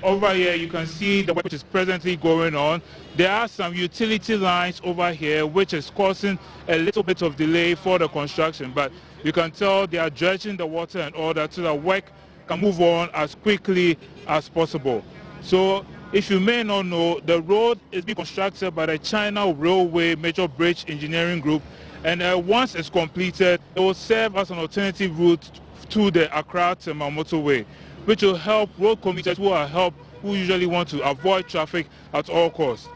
Over here, you can see the work which is presently going on. There are some utility lines over here, which is causing a little bit of delay for the construction, but you can tell they are dredging the water and all that so that work can move on as quickly as possible. So, if you may not know, the road is being constructed by the China Railway Major Bridge Engineering Group, and once it's completed, it will serve as an alternative route to the Accra-Tamale motorway, which will help road commuters who usually want to avoid traffic at all costs.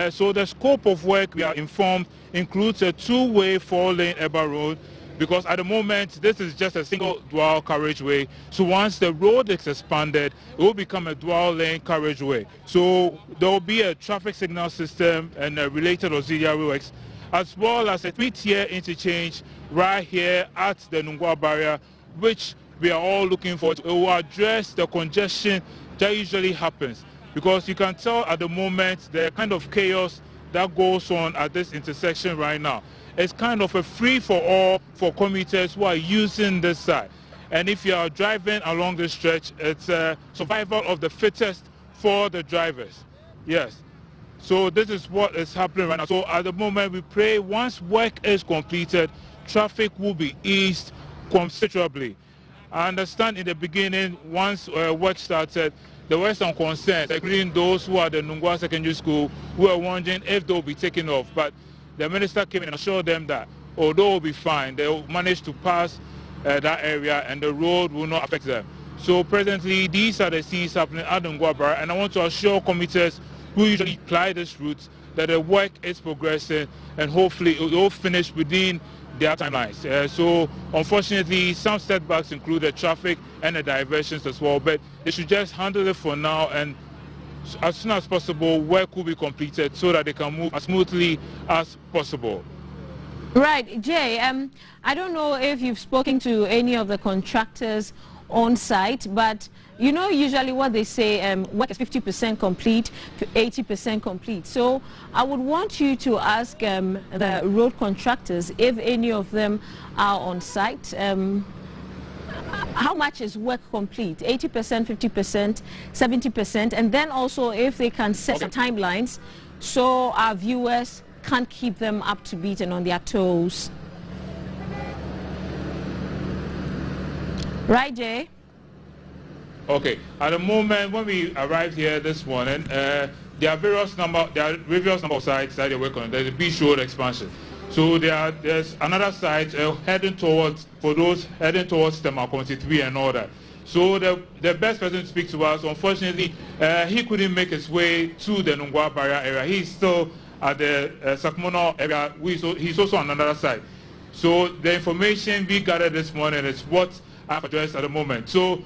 So the scope of work, we are informed, includes a two-way four-lane urban road, because at the moment this is just a single dual carriageway. So once the road is expanded, it will become a dual-lane carriageway. So there will be a traffic signal system and related auxiliary works, as well as a 3-tier interchange right here at the Nungwa barrier, which we are all looking for. It will address the congestion that usually happens, because you can tell at the moment the kind of chaos that goes on at this intersection right now. It's kind of a free-for-all for commuters who are using this side. And if you are driving along this stretch, it's a survival of the fittest for the drivers. Yes. So this is what is happening right now. So at the moment, we pray once work is completed, traffic will be eased considerably. I understand in the beginning, once work started, there were some concerns, including those who are at the Nungwa Secondary School, who were wondering if they will be taken off. But the minister came in and assured them that although it will be fine, they will manage to pass that area and the road will not affect them. So presently, these are the scenes happening at Nungwa Barra, and I want to assure commuters who usually ply this route that the work is progressing and hopefully it will finish within their timelines. So unfortunately, some setbacks include the traffic and the diversions as well, but they should just handle it for now, and as soon as possible, work will be completed so that they can move as smoothly as possible. Right, Jay, I don't know if you've spoken to any of the contractors on site, but you know usually what they say, work is 50% complete to 80% complete. So I would want you to ask the road contractors if any of them are on site. How much is work complete? 80%, 50%, 70%, and then also if they can set some timelines so our viewers can't keep them up to beat and on their toes. Right, Jay? Okay. At the moment, when we arrived here this morning, there are various number of sites that they work on. There's a beach road expansion. So there's another site heading towards Tamale 23 and all that. So the best person to speak to us, unfortunately, he couldn't make his way to the Nungwa barrier area. He's still at the Sakmono area. He's also on another side. So the information we gathered this morning is what I've addressed at the moment. So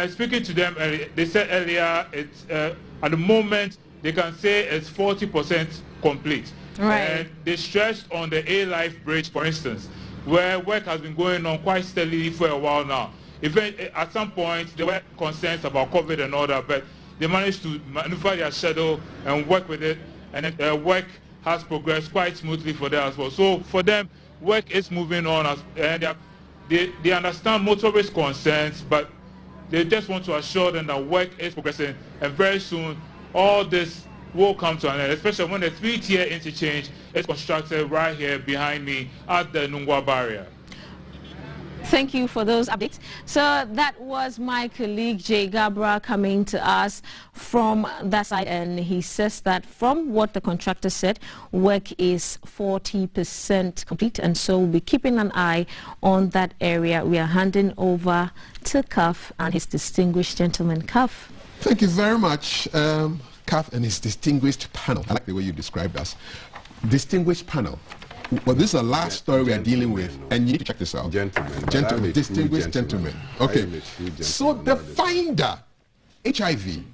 speaking to them, they said earlier, it's at the moment they can say it's 40% complete. Right. And they stressed on the A-Life bridge, for instance, where work has been going on quite steadily for a while now. Even at some point, there were concerns about COVID and all that, but they managed to maneuver their schedule and work with it, and work has progressed quite smoothly for them as well. So for them, work is moving on, and they understand motorist concerns, but they just want to assure them that work is progressing, and very soon all this will come to an end, especially when the 3-tier interchange is constructed right here behind me at the Nungwa barrier. Thank you for those updates. So that was my colleague Jay Gabra coming to us from that side, and he says that from what the contractor said, work is 40% complete, and so we'll be keeping an eye on that area. We are handing over to Cuff and his distinguished gentleman. Cuff. Thank you very much, Cuff and his distinguished panel. I like the way you described us. Distinguished panel. Well, this is the last story we are dealing with, and you need to check this out. Gentlemen, distinguished gentlemen. Okay, so the finder, HIV,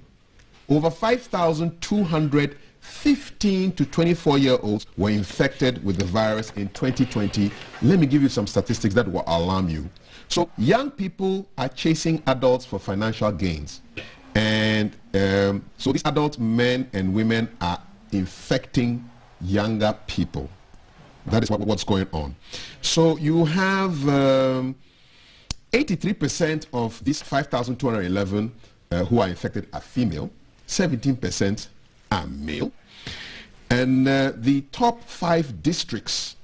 over 5,200 15 to 24-year-olds were infected with the virus in 2020. Let me give you some statistics that will alarm you. So young people are chasing adults for financial gains. And so these adult men and women are infecting younger people. That is what's going on. So you have 83% of these 5,211 who are infected are female, 17% are male. And the top 5 districts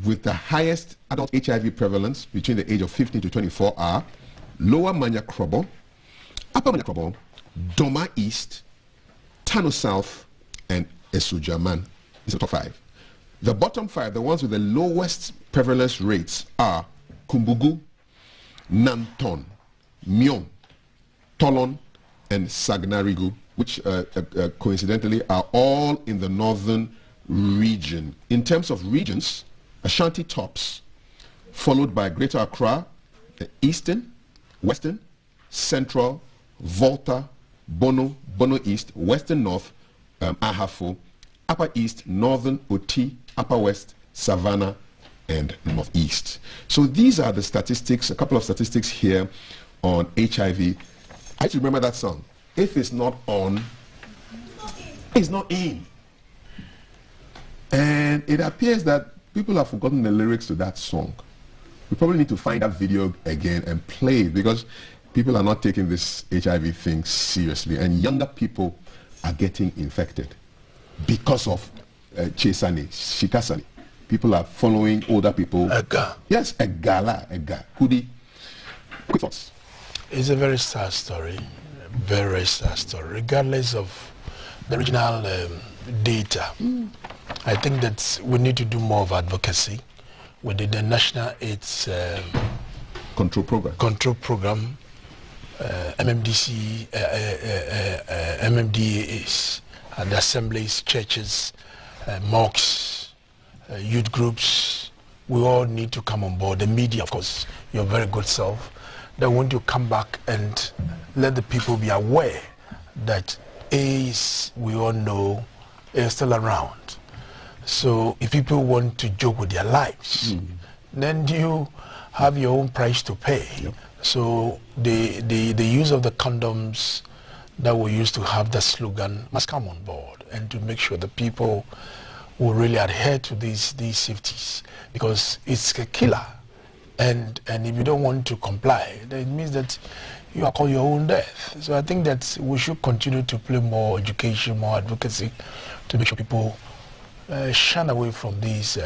with the highest adult HIV prevalence between the age of 15 to 24 are Lower Manyakrobo, Upper Manyakrobo, Doma East, Tano South, and Esujaman. These are the top 5. The bottom 5, the ones with the lowest prevalence rates, are Kumbugu, Nanton, Myong, Tolon, and Sagnarigu, which coincidentally are all in the northern region. In terms of regions, Ashanti tops, followed by Greater Accra, Eastern, Western, Central, Volta, Bono, Bono East, Western North, Ahafo, Upper East, Northern Oti, Upper West, Savannah, and Northeast. So these are the statistics, a couple of statistics here on HIV. I used to remember that song. If it's not on, it's not in. And it appears that people have forgotten the lyrics to that song. We probably need to find that video again and play it, because people are not taking this HIV thing seriously, and younger people are getting infected because of Chesani, Shikasani. People are following older people. Ega. Yes, Ega. Kudi. Quick thoughts. It's a very sad story, very sad story, regardless of the original data. I think that we need to do more of advocacy within the National AIDS Control Program. MMDC, MMDAs, and assemblies, churches, mosques, youth groups. We all need to come on board. The media, of course, your very good self. They want to come back and let the people be aware that AIDS, we all know, is still around. So if people want to joke with their lives, then you have your own price to pay. Yep. So the use of the condoms that we used to have the slogan must come on board, and to make sure the people will really adhere to these safeties, because it's a killer. And if you don't want to comply, then it means that you are calling your own death. So I think that we should continue to play more education, more advocacy, to make sure people shun away from these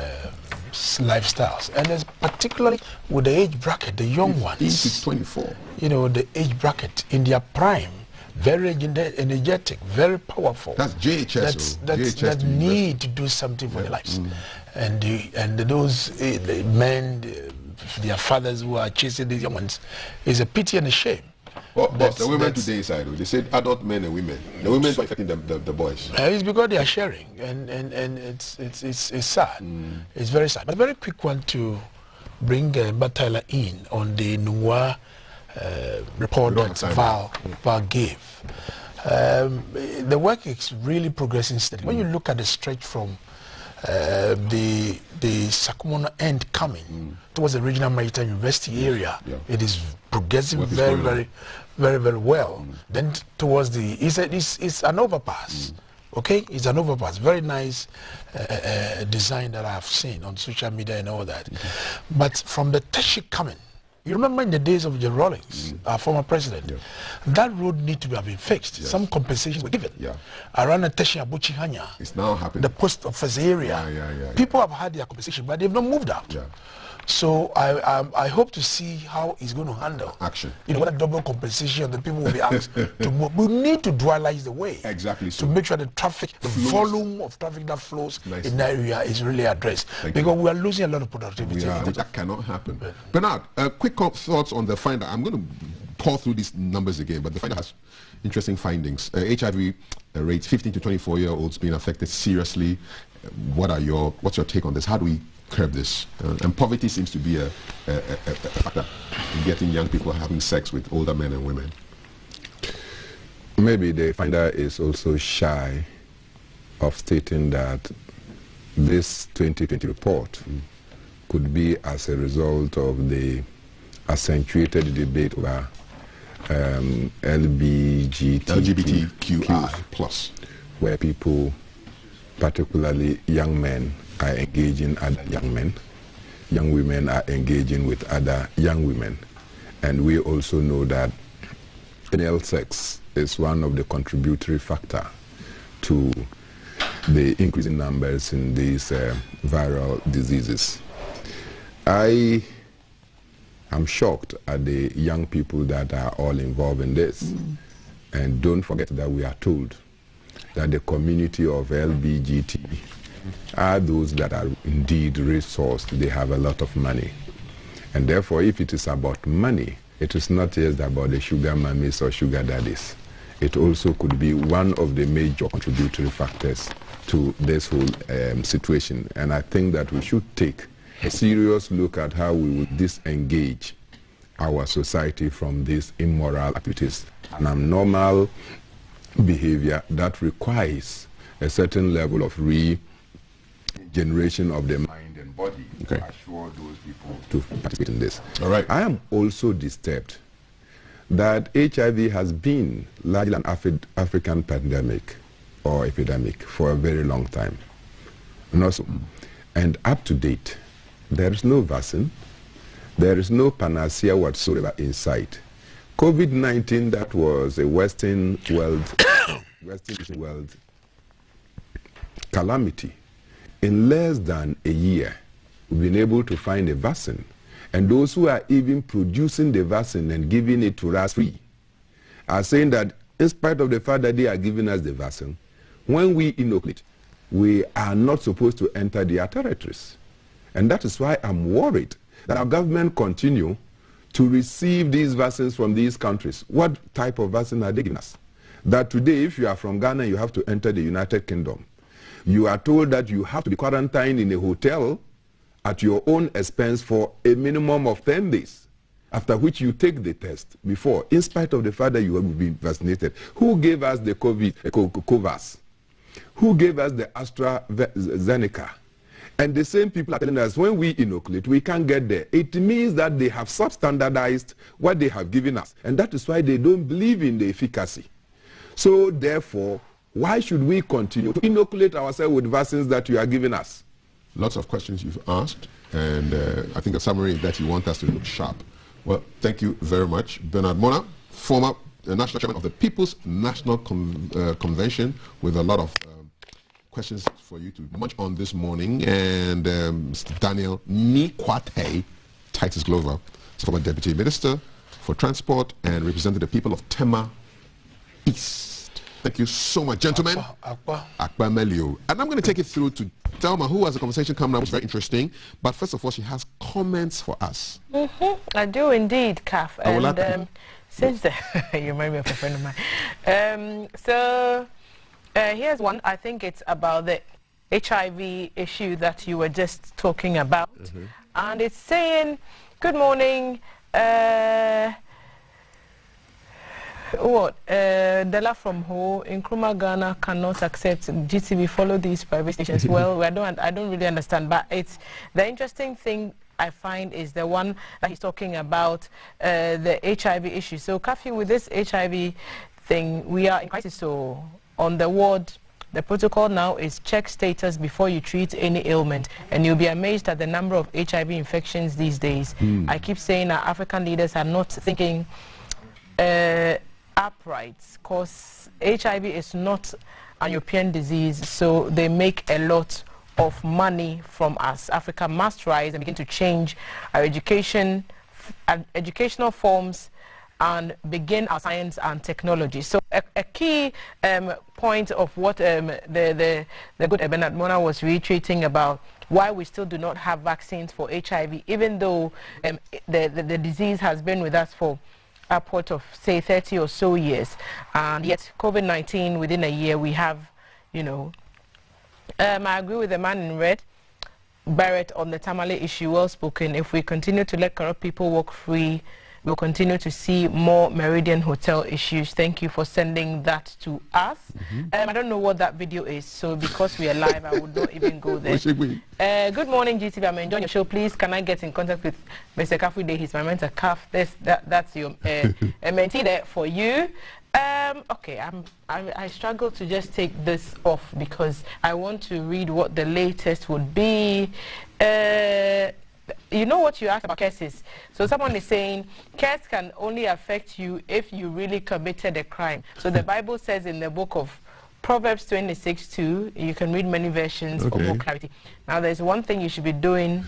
lifestyles. And as particularly with the age bracket, the young ones. 18 to 24. You know, the age bracket in their prime, very energetic, very powerful. That's JHS. That need to do something for their lives. And those the men, their fathers who are chasing these young ones, is a pity and a shame. Well, the women today side, they said adult men and women. The women are affecting the boys. It's because they are sharing, and it's sad. It's very sad. But a very quick one to bring Batala in on the Noir report that Val gave. The work is really progressing steadily. When you look at the stretch from the Sakumono end coming towards the Regional Maritime University area, it is progressing very well. Then towards the it's an overpass. Okay, it's an overpass. Very nice design that I have seen on social media and all that. But from the Teshi coming, you remember in the days of the Rawlings, our former president, that road need to have been fixed. Some compensation was given. Around the Teshi Abuchi Hanya, it's now happening. The post office area. People have had their compensation, but they've not moved out. So I hope to see how he's going to handle action. You know, what double compensation the people will be asked to move. We need to dualize the way. Exactly. To make sure the traffic, the volume of traffic that flows in that area is really addressed. Because we are losing a lot of productivity. That cannot happen. Bernard, quick thoughts on the finder. I'm going to call through these numbers again, but the finder has interesting findings. HIV rates 15 to 24-year-olds being affected seriously. What's your take on this? How do we curb this? And poverty seems to be a factor in getting young people having sex with older men and women. Maybe the finder is also shy of stating that this 2020 report could be as a result of the accentuated debate over LGBTQI plus, where people, particularly young men, are engaging other young men. Young women are engaging with other young women. And we also know that male sex is one of the contributory factor to the increasing numbers in these viral diseases. I am shocked at the young people that are all involved in this. And don't forget that we are told that the community of LGBT are those that are indeed resourced. They have a lot of money. And therefore, if it is about money, it is not just about the sugar mummies or sugar daddies. It also could be one of the major contributory factors to this whole situation. And I think that we should take a serious look at how we would disengage our society from these immoral activities and abnormal behavior that requires a certain level of regeneration of the mind and body to assure those people to participate in this. All right. I am also disturbed that HIV has been largely an African pandemic or epidemic for a very long time. And up to date, there is no vaccine, there is no panacea whatsoever in sight. COVID-19, that was a Western world calamity. In less than a year, we've been able to find a vaccine. And those who are even producing the vaccine and giving it to us free are saying that in spite of the fact that they are giving us the vaccine, when we inoculate, we are not supposed to enter their territories. And that is why I'm worried that our government continue to receive these vaccines from these countries. What type of vaccine are they giving us? That today, if you are from Ghana, you have to enter the United Kingdom. You are told that you have to be quarantined in a hotel at your own expense for a minimum of 10 days, after which you take the test before, in spite of the fact that you have been vaccinated. Who gave us the COVAX? Who gave us the AstraZeneca? And the same people are telling us when we inoculate, we can't get there. It means that they have substandardized what they have given us. And that is why they don't believe in the efficacy. So therefore, why should we continue to inoculate ourselves with vaccines that you are giving us? Lots of questions you've asked, and I think a summary is that you want us to look sharp. Well, thank you very much. Bernard Mona, former national chairman of the People's National Convention, with a lot of questions for you to munch on this morning. And Mr. Daniel Nikwate Titus Glover, former Deputy Minister for Transport and represented the people of Tema East. Thank you so much, gentlemen. Akpa Melio. And I'm going to take it through to Thelma, who has a conversation coming up, which is very interesting. But first of all, she has comments for us. I do indeed, Kaf. And since the you remind me of a friend of mine. Here's one. I think it's about the HIV issue that you were just talking about. And it's saying, good morning, Della from Ho in Nkrumah, Ghana cannot accept GTV follow these private stations. Well, I don't really understand, but it's the interesting thing I find is the one that he's talking about, the HIV issue. So, Kafi, with this HIV thing, we are in crisis. So, on the ward, the protocol now is check status before you treat any ailment, and you'll be amazed at the number of HIV infections these days. I keep saying that African leaders are not thinking upright, because HIV is not an European disease, so they make a lot of money from us. Africa must rise and begin to change our educational forms and begin our science and technology. So a key point of what the good Bernard Mona was reiterating about why we still do not have vaccines for HIV, even though the disease has been with us for upwards of, say, 30 or so years. And yet COVID-19, within a year, we have, you know, I agree with the man in red, Barrett, on the Tamale issue, well spoken. If we continue to let corrupt people walk free, we'll continue to see more Meridian Hotel issues. Thank you for sending that to us. I don't know what that video is, so because we are live, I would not even go there. Good morning, GTV. I'm enjoying your show. Please, can I get in contact with Mr. Kafu Day? He's my mentor, Kaf. That's your mentee there for you. Okay, I struggle to just take this off because I want to read what the latest would be. You know what you asked about curses? So someone is saying curse can only affect you if you really committed a crime. So the Bible says in the book of Proverbs 26:2, you can read many versions for more clarity. Now, there's one thing you should be doing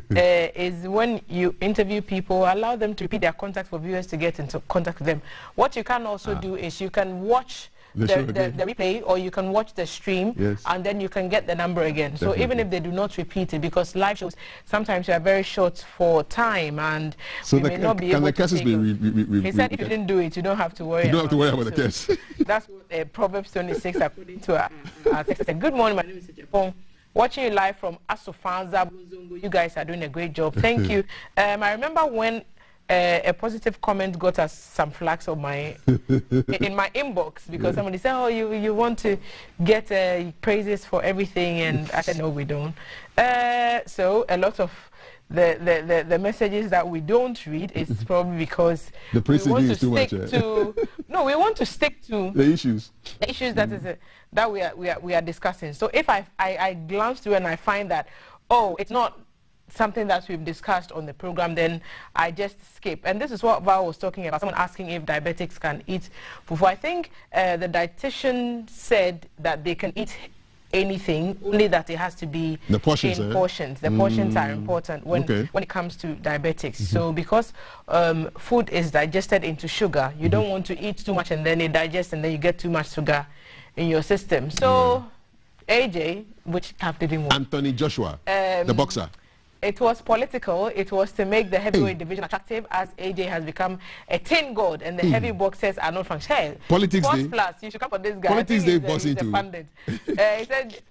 is when you interview people, allow them to repeat their contact for viewers to get into contact with them. What you can also do is you can watch the replay, or you can watch the stream, and then you can get the number again. Definitely. So even if they do not repeat it, because live shows sometimes you are very short for time, and so we may not be able to take it. He said if you didn't do it, you don't have to worry. You don't have to worry about the case. That's what Proverbs 26, according to our text. Good morning, my name is Japon. Watching you live from Asofanza. You guys are doing a great job. Thank you. I remember when a positive comment got us some flags on my in my inbox because somebody said, "Oh, you want to get praises for everything," and I said, "No, we don't." So a lot of the messages that we don't read is probably because the praise we want to too stick much, to no, we want to stick to the issues that we are discussing. So if I glance through and I find that it's not something that we've discussed on the program, then I just skip. And this is what Val was talking about, someone asking if diabetics can eat fufu. I think the dietitian said that they can eat anything, only that it has to be the portions, in portions. The portions are important when it comes to diabetics. So because food is digested into sugar, you don't want to eat too much and then it digests and then you get too much sugar in your system. So AJ, which Cap didn't want. Anthony Joshua, the boxer. It was political. It was to make the heavyweight division attractive, as AJ has become a tin god and the heavy boxers are not functional. Politics Day. Plus, you should come for this guy. Politics Day boxing too. He said,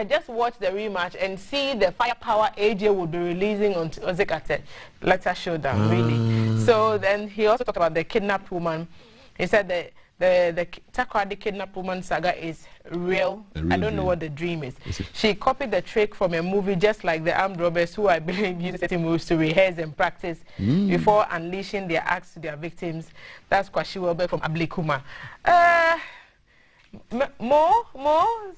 just watch the rematch and see the firepower AJ would be releasing on Ozekate. Letter showdown, really. So then he also talked about the kidnapped woman. He said that the Takrady kidnapped woman saga is real. I don't know what the dream is. She copied the trick from a movie, just like the armed robbers who I believe use certain moves to rehearse and practice before unleashing their acts to their victims. That's Kwashi Welbe from Ablikuma. More.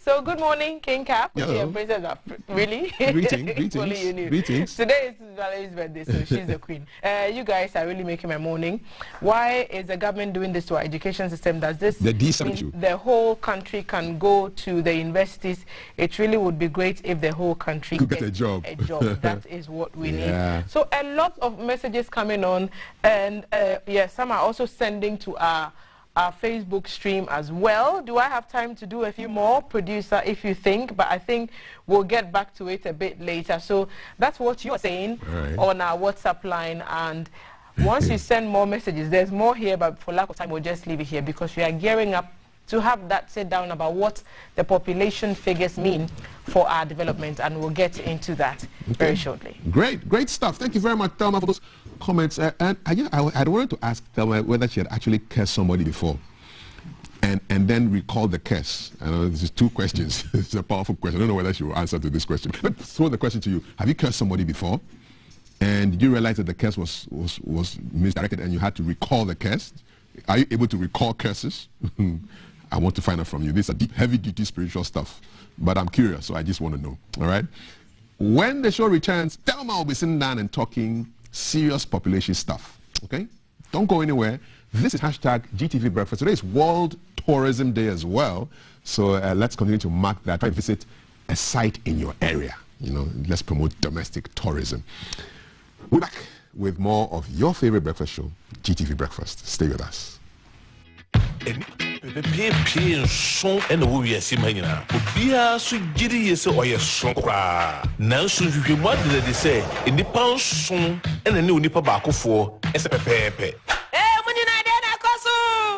So good morning, King Cap. Princess really? Greetings. Today is Valerie's birthday, so she's the queen. You guys are really making my morning. Why is the government doing this to our education system? Does this mean the whole country can go to the universities? It really would be great if the whole country could get a job. That is what we need. So a lot of messages coming on, and some are also sending to our Facebook stream as well. Do I have time to do a few more, producer, if you think? But I think we'll get back to it a bit later. So that's what you're saying on our WhatsApp line. And once you send more messages, there's more here, but for lack of time, we'll just leave it here because we are gearing up to have that sit down about what the population figures mean for our development, and we'll get into that very shortly. Great stuff. Thank you very much, Thelma, for those comments. And I wanted to ask Thelma whether she had actually cursed somebody before and then recall the curse. I know this is two questions. It's a powerful question. I don't know whether she will answer to this question. Let's throw the question to you. Have you cursed somebody before? And did you realize that the curse was misdirected and you had to recall the curse? Are you able to recall curses? I want to find out from you. This is deep, heavy-duty spiritual stuff. But I'm curious, so I just want to know. All right? When the show returns, Thelma will be sitting down and talking serious population stuff. Okay? Don't go anywhere. This is hashtag GTV Breakfast. Today is World Tourism Day as well. So let's continue to mark that. Try to visit a site in your area. You know, let's promote domestic tourism. We're back with more of your favorite breakfast show, GTV Breakfast. Stay with us. And the way I see my name, be a sweet giddy yes or yes, strong cry. Now, so if you want to say in the pound song and a new nipper back for as a pepe.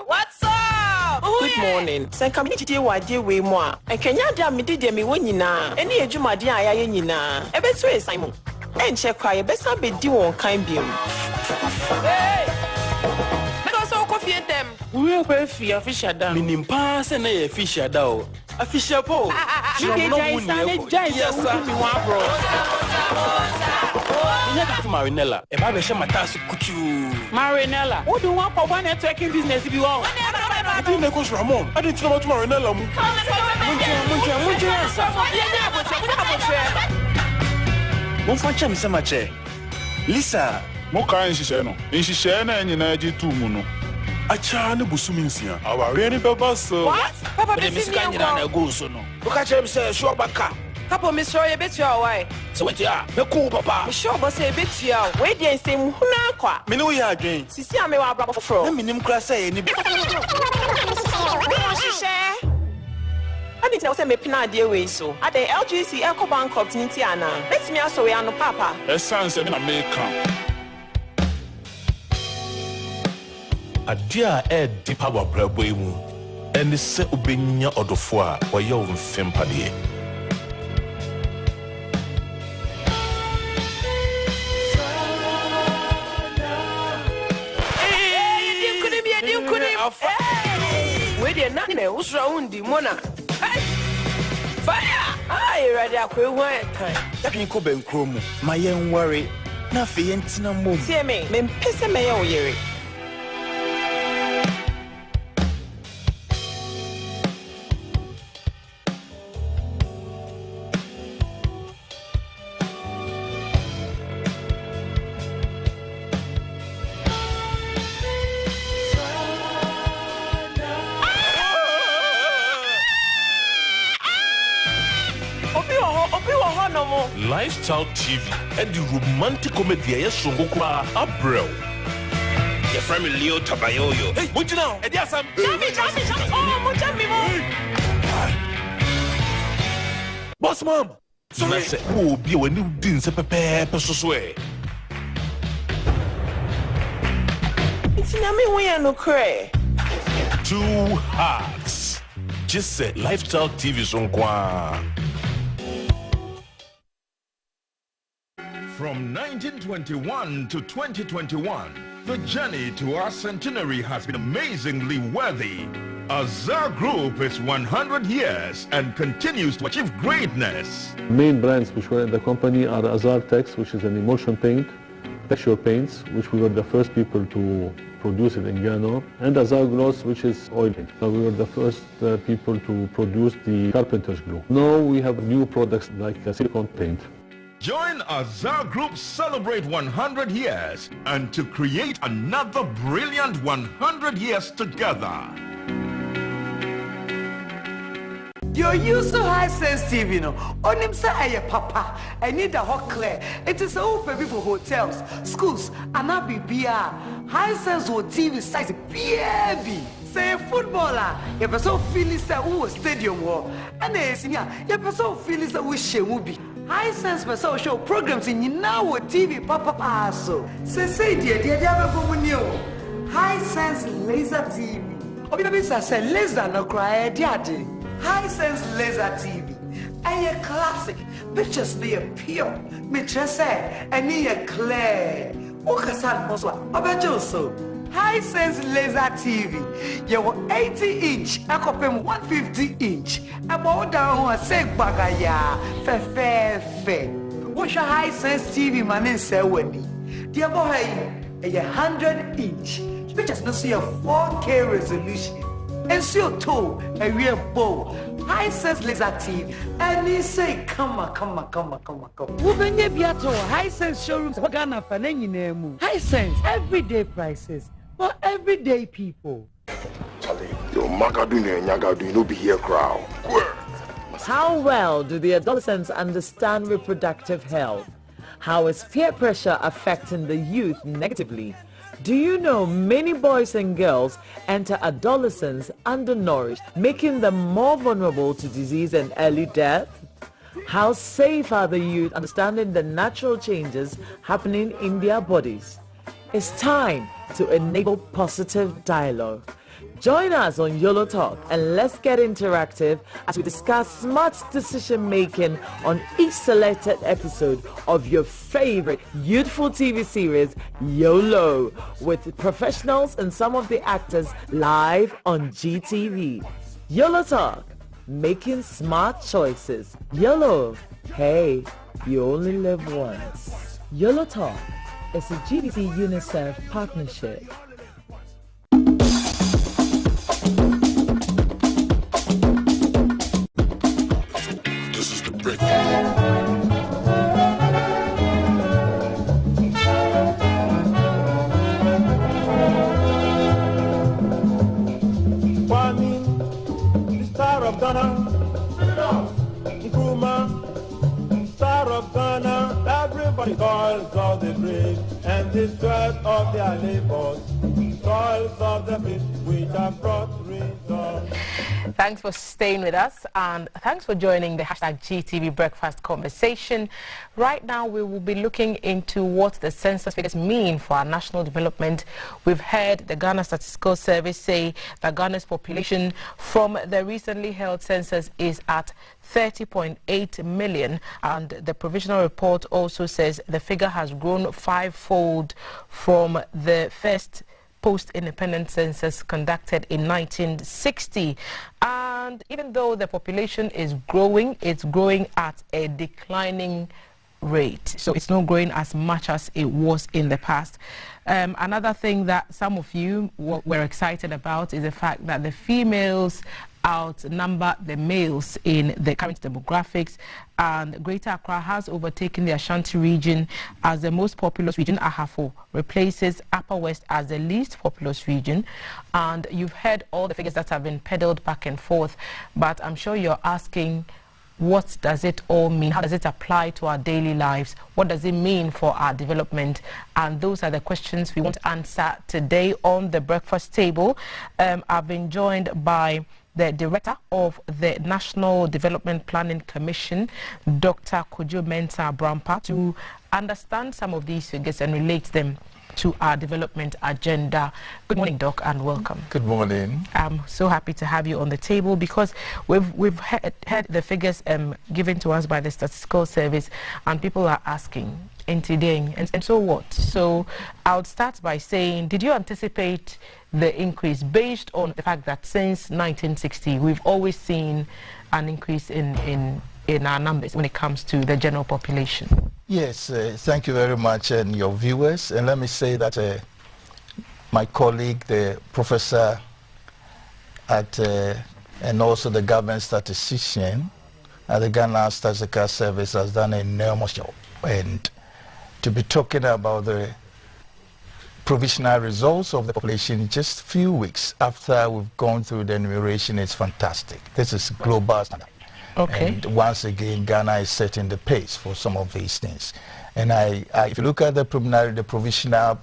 What's up? Good morning. Sen community wadi we moi. E Kenya da me de me wonyina. Eni ejumade ayaye nyina. Ebeso Simon. Enche kwa ye besa be di won kan biom. Hey! We go fi official down. Minim pass na ye official down. Official po. You dey yes sir. Me wan bro. Nya ka Marinella. E ba be she mata so kuchu. Marinella. Who do want for one networking business be one? You make us Ramon. I didn't know about Marinella mu. Mon fancha mi sama che. Lisa, mo kan nhihye no. Nhihye na nyina agi tu mu no. Acha ne busumi nsia. Aware ni baba so. What? Papa be sika nyina na go so no. Look at him say sure baka. Papa me sure you bet you why. So what ya? Me cool papa. Me sure boss say bet you. We dey say mu na kwa. Me no ya adwen. Sisi ame wa bra foforo. Na minim kra say ni bi. I didn't know say me pina dey way so. At the LGC Eco Bankrupt ni ti ana. Let me ask we ano papa. Essence na me kan. Adia di power brabo mu. Eni se obenya odofo a oye wo mfempade. We dey na ne usra undi mona. Fire! Ai ready akwe hu etan. Yapin ko benkro mu. Ma ye nware. Na fe ye ntina mom. See me mpese me ye oyere. Lifestyle TV and the romantic comedy yesongo kwa Abrel. Your friend Leo Tabayoyo. Hey, what you know? Edi asam. Oh, mo jammi mo. Boss mom. So I say, oh, be when you didn't say pepe so swear. It's na me we no cray. Two hearts. Just say Lifestyle TV songwa. From 1921 to 2021, the journey to our centenary has been amazingly worthy. Azar Group is 100 years and continues to achieve greatness. Main brands which were in the company are Azar Tex, which is an emulsion paint, texture paints, which we were the first people to produce it in Ghana, and Azar Gloss, which is oil paint. So we were the first people to produce the carpenter's glue. Now we have new products like silicone paint. Join Azar Group celebrate 100 years and to create another brilliant 100 years together. You're used to high sense TV, you know. On him say, papa, I need a hot clear. It is all for people hotels, schools, and not be beer. High sense or TV size BAB. Say footballer, you person feel it say who stadium war. And they say, you person feel it say who she High sense person show programs in now TV papa so. Say dear High sense laser TV. Obi baby say laser no cry daddy. High sense laser TV. A classic. Pictures be a pure. Me just say any a clear. Okasan moswa. Obejo so. High sense laser TV. You 80-inch, I copy 150-inch. About down say bagaya. Fe. What's your high sense TV man say wendy? Dear boy, a 100-inch. Pictures no see a 4K resolution. And see your toe, a real bow. High sense laser TV. And he say, come on. Ubenye biato, high sense showrooms. Wagana fanengi nemu. High sense, everyday prices. For everyday people. Charlie, your magaduni and yagadu no be here crowd. How well do the adolescents understand reproductive health? How is peer pressure affecting the youth negatively? Do you know many boys and girls enter adolescence undernourished, making them more vulnerable to disease and early death? How safe are the youth understanding the natural changes happening in their bodies? It's time to enable positive dialogue. Join us on YOLO Talk and let's get interactive as we discuss smart decision making on each selected episode of your favorite youthful TV series, YOLO, with professionals and some of the actors live on GTV. YOLO Talk, making smart choices. YOLO, hey, you only live once. YOLO Talk is a GBC UNICEF partnership. This is the break. The star of Ghana, Nkrumah, star of Ghana, everybody calls of the brave and the sweat of their labors, calls of the feet which have brought results. Thanks for staying with us and thanks for joining the #GTV Breakfast conversation. Right now we will be looking into what the census figures mean for our national development. We've heard the Ghana Statistical Service say that Ghana's population from the recently held census is at 30.8 million, and the provisional report also says the figure has grown fivefold from the first post-independent census conducted in 1960. And even though the population is growing, it's growing at a declining rate. So it's not growing as much as it was in the past. Another thing that some of you were excited about is the fact that the females outnumber the males in the current demographics, and Greater Accra has overtaken the Ashanti region as the most populous region. Ahafo replaces Upper West as the least populous region, and you've heard all the figures that have been peddled back and forth, but I'm sure you're asking, what does it all mean? How does it apply to our daily lives? What does it mean for our development? And those are the questions we want to answer today on the breakfast table. I've been joined by the Director of the National Development Planning Commission, Dr. Kojo Mensah Brampa, to understand some of these figures and relate them to our development agenda. Good morning, Doc, and welcome. Good morning. I'm so happy to have you on the table because we've heard the figures given to us by the Statistical Service, and people are asking, and so what? So I would start by saying, did you anticipate the increase based on the fact that since 1960 we've always seen an increase in our numbers when it comes to the general population? Yes, thank you very much, and your viewers. And let me say that my colleague, the professor at and also the government statistician at the Ghana Statistical Service has done an enormous job. And to be talking about the provisional results of the population just a few weeks after we've gone through the enumeration is fantastic. This is global standard. Okay. And once again, Ghana is setting the pace for some of these things. And if you look at the preliminary, the provisional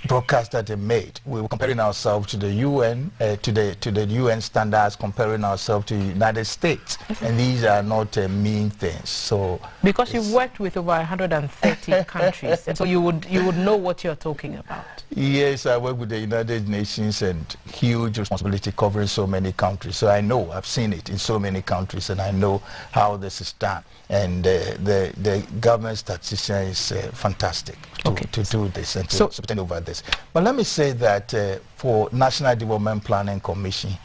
broadcast that they made, we were comparing ourselves to the UN, to the UN standards, comparing ourselves to the United States, and these are not mean things. So because you've worked with over 130 countries, and so you would know what you're talking about. Yes, I work with the United Nations, and huge responsibility covering so many countries. So I know, I've seen it in so many countries, and I know how this is done. And the government statistician is fantastic to do this and to pretend over this. But let me say that for National Development Planning Commission,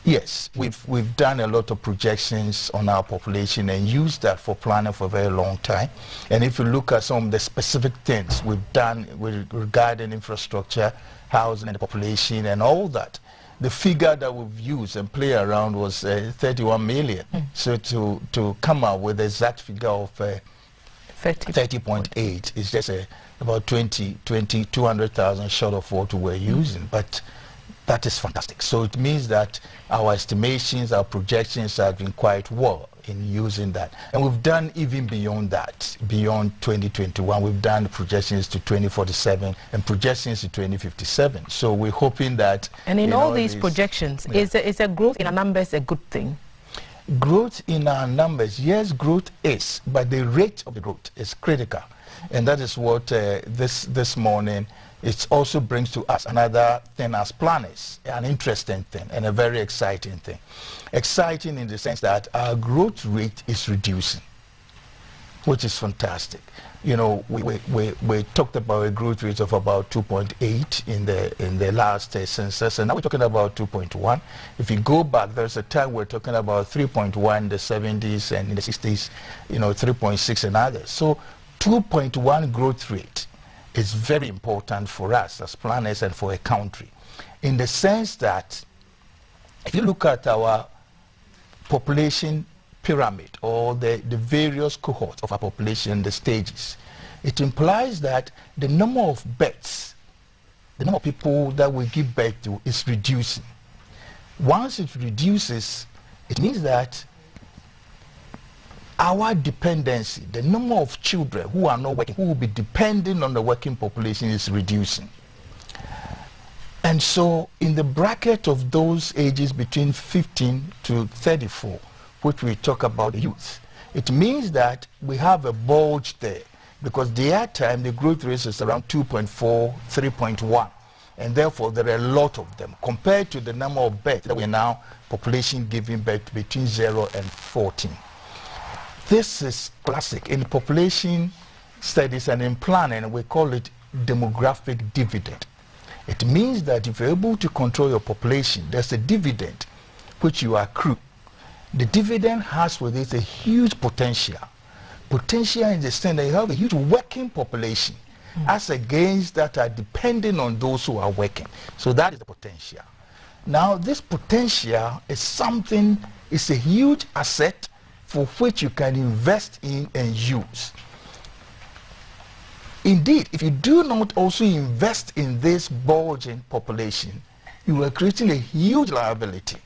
yes, we've done a lot of projections on our population and used that for planning for a very long time. And if you look at some of the specific things we've done regarding infrastructure, housing and the population and all that, the figure that we've used and play around was 31 million. So to come out with the exact figure of 30.8 is just about 200,000 short of what we were using. But that is fantastic. So it means that our estimations, our projections have been quite well in using that. And we've done even beyond that, beyond 2021. We've done projections to 2047 and projections to 2057. So we're hoping that... And in all these projections, is a growth in our numbers a good thing? Growth in our numbers, yes, growth is, but the rate of the growth is critical. And that is what this morning it also brings to us another thing as planners, an interesting thing and a very exciting thing. Exciting in the sense that our growth rate is reducing, which is fantastic. You know, we talked about a growth rate of about 2.8 in the last census, and now we're talking about 2.1. If you go back, there's a time we're talking about 3.1 in the 70s, and in the 60s, you know, 3.6 and others. So 2.1 growth rate is very important for us as planners and for a country, in the sense that if you look at our population pyramid or the various cohorts of our population, the stages, it implies that the number of births, the number of people that we give birth to is reducing. Once it reduces, it means that our dependency, the number of children who are not working, who will be depending on the working population, is reducing. And so in the bracket of those ages between 15 to 34, which we talk about the youth, it means that we have a bulge there, because their time the growth rate is around 2.4, 3.1, and therefore there are a lot of them compared to the number of births that we are now population giving birth between 0 and 14. This is classic in population studies and in planning. We call it demographic dividend. It means that if you're able to control your population, there's a dividend which you accrue. The dividend has with it a huge potential. Potential in the sense that you have a huge working population as against that are depending on those who are working. So that is the potential. Now this potential is something, it's a huge asset for which you can invest in and use. Indeed, if you do not also invest in this bulging population, you are creating a huge liability.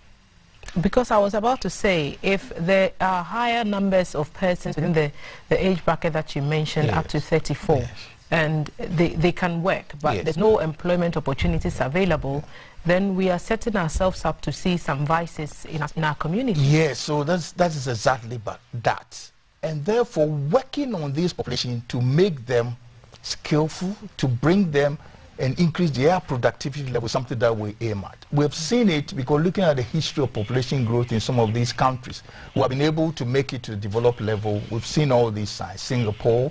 Because I was about to say, if there are higher numbers of persons within the age bracket that you mentioned, up to 34, and they can work, but there's no employment opportunities available, then we are setting ourselves up to see some vices in our community. Yes, so that is exactly that. And therefore, working on this population to make them skillful, to bring them and increase their productivity level, something that we aim at. We have seen it because looking at the history of population growth in some of these countries who have been able to make it to the developed level, we've seen all these signs. Singapore,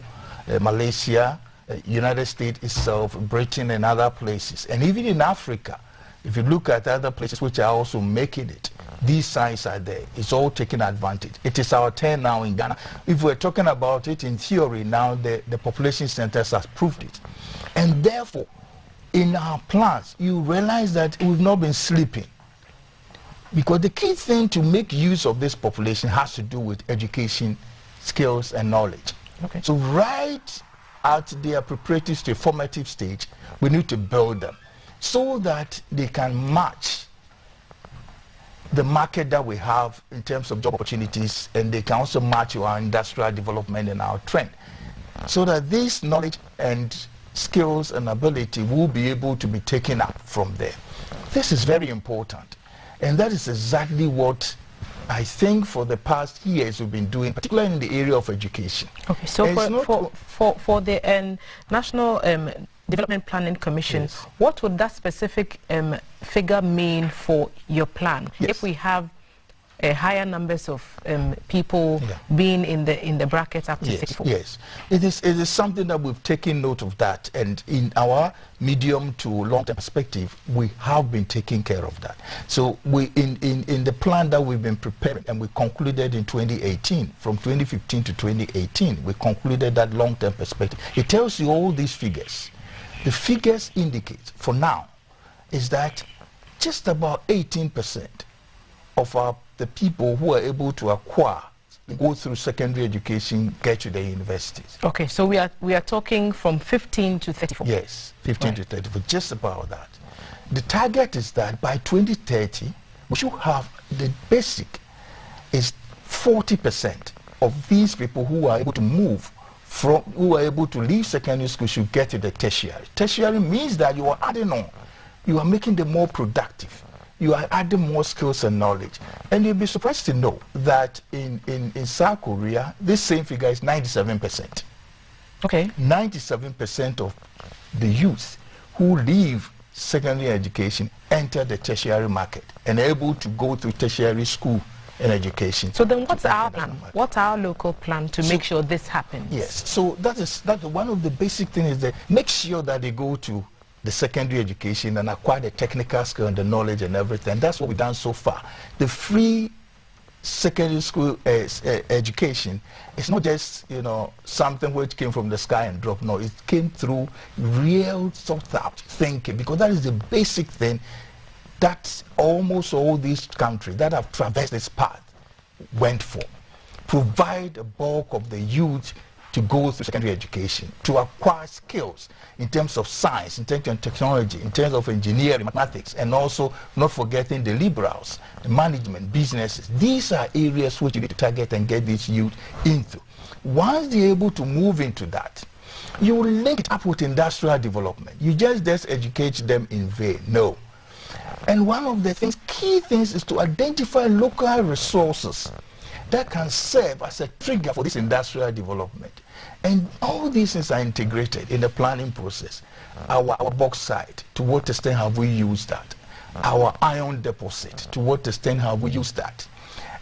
Malaysia, United States itself, Britain and other places. And even in Africa, if you look at other places which are also making it, these signs are there. It's all taking advantage. It is our turn now in Ghana. If we're talking about it in theory now, the population centers has proved it. And therefore, in our plans, you realize that we've not been sleeping. Because the key thing to make use of this population has to do with education, skills, and knowledge. Okay. So right at the preparatory stage, formative stage, we need to build them so that they can match the market that we have in terms of job opportunities, and they can also match our industrial development and our trend. So that this knowledge and skills and ability will be able to be taken up from there. This is very important, and that is exactly what I think for the past years we've been doing, particularly in the area of education. Okay, so for the National Development Planning Commission, what would that specific figure mean for your plan? If we have higher numbers of people being in the bracket up to 64. Yes, it is something that we've taken note of that, and in our medium to long-term perspective, we have been taking care of that. So we in the plan that we've been preparing, and we concluded in 2018, from 2015 to 2018, we concluded that long-term perspective. It tells you all these figures. The figures indicate, for now, is that just about 18% of the people who are able to acquire, go through secondary education, get to the universities. Okay, so we are talking from 15 to 34. Yes, 15 to 34, just about that. The target is that by 2030, we should have the basic is 40% of these people who are able to move from, who are able to leave secondary school should get to the tertiary. Tertiary means that you are adding on, you are making them more productive. You are adding more skills and knowledge. And you'll be surprised to know that in South Korea, this same figure is 97%. Okay. 97% of the youth who leave secondary education enter the tertiary market and are able to go to tertiary school and education. So then what's our plan? What's our local plan to make sure this happens? Yes, so that's one of the basic things is that make sure that they go to the secondary education and acquire the technical skill and the knowledge and everything. That's what we've done so far. The free secondary school education is not just, you know, something which came from the sky and dropped. No, it came through real thought out thinking, because that is the basic thing that almost all these countries that have traversed this path went for. Provide a bulk of the youth to go through secondary education, to acquire skills in terms of science, in terms of technology, in terms of engineering, mathematics, and also not forgetting the liberals, the management, businesses. These are areas which you need to target and get these youth into. Once they're able to move into that, you will link it up with industrial development. You just educate them in vain. No. And one of the key things is to identify local resources that can serve as a trigger for this industrial development. And all these things are integrated in the planning process. Our bauxite, to what extent have we used that? Our iron deposit, to what extent have we used that?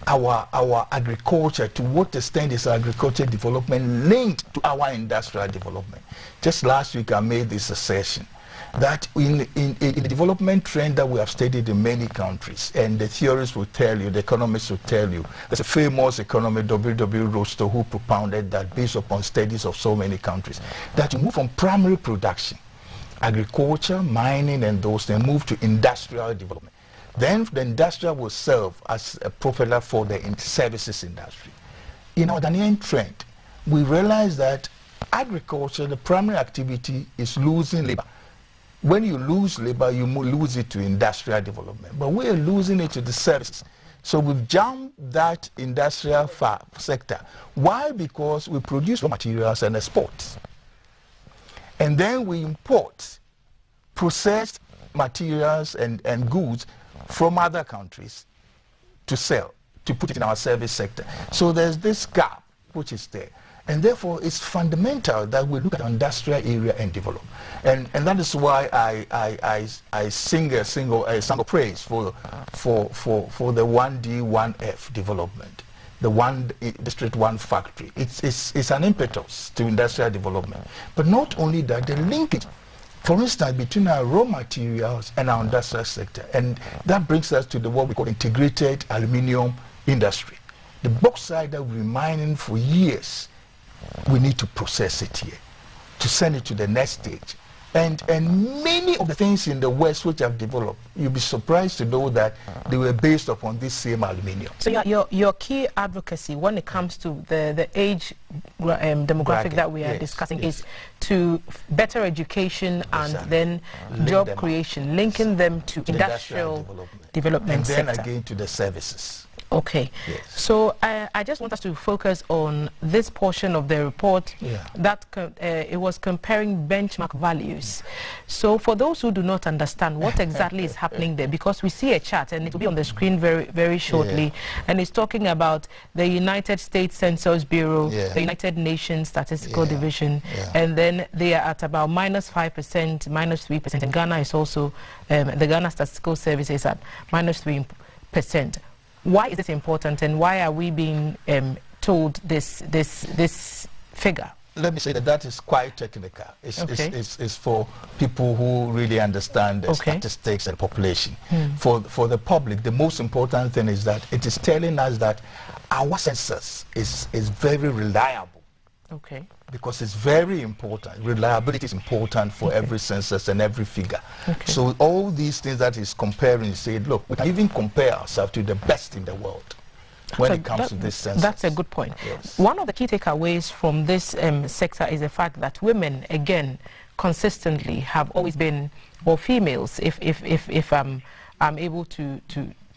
Our agriculture, to what extent is agriculture development linked to our industrial development? Just last week I made this assertion that in the development trend that we have studied in many countries, and the theorists will tell you, the economists will tell you, there's a famous economist, W.W. Rostow, who propounded that based upon studies of so many countries, that you move from primary production, agriculture, mining, and those things, move to industrial development. Then the industrial will serve as a propeller for the services industry. In our Ghanaian trend, we realize that agriculture, the primary activity, is losing labor. When you lose labor, you lose it to industrial development. But we are losing it to the services. So we've jumped that industrial sector. Why? Because we produce raw materials and export. And then we import processed materials and goods from other countries to sell, to put it in our service sector. So there's this gap which is there. And therefore, it's fundamental that we look at the industrial area and develop. And that is why I sing a song of praise for the 1D, 1F development, the one district, one factory. It's an impetus to industrial development. But not only that, the linkage, for instance, between our raw materials and our industrial sector. And that brings us to what we call integrated aluminium industry. The bauxite that we've been mining for years, we need to process it here to send it to the next stage. And many of the things in the West which have developed, you'll be surprised to know that they were based upon this same aluminium. So your key advocacy when it comes to the age demographic that we are discussing is to better education and then job creation, linking them to industrial development and then sector. Again to the services. Okay, so I just want us to focus on this portion of the report that it was comparing benchmark values. So for those who do not understand what exactly is happening there, because we see a chart and it will be on the screen very shortly, and it's talking about the United States Census Bureau, the United Nations Statistical Division, and then they are at about -5%, -3%, and Ghana is also, the Ghana Statistical Service is at -3%. Why is this important, and why are we being told this figure? Let me say that is quite technical. It's for people who really understand the statistics and population. For the public, the most important thing is that it is telling us that our census is very reliable. Okay. Because it's very important. Reliability is important for every census and every figure. So all these things that is comparing, say, look, we can even compare ourselves to the best in the world when it comes to this census. That's a good point. One of the key takeaways from this sector is the fact that women, again, consistently have always been, or females, if I'm able to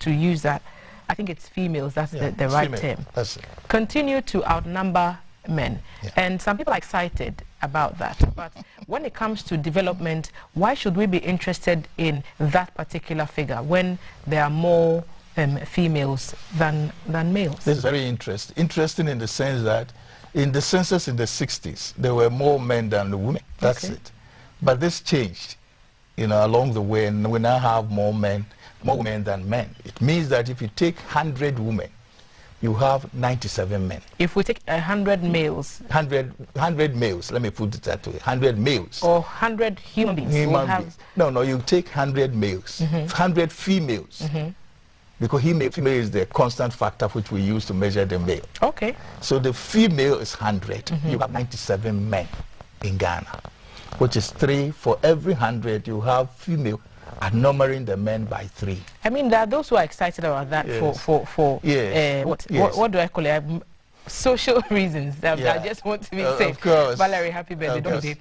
use that, I think it's females, that's the right term, continue to outnumber men. And some people are excited about that. But when it comes to development, why should we be interested in that particular figure when there are more females than males? This is very interesting. Interesting in the sense that in the census in the 60s, there were more men than women. That's it. But this changed. along the way, and we now have more women than men. It means that if you take 100 women, you have 97 men. If we take 100 males. 100 males, let me put it that way, 100 males. Or 100 human beings. No, you take 100 males, 100 females. Because female is the constant factor which we use to measure the male. Okay. So the female is 100. You have 97 men in Ghana, which is 3 for every 100 you have female, outnumbering the men by 3. I mean, there are those who are excited about that for what do I call it? Social reasons. I just want to be safe. Of course. Valerie, happy birthday.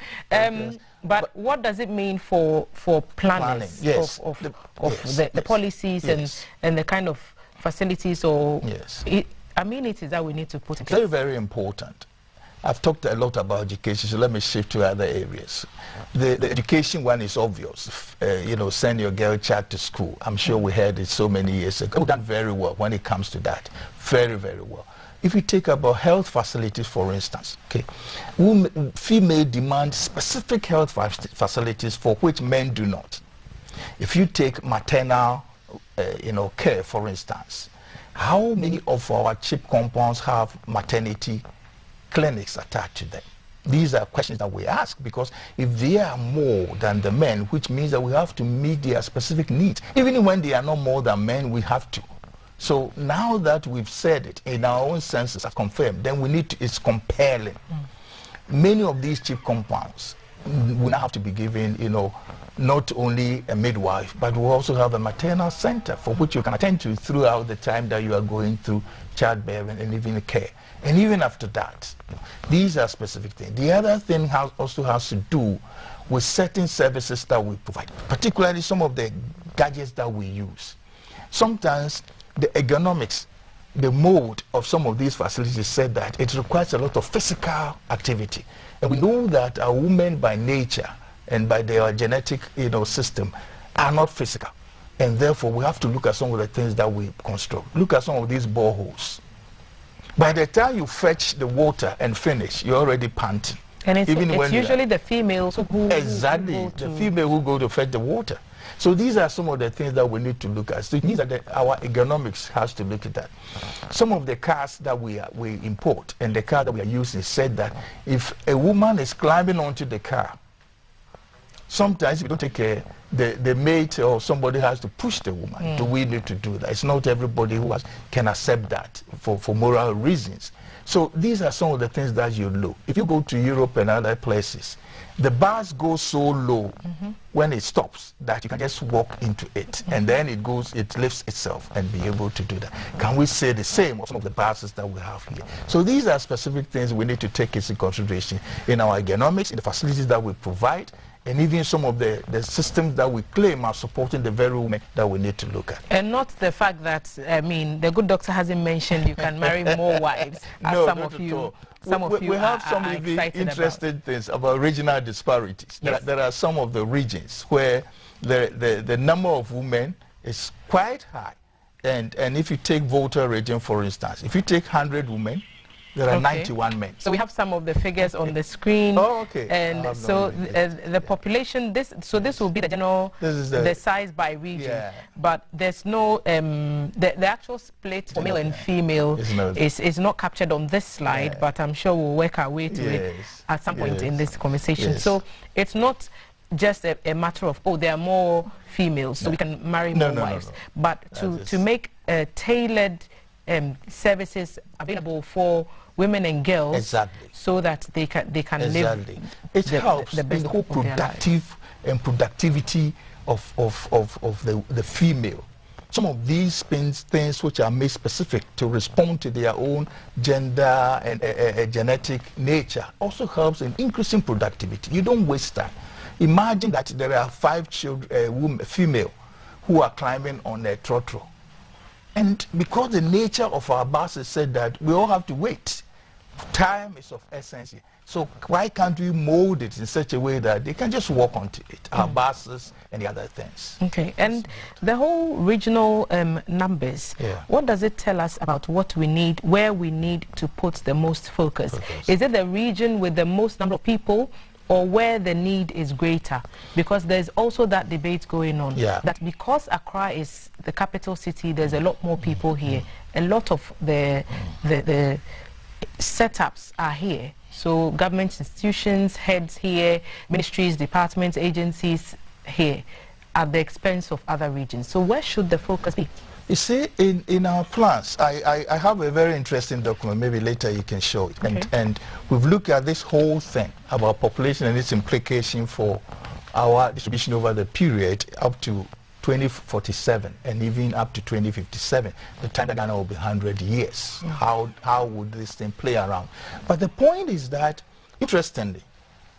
But what does it mean for planners of the policies and the kind of facilities or amenities that we need to put in place? Very, very important. I've talked a lot about education, so let me shift to other areas. The education one is obvious. Send your girl child to school. I'm sure we heard it so many years ago. We've done very well when it comes to that. Very, very well. If you take about health facilities, for instance, female demand specific health facilities for which men do not. If you take maternal, care, for instance, how many of our cheap compounds have maternity clinics attached to them? These are questions that we ask, because if they are more than the men, which means that we have to meet their specific needs. Even when they are not more than men, we have to. So now that we've said it in our own census, are confirmed, then we need to, it's compelling. Many of these cheap compounds will now have to be given, not only a midwife, but we also have a maternal center for which you can attend to throughout the time that you are going through childbearing and even care. And even after that, these are specific things. The other thing also has to do with certain services that we provide, particularly some of the gadgets that we use. Sometimes the ergonomics, the mode of some of these facilities said that it requires a lot of physical activity. And we know that our women by nature and by their genetic system are not physical. And therefore we have to look at some of the things that we construct. Look at some of these boreholes. By the time you fetch the water and finish, you're already panting. And it's usually the females who the female who go to fetch the water. So these are some of the things that we need to look at. So it means that our economics has to look at that. Some of the cars that we import and the car that we are using said that if a woman is climbing onto the car, sometimes if you don't take care, the mate or somebody has to push the woman. Do we need to do that? It's not everybody who can accept that for moral reasons. So these are some of the things that you know. If you go to Europe and other places, the bus goes so low when it stops that you can just walk into it, and then it lifts itself and be able to do that. Can we say the same of some of the buses that we have here? So these are specific things we need to take into consideration in our ergonomics, in the facilities that we provide, and even some of the systems that we claim are supporting the very women that we need to look at. And not the fact that, the good doctor hasn't mentioned you can marry more wives, as no, some of you. We have some really interesting things about regional disparities. Yes. There are some of the regions where the number of women is quite high. And if you take Volta region, for instance, if you take 100 women, there are 91 men. So we have some of the figures on the screen. Oh, okay. And so the population, this will be the general, the size by region. Yeah. But there's no, the actual split for male and female is not captured on this slide, but I'm sure we'll work our way to it at some point in this conversation. Yes. So it's not just a matter of, there are more females, so we can marry more wives. But to make tailored services available for women and girls, so that they can live. It helps in the whole productivity of the female. Some of these things which are made specific to respond to their own gender and genetic nature also helps in increasing productivity. You don't waste time. Imagine that there are 5 children, female, who are climbing on a trotro. And because the nature of our buses said that we all have to wait, time is of essence here. So why can't we mold it in such a way that they can just walk onto it, our buses and the other things. Okay, and the whole regional numbers, what does it tell us about what we need, where we need to put the most focus? Is it the region with the most number of people, or where the need is greater? Because there's also that debate going on, that because Accra is the capital city, there's a lot more people here. A lot of the setups are here. So government institutions, heads here, ministries, departments, agencies here, at the expense of other regions. So where should the focus be? You see, in our plans, I have a very interesting document, maybe later you can show it. Okay. And we've looked at this whole thing about population and its implication for our distribution over the period up to 2047 and even up to 2057, the time that Ghana will be 100 years. How would this thing play around? But the point is that, interestingly,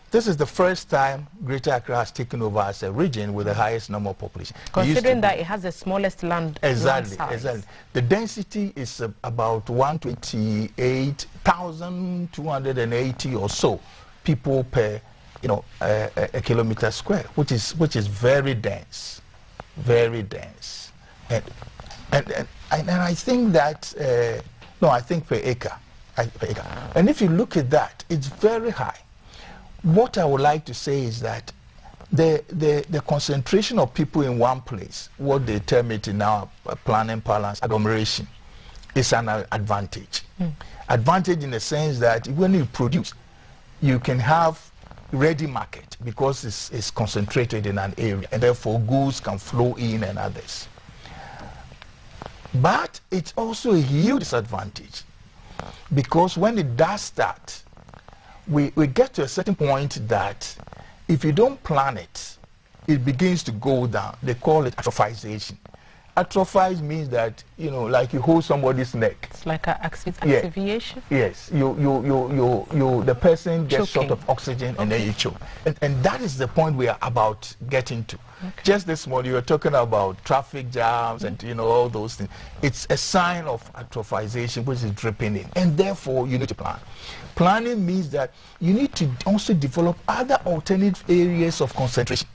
this is the first time Greater Accra has taken over as a region with the highest number of population. Considering that it has the smallest land size. Exactly. The density is about 128,280 or so people per, a kilometer square, which is very dense, very dense. And I think that I think per acre. And if you look at that, it's very high. What I would like to say is that the concentration of people in one place, what they term it in our planning parlance, agglomeration, is an advantage. Advantage in the sense that when you produce, you can have ready market because it's concentrated in an area, and therefore goods can flow in and others. But it's also a huge disadvantage because when it does start, we get to a certain point that if you don't plan it, it begins to go down. They call it atrophization. Atrophize means that, like you hold somebody's neck. It's like an asphyxiation? Yes. The person gets short of oxygen and then you choke. And that is the point we are about getting to. Okay. Just this morning, you were talking about traffic jams and, all those things. It's a sign of atrophization which is dripping in. And therefore, you need to plan. Planning means that you need to also develop other alternative areas of concentration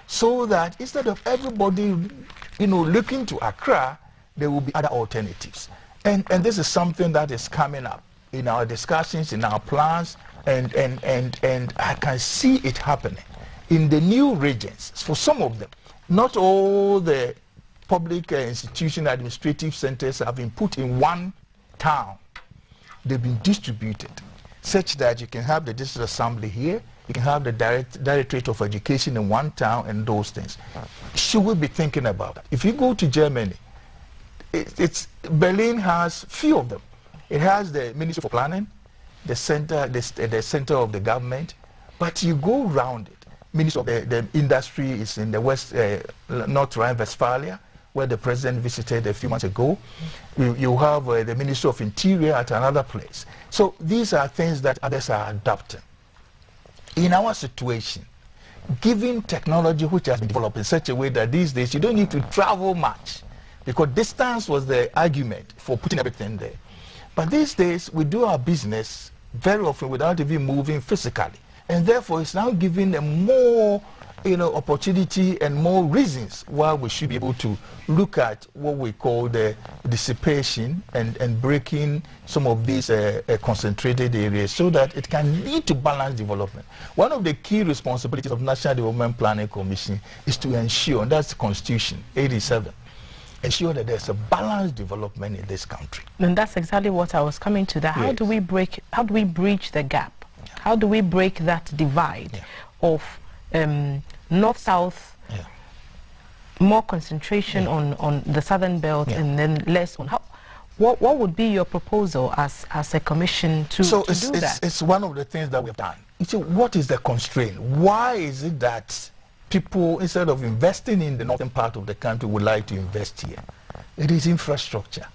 so that instead of everybody, looking to Accra, there will be other alternatives. And this is something that is coming up in our discussions, in our plans, and I can see it happening in the new regions. For some of them, not all the public institution administrative centers have been put in one town. They've been distributed such that you can have the district assembly here, you can have the directorate of education in one town and those things. Should we be thinking about that? If you go to Germany, Berlin has few of them. It has the Ministry for Planning, the center of the government, but you go around it. Ministry of the industry is in the west, North Rhine-Westphalia, where the president visited a few months ago. You have the Ministry of Interior at another place. So these are things that others are adopting. In our situation, given technology which has been developed in such a way that these days you don't need to travel much, because distance was the argument for putting everything there. But these days we do our business very often without even moving physically. And therefore it's now giving them more opportunity and more reasons why we should be able to look at what we call the dissipation and breaking some of these concentrated areas so that it can lead to balanced development. One of the key responsibilities of National Development Planning Commission is to ensure, and that's the Constitution, 87, ensure that there's a balanced development in this country. And that's exactly what I was coming to. That how do we bridge the gap? How do we break that divide of north-south, more concentration on the southern belt and then less on what would be your proposal as a commission to do that? It's one of the things that we've done. What is the constraint? Why is it that people, instead of investing in the northern part of the country, would like to invest here? It is infrastructure.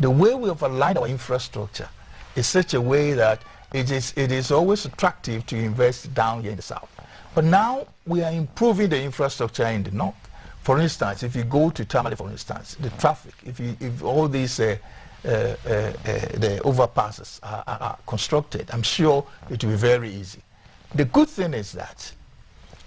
The way we have aligned our infrastructure is such a way that it is always attractive to invest down here in the south. But now we are improving the infrastructure in the north. For instance, if you go to Tamale, for instance, the traffic, if all these the overpasses are constructed, I'm sure it will be very easy. The good thing is that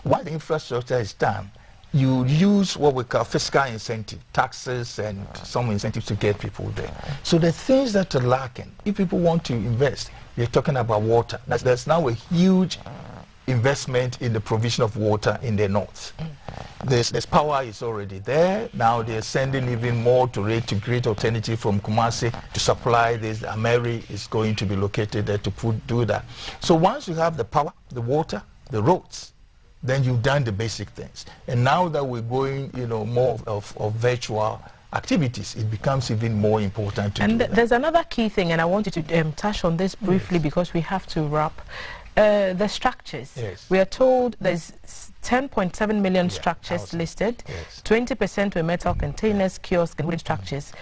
while the infrastructure is done, you use what we call fiscal incentive, taxes and some incentives to get people there. So the things that are lacking, if people want to invest, you're talking about water. There's now a huge investment in the provision of water in the north. This power is already there. Now they're sending even more to create alternative from Kumasi to supply this. Ameri is going to be located there to do that. So once you have the power, the water, the roads, then you've done the basic things. And now that we're going, more of virtual activities, it becomes even more important to do that. There's another key thing, and I wanted to touch on this briefly because we have to wrap. The structures. Yes. We are told there's 10.7 million structures listed. 20% were metal containers, kiosks, and wooden structures.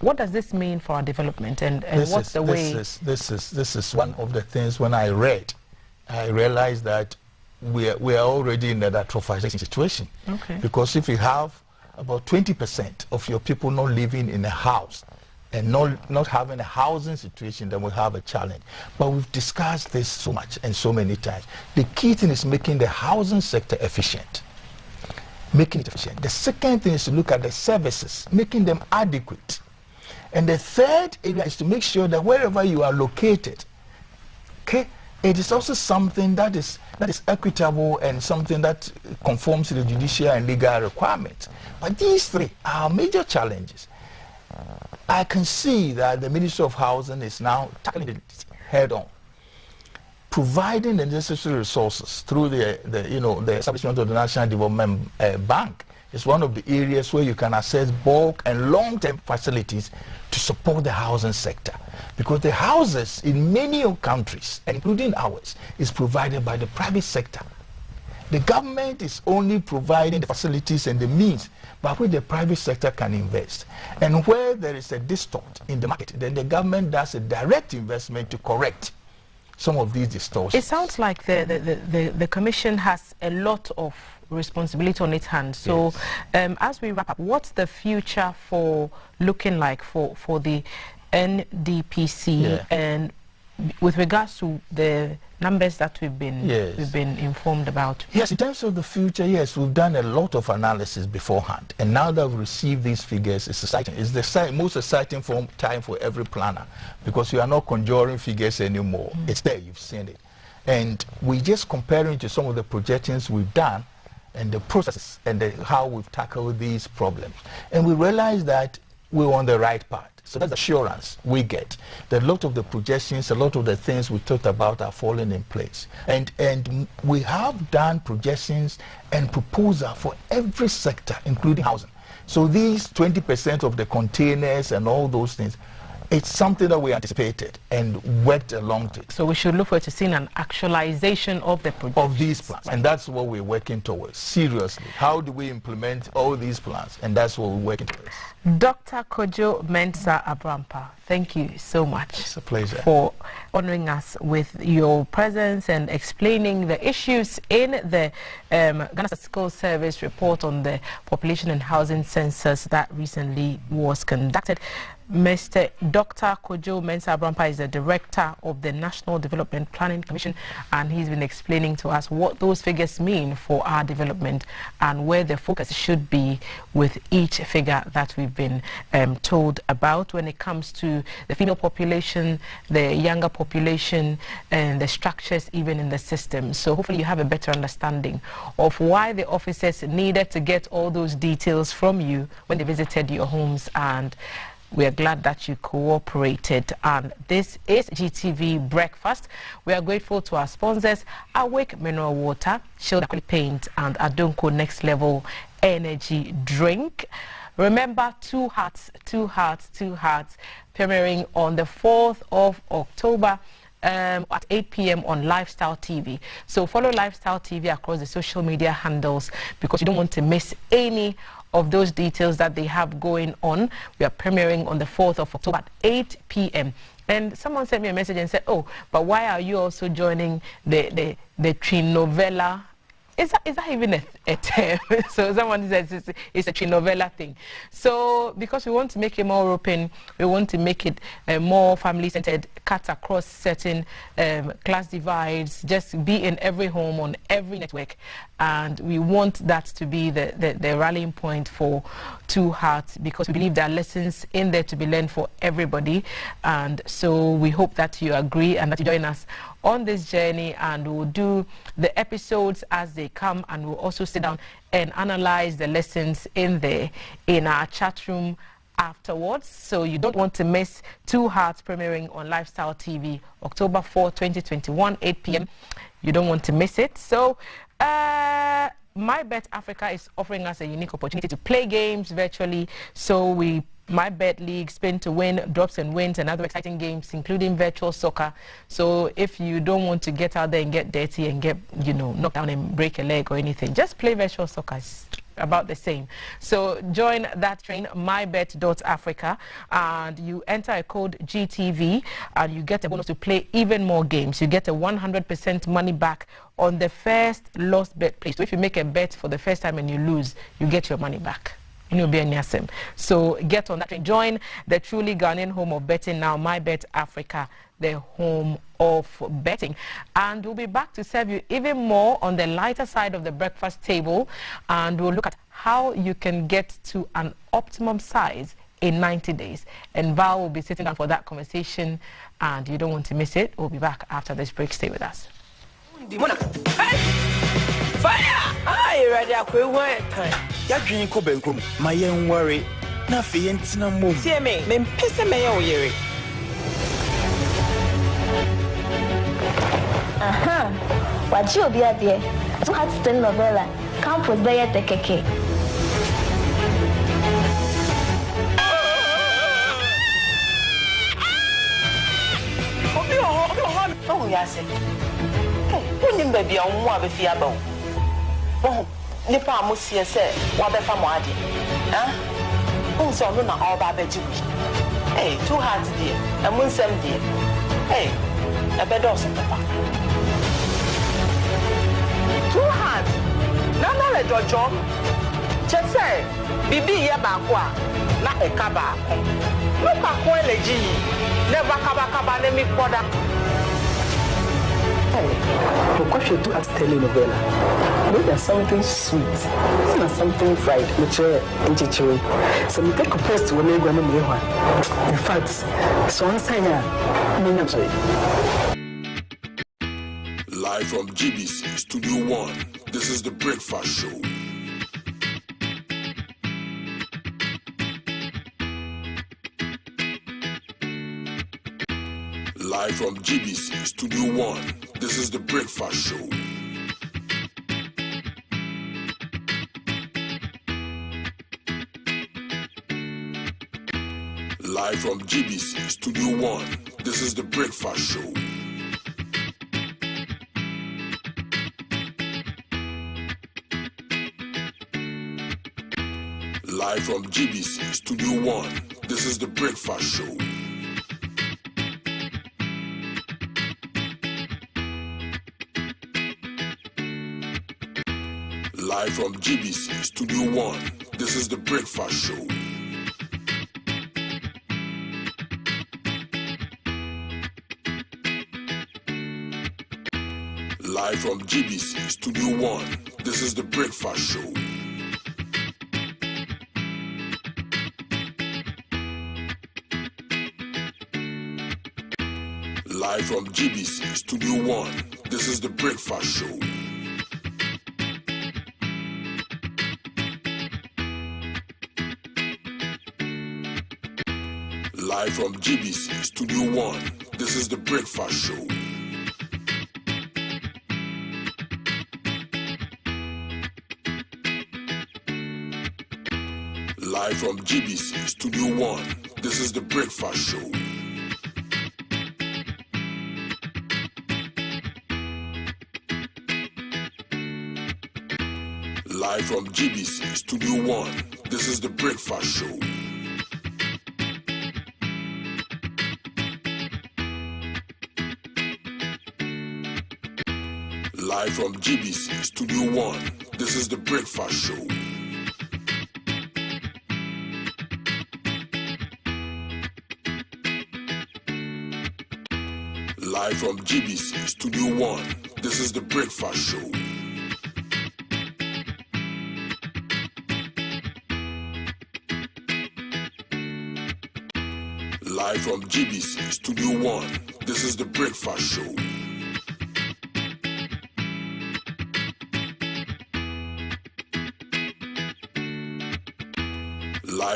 What does this mean for our development, and what's the way? This is one of the things when I read, I realized that we are already in that atrophied situation. Okay. Because if you have about 20% of your people not living in a house, and not having a housing situation, then we have a challenge. But we've discussed this so much and so many times. The key thing is making the housing sector efficient. Making it efficient. The second thing is to look at the services, making them adequate. And the third area is to make sure that wherever you are located, okay, it is also something that is equitable and something that conforms to the judicial and legal requirements. But these three are major challenges. I can see that the Ministry of Housing is now tackling it head on, providing the necessary resources through the establishment of the National Development Bank. Is one of the areas where you can access bulk and long-term facilities to support the housing sector, because the houses in many countries, including ours, is provided by the private sector. The government is only providing the facilities and the means by which the private sector can invest. And where there is a distort in the market, then the government does a direct investment to correct some of these distortions. It sounds like the Commission has a lot of responsibility on its hands. So as we wrap up, what's the future for looking like for the NDPC and with regards to the numbers that we've been informed about? Yes, in terms of the future, yes, we've done a lot of analysis beforehand, and now that we've received these figures, it's exciting. It's the most exciting time for every planner, because we are not conjuring figures anymore. It's there, you've seen it, and we're just comparing to some of the projections we've done and the processes and how we've tackled these problems, and we realize that we're on the right path. So that's assurance we get that a lot of the projections, a lot of the things we talked about are falling in place. And we have done projections and proposal for every sector, including housing. So these 20% of the containers and all those things, it's something that we anticipated and worked along to it. So we should look forward to seeing an actualization of the projects. Of these plans. And that's what we're working towards, seriously. How do we implement all these plans? And that's what we're working towards. Dr. Kojo Mensah Abrampa, thank you so much. It's a pleasure. For honoring us with your presence and explaining the issues in the Ghana Statistical Service report on the population and housing census that recently was conducted. Mr. Dr. Kojo Mensah Abrampa is the director of the National Development Planning Commission, and he's been explaining to us what those figures mean for our development and where the focus should be with each figure that we've been told about when it comes to the female population, the younger population, and the structures even in the system. So hopefully you have a better understanding of why the officers needed to get all those details from you when they visited your homes, and we are glad that you cooperated. And this is GTV Breakfast. We are grateful to our sponsors, Awake Mineral Water, Shield Paint, and Adonko Next Level Energy Drink. Remember, two hearts, premiering on the 4th of October at 8 p.m. on Lifestyle TV. So follow Lifestyle TV across the social media handles, because you don't want to miss any of those details that they have going on. We are premiering on the 4th of October at 8 p.m. And someone sent me a message and said, oh, but why are you also joining the Telenovela? Is that even a term? So someone says it's a Telenovela thing. So because we want to make it more open, we want to make it more family-centered, cut across certain class divides, just be in every home, on every network. And we want that to be the rallying point for Two Hearts, because we believe there are lessons in there to be learned for everybody. And so we hope that you agree and that you join us on this journey, and we'll do the episodes as they come, and we'll also sit down and analyze the lessons in there in our chat room afterwards. So you don't want to miss Two Hearts premiering on Lifestyle TV October 4, 2021, 8 p.m. You don't want to miss it. So My Bet Africa is offering us a unique opportunity to play games virtually. So My Bet League, Spin to Win, Drops and Wins, and other exciting games, including virtual soccer. So if you don't want to get out there and get dirty and get, knocked down and break a leg or anything, just play virtual soccer. It's about the same. So join that train, mybet.africa, and you enter a code GTV, and you get a bonus to play even more games. You get a 100% money back on the first lost bet placed. So if you make a bet for the first time and you lose, you get your money back. So get on that train. Join the truly Ghanaian home of betting now, My Bet Africa, the home of betting. And we'll be back to serve you even more on the lighter side of the breakfast table, and we'll look at how you can get to an optimum size in 90 days. And Val will be sitting down for that conversation, and you don't want to miss it. We'll be back after this break. Stay with us. Fire! Ready? Ya dream ko benkum. My young worry. Na fi entina move. See me pese me ya oyere. Aha. Wachi obi ade. So hat Telenovela. Campus be yete keke. Obi oh ya se. Hey, unim baby on wa be fi aba. Oh, nipa amusie se wa be fa mo ade. So no na all ba beji. Hey, Two Hearts dear. Amunsem dear. Hey, a bedo so papa. Two Hearts. Na le jojo. Che say, bibi ye ba ko a na e ka ba ko. No ka ko eleji. Never kaba na mi koda. Because you do at Telenovela, there's something sweet and something fried, which is enchichiri. So we take a post when we go to Mewa. In fact, so I'm saying, I'm sorry. Live from GBC Studio 1, this is the Breakfast Show. Live from GBC Studio 1, this is the Breakfast Show. Live from GBC Studio 1, this is the Breakfast Show. Live from GBC Studio 1, this is the Breakfast Show. Live from GBC Studio 1, this is the Breakfast Show. Live from GBC Studio 1, this is the Breakfast Show. Live from GBC Studio 1, this is the Breakfast Show. Live from GBC Studio 1, this is the Breakfast Show. Live from GBC Studio 1, this is the Breakfast Show. Live from GBC Studio 1, this is the Breakfast Show. Live from GBC Studio 1, this is the Breakfast Show. Live from GBC Studio 1, this is the Breakfast Show. Live from GBC Studio 1, this is the Breakfast Show.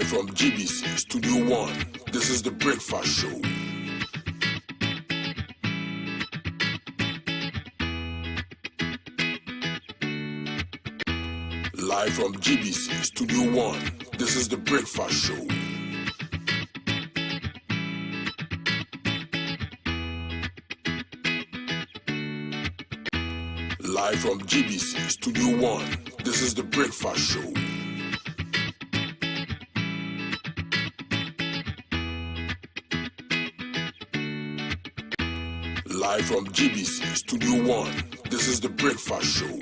Live from GBC Studio 1, this is The Breakfast Show. Live from GBC Studio 1, this is The Breakfast Show. Live from GBC Studio 1, this is The Breakfast Show. Live from GBC Studio 1, this is The Breakfast Show.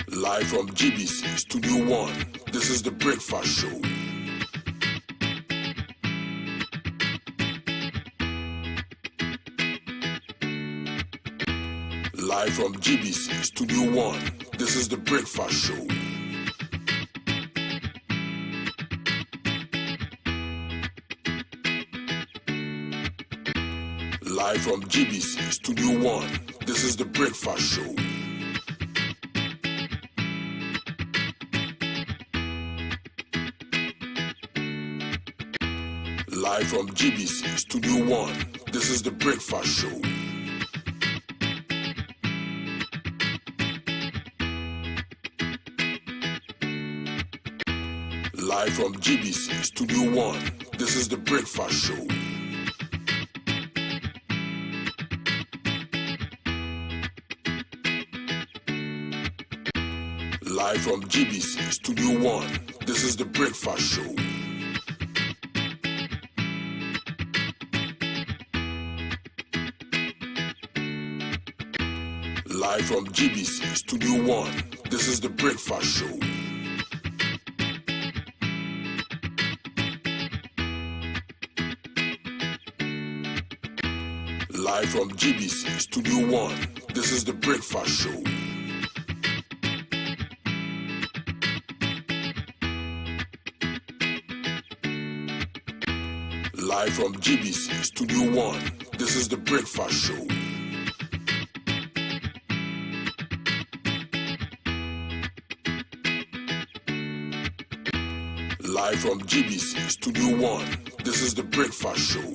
Live from GBC Studio 1, this is The Breakfast Show. Live from GBC Studio 1, this is The Breakfast Show. Live from GBC Studio 1, this is The Breakfast Show. Live from GBC Studio 1, this is The Breakfast Show. Live from GBC Studio 1, this is The Breakfast Show. Live from GBC Studio 1, this is The Breakfast Show. Live from GBC Studio 1, this is The Breakfast Show. Live from GBC Studio 1, this is The Breakfast Show. Live from GBC Studio 1, this is The Breakfast Show. Live from GBC Studio 1, this is The Breakfast Show.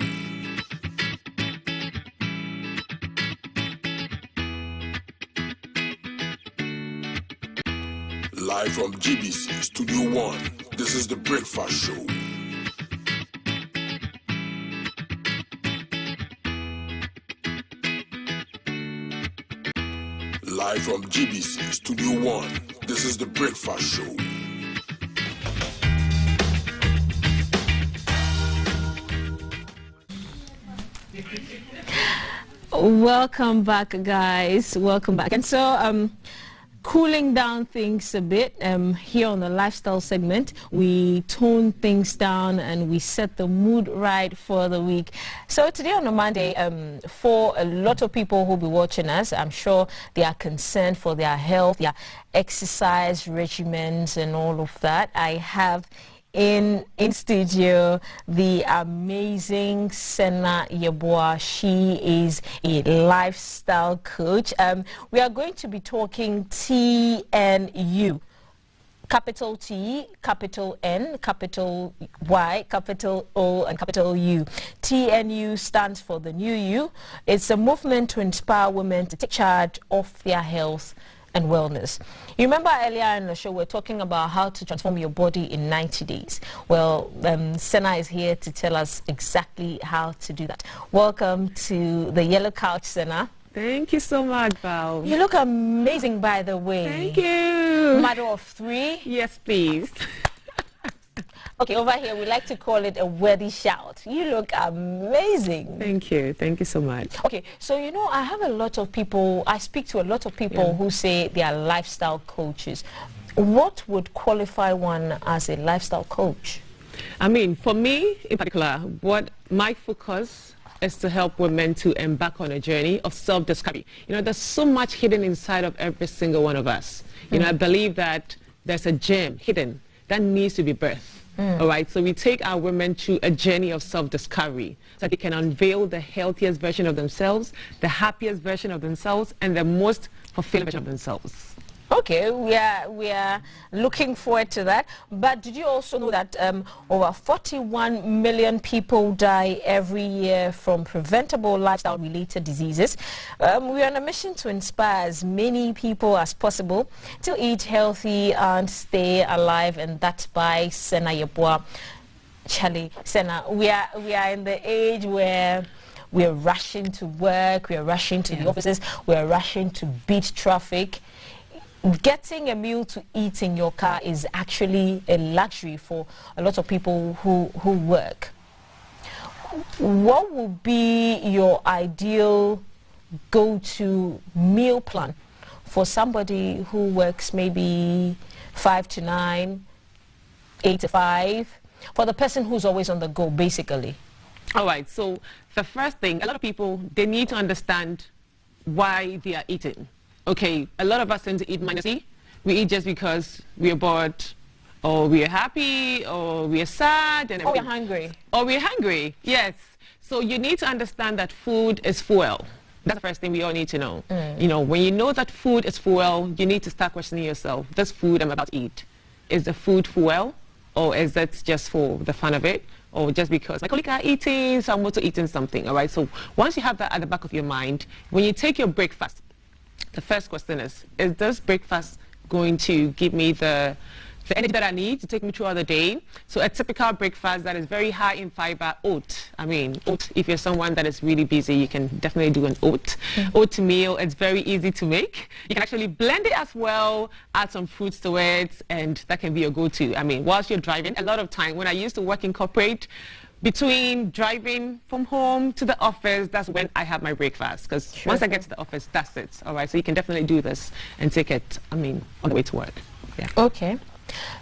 Live from GBC Studio 1, this is The Breakfast Show. Live from GBC Studio 1, this is The Breakfast Show. Welcome back, guys. Welcome back. And so, cooling down things a bit here on the lifestyle segment, we tone things down and we set the mood right for the week. So today on a Monday, for a lot of people who'll be watching us, I'm sure they are concerned for their health, their exercise regimens and all of that. I have in studio the amazing Senna Yeboah. She is a lifestyle coach. We are going to be talking TNU. Capital T, capital N, capital Y, capital O, and capital U. TNU stands for the New You. It's a movement to inspire women to take charge of their health and wellness. You remember earlier in the show we were talking about how to transform your body in 90 days. Well, Senna is here to tell us exactly how to do that. Welcome to the Yellow Couch, Senna. Thank you so much, Val. You look amazing, by the way. Thank you. Mother of 3? Yes, please. Okay, over here we like to call it a worthy shout. You look amazing. Thank you. Thank you so much. Okay, so you know, I have a lot of people, I speak to a lot of people who say they are lifestyle coaches. What would qualify one as a lifestyle coach? I mean, for me in particular, what my focus is to help women to embark on a journey of self-discovery. You know, there's so much hidden inside of every single one of us. You know, I believe that there's a gem hidden that needs to be birthed. All right, so we take our women through a journey of self-discovery so that they can unveil the healthiest version of themselves, the happiest version of themselves, and the most fulfilling version of themselves. Okay, we are looking forward to that. But did you also know that over 41 million people die every year from preventable lifestyle-related diseases? We are on a mission to inspire as many people as possible to eat healthy and stay alive, and that's by Sena Yeboah. Charlie, Sena, we are in the age where we are rushing to work, we are rushing to the offices, we are rushing to beat traffic. Getting a meal to eat in your car is actually a luxury for a lot of people who work. What would be your ideal go-to meal plan for somebody who works maybe 5 to 9, 8 to 5, for the person who's always on the go, basically? All right, so the first thing, a lot of people, they need to understand why they are eating. Okay, a lot of us tend to eat mindlessly. We eat just because we are bored, or we are happy, or we are sad, and or we're hungry. Or we're hungry, yes. So you need to understand that food is fuel. That's the first thing we all need to know. You know, when you know that food is fuel, you need to start questioning yourself. This food I'm about to eat, is the food fuel, or is it just for the fun of it? Or just because my colleagues are eating, so I'm also eating something, all right? So once you have that at the back of your mind, when you take your breakfast, the first question is this breakfast going to give me the energy that I need to take me throughout the day? So a typical breakfast that is very high in fiber, oat. I mean, oat, if you're someone that is really busy, you can definitely do an oat. Oatmeal, it's very easy to make. You can actually blend it as well, add some fruits to it, and that can be your go-to. I mean, whilst you're driving, a lot of time, when I used to work in corporate, between driving from home to the office, that's when I have my breakfast. Because once I get to the office, that's it. All right, so you can definitely do this and take it, I mean, on the way to work. Yeah. Okay.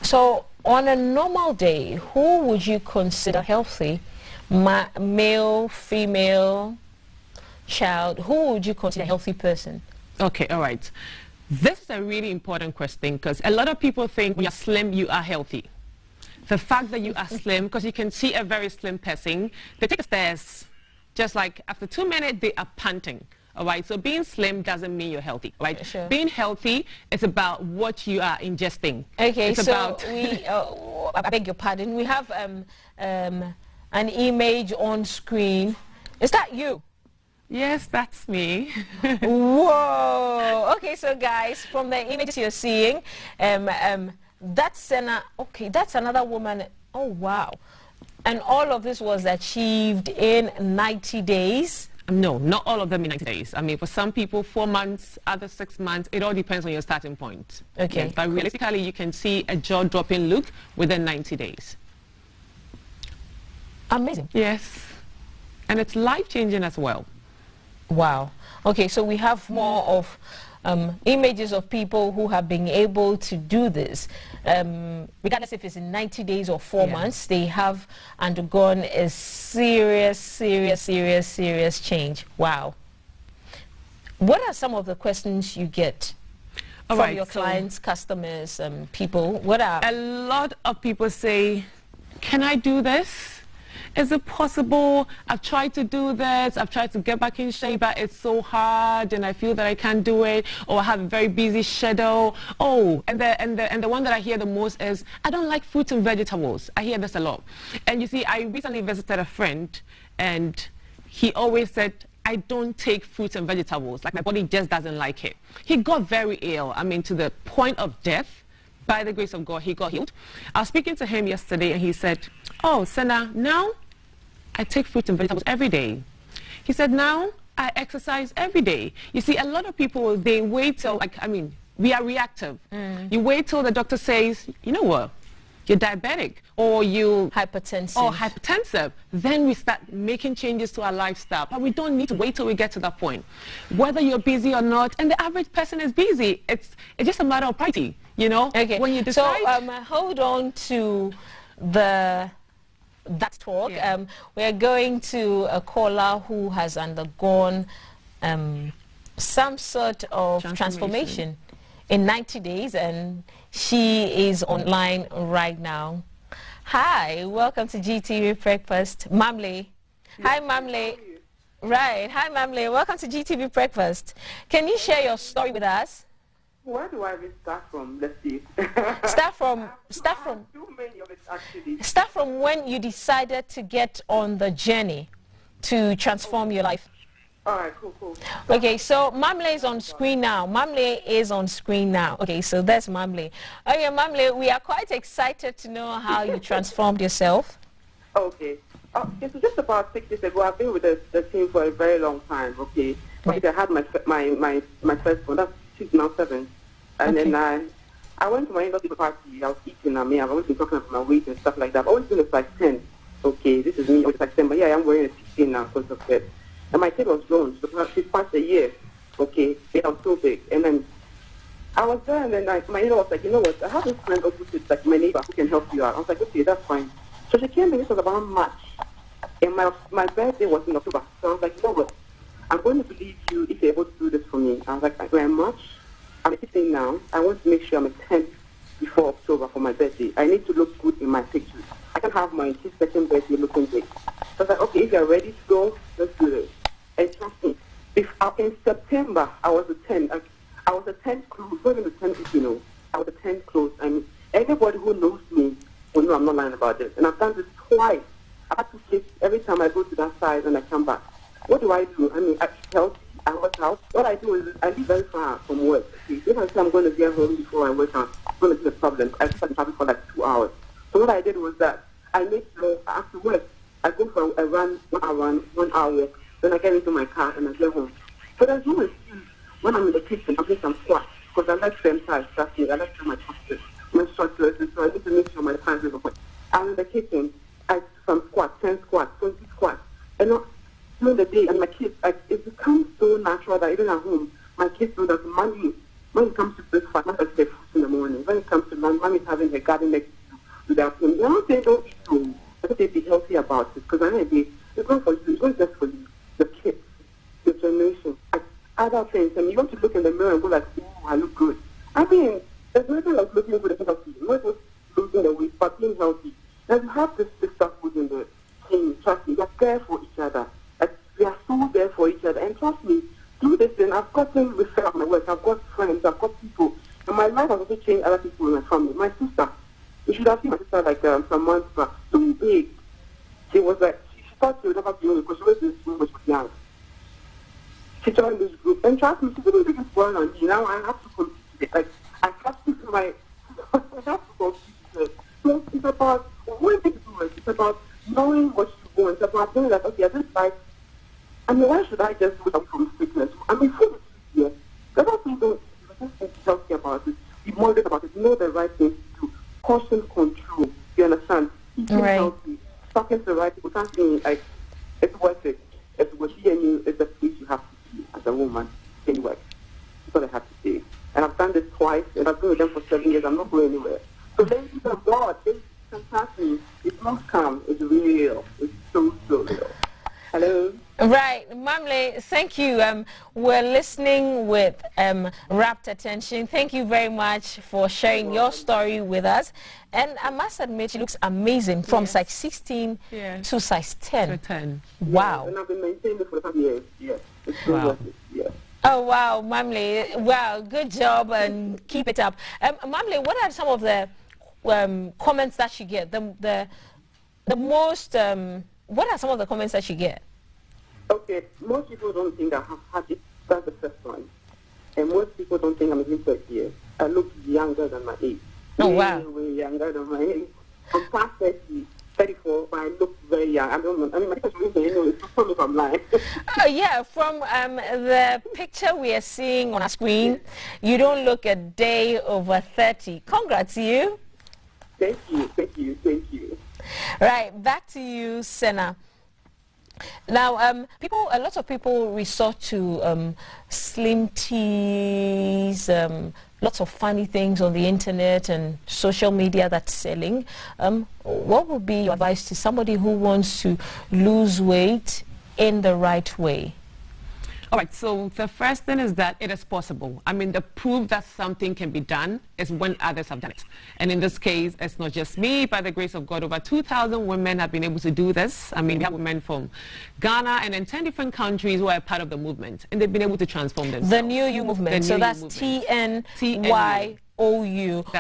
So on a normal day, who would you consider healthy? Male, female, child? Who would you consider a healthy person? Okay, all right. This is a really important question because a lot of people think when you're slim, you are healthy. The fact that you are slim, because you can see a very slim person, they take the stairs, just like after 2 minutes, they are panting. All right, so being slim doesn't mean you're healthy, right? Sure. Being healthy is about what you are ingesting. Okay, it's so about we, I beg your pardon, we have an image on screen. Is that you? Yes, that's me. Whoa! Okay, so guys, from the images you're seeing, that's that's another woman. Oh, wow. And all of this was achieved in 90 days? No, not all of them in 90 days. I mean, for some people, 4 months, others 6 months. It all depends on your starting point. Okay. Yes, but realistically, you can see a jaw-dropping look within 90 days. Amazing. Yes. And it's life-changing as well. Wow. Okay, so we have more of images of people who have been able to do this. Regardless if it's in 90 days or 4 months, they have undergone a serious change. Wow. What are some of the questions you get from your clients, customers, people? What are... A lot of people say, can I do this? Is it possible? I've tried to do this. I've tried to get back in shape, but it's so hard, and I feel that I can't do it. Or I have a very busy schedule. Oh, and the one that I hear the most is, I don't like fruits and vegetables. I hear this a lot. And you see, I recently visited a friend, and he always said, I don't take fruits and vegetables. Like, my body just doesn't like it. He got very ill. I mean, to the point of death. By the grace of God, he got healed. I was speaking to him yesterday, and he said, oh, Sena, now I take fruits and vegetables every day. He said, now I exercise every day. You see, a lot of people, they wait till, we are reactive. You wait till the doctor says, you know what, you're diabetic, or you... hypertensive. Then we start making changes to our lifestyle. But we don't need to wait till we get to that point. Whether you're busy or not, and the average person is busy, it's just a matter of priority, you know? Okay. When you decide... So hold on to that talk. Yeah. We're going to a caller who has undergone some sort of transformation in 90 days, and she is online right now. Hi, welcome to GTV Breakfast. Mamle. Hi, Mamle. Right. Hi, Mamle. Welcome to GTV Breakfast. Can you share your story with us? Where do I even start from? Let's see. Start from too many of it actually. Start from when you decided to get on the journey to transform your life. All right, cool. Okay, so Mamle is on screen now. Mamle is on screen now. Okay, so that's Mamle. Okay, Mamle, we are quite excited to know how you transformed yourself. Okay. Okay, so just about 6 years ago, I've been with the team for a very long time. Okay, right. I had my first one. She's now 7, and then I went to my industry party. I was eating. I was talking about my weight and stuff like that. I've always been a size 10. Okay, this is me. I was size 10, but yeah, I'm wearing a 16 now because of it. And my kid was grown. So she's past a year. Okay, I was so big, and then I was there, and then my neighbor was like, you know what? I have this friend opposite, like my neighbor who can help you out. I was like, okay, that's fine. So she came in. This was about March. And my birthday was in October. So I was like, you know what? I'm going to believe you if you're able to do this for me. I was like, we're in March. I'm 16 now. I want to make sure I'm a 10 before October for my birthday. I need to look good in my pictures. I can have my kid's second birthday looking great. So I was like, okay, if you're ready to go, let's do this. And trust me, in September, I was a 10. I was a 10 close. Not even a 10, you know. I was a 10 close. I mean, anybody who knows me will know I'm not lying about this. And I've done this twice. I have to kiss every time I go to that side and I come back. What do? I mean, I eat healthy. I work out. What I do is I live very far from work. Okay? If I say I'm going to get home before I work out, it's going to be a problem. I start traveling for like 2 hours. So what I did was that I made sure after work, I go for a run, 1 hour walk. Then I get into my car and I get home. But there's no excuse when I'm in the kitchen. I'm doing some squats because I like them size. Trust me, I like to my posture, my short dresses. So I need to make sure my pants are good. I'm in the kitchen. I do some squats, 10 squats, 20 squats. And during the day, and my kids, it becomes so natural that even at home, my kids know that mommy, when it comes to breakfast, mommy has their food in the morning. When it comes to lunch, mommy is having her garden next to the afternoon. They don't say don't eat home. I think they be healthy about it because I know it's not for you, it's not just for you, the kids, the generation. Other things, and you want to look in the mirror and go like, oh, I look good. I mean, there's nothing like looking good and healthy. Not just losing the weight, but being healthy. And you have this stuff within the team. Trust me, they're there for each other. We are so there for each other. And trust me, through this thing, I've gotten referral of my work. I've got friends. I've got people. And my life has also changed other people in my family. My sister, you should have seen my sister like some months back. So big. She was like, she thought she would never be able because she was in this room when she was young. She joined this group. And trust me, she didn't think it's going on me. Now I have to compete with it. Like, I have to compete with it. So it's about what to do it. It's about knowing what you want. It's about knowing that, okay, at this time, I mean, why should I just do something from sickness? I mean, food is easier. The other thing, don't just be healthy about it. Be moderate about it. Know the right things to do. Caution control. You understand? Eating healthy. Talking to the right people. Can't say, like, it's worth it. It's worth it. And it's the place you have to be as a woman. Anyway, that's what I have to say. And I've done this twice, and I've been with them for 7 years. I'm not going anywhere. So thank you to God. It's fantastic. It's not calm. It's real. It's so real. Hello. Right, Mamle, thank you. We're listening with rapt attention. Thank you very much for sharing your story with us. And I must admit, she looks amazing from size 16 to size 10. To 10. Wow. And I've been maintaining it for 5 years. Yes. It's so Wow. worth it. Yes. Oh, wow, Mamle. Wow, good job and keep it up. Mamle, what are some of the comments that you get? The most, what are some of the comments that you get? Okay, most people don't think I have had it. That's the first one. And most people don't think I'm even 30 years. I look younger than my age. Oh, wow. Way younger than my age. I'm past 30, 34, but I look very young. I mean, my picture is, you know, it's so if I'm lying. Oh, yeah, from the picture we are seeing on our screen, you don't look a day over 30. Congrats, you. Thank you, thank you, thank you. Right, back to you, Senna. Now, a lot of people resort to slim teas, lots of funny things on the internet and social media that's selling. What would be your advice to somebody who wants to lose weight in the right way? All right, so the first thing is that it is possible. I mean, the proof that something can be done is when others have done it. And in this case, it's not just me. By the grace of God, over 2,000 women have been able to do this. I mean, we have women from Ghana and in 10 different countries who are part of the movement. And they've been able to transform themselves. The New You movement. So that's TNYOU.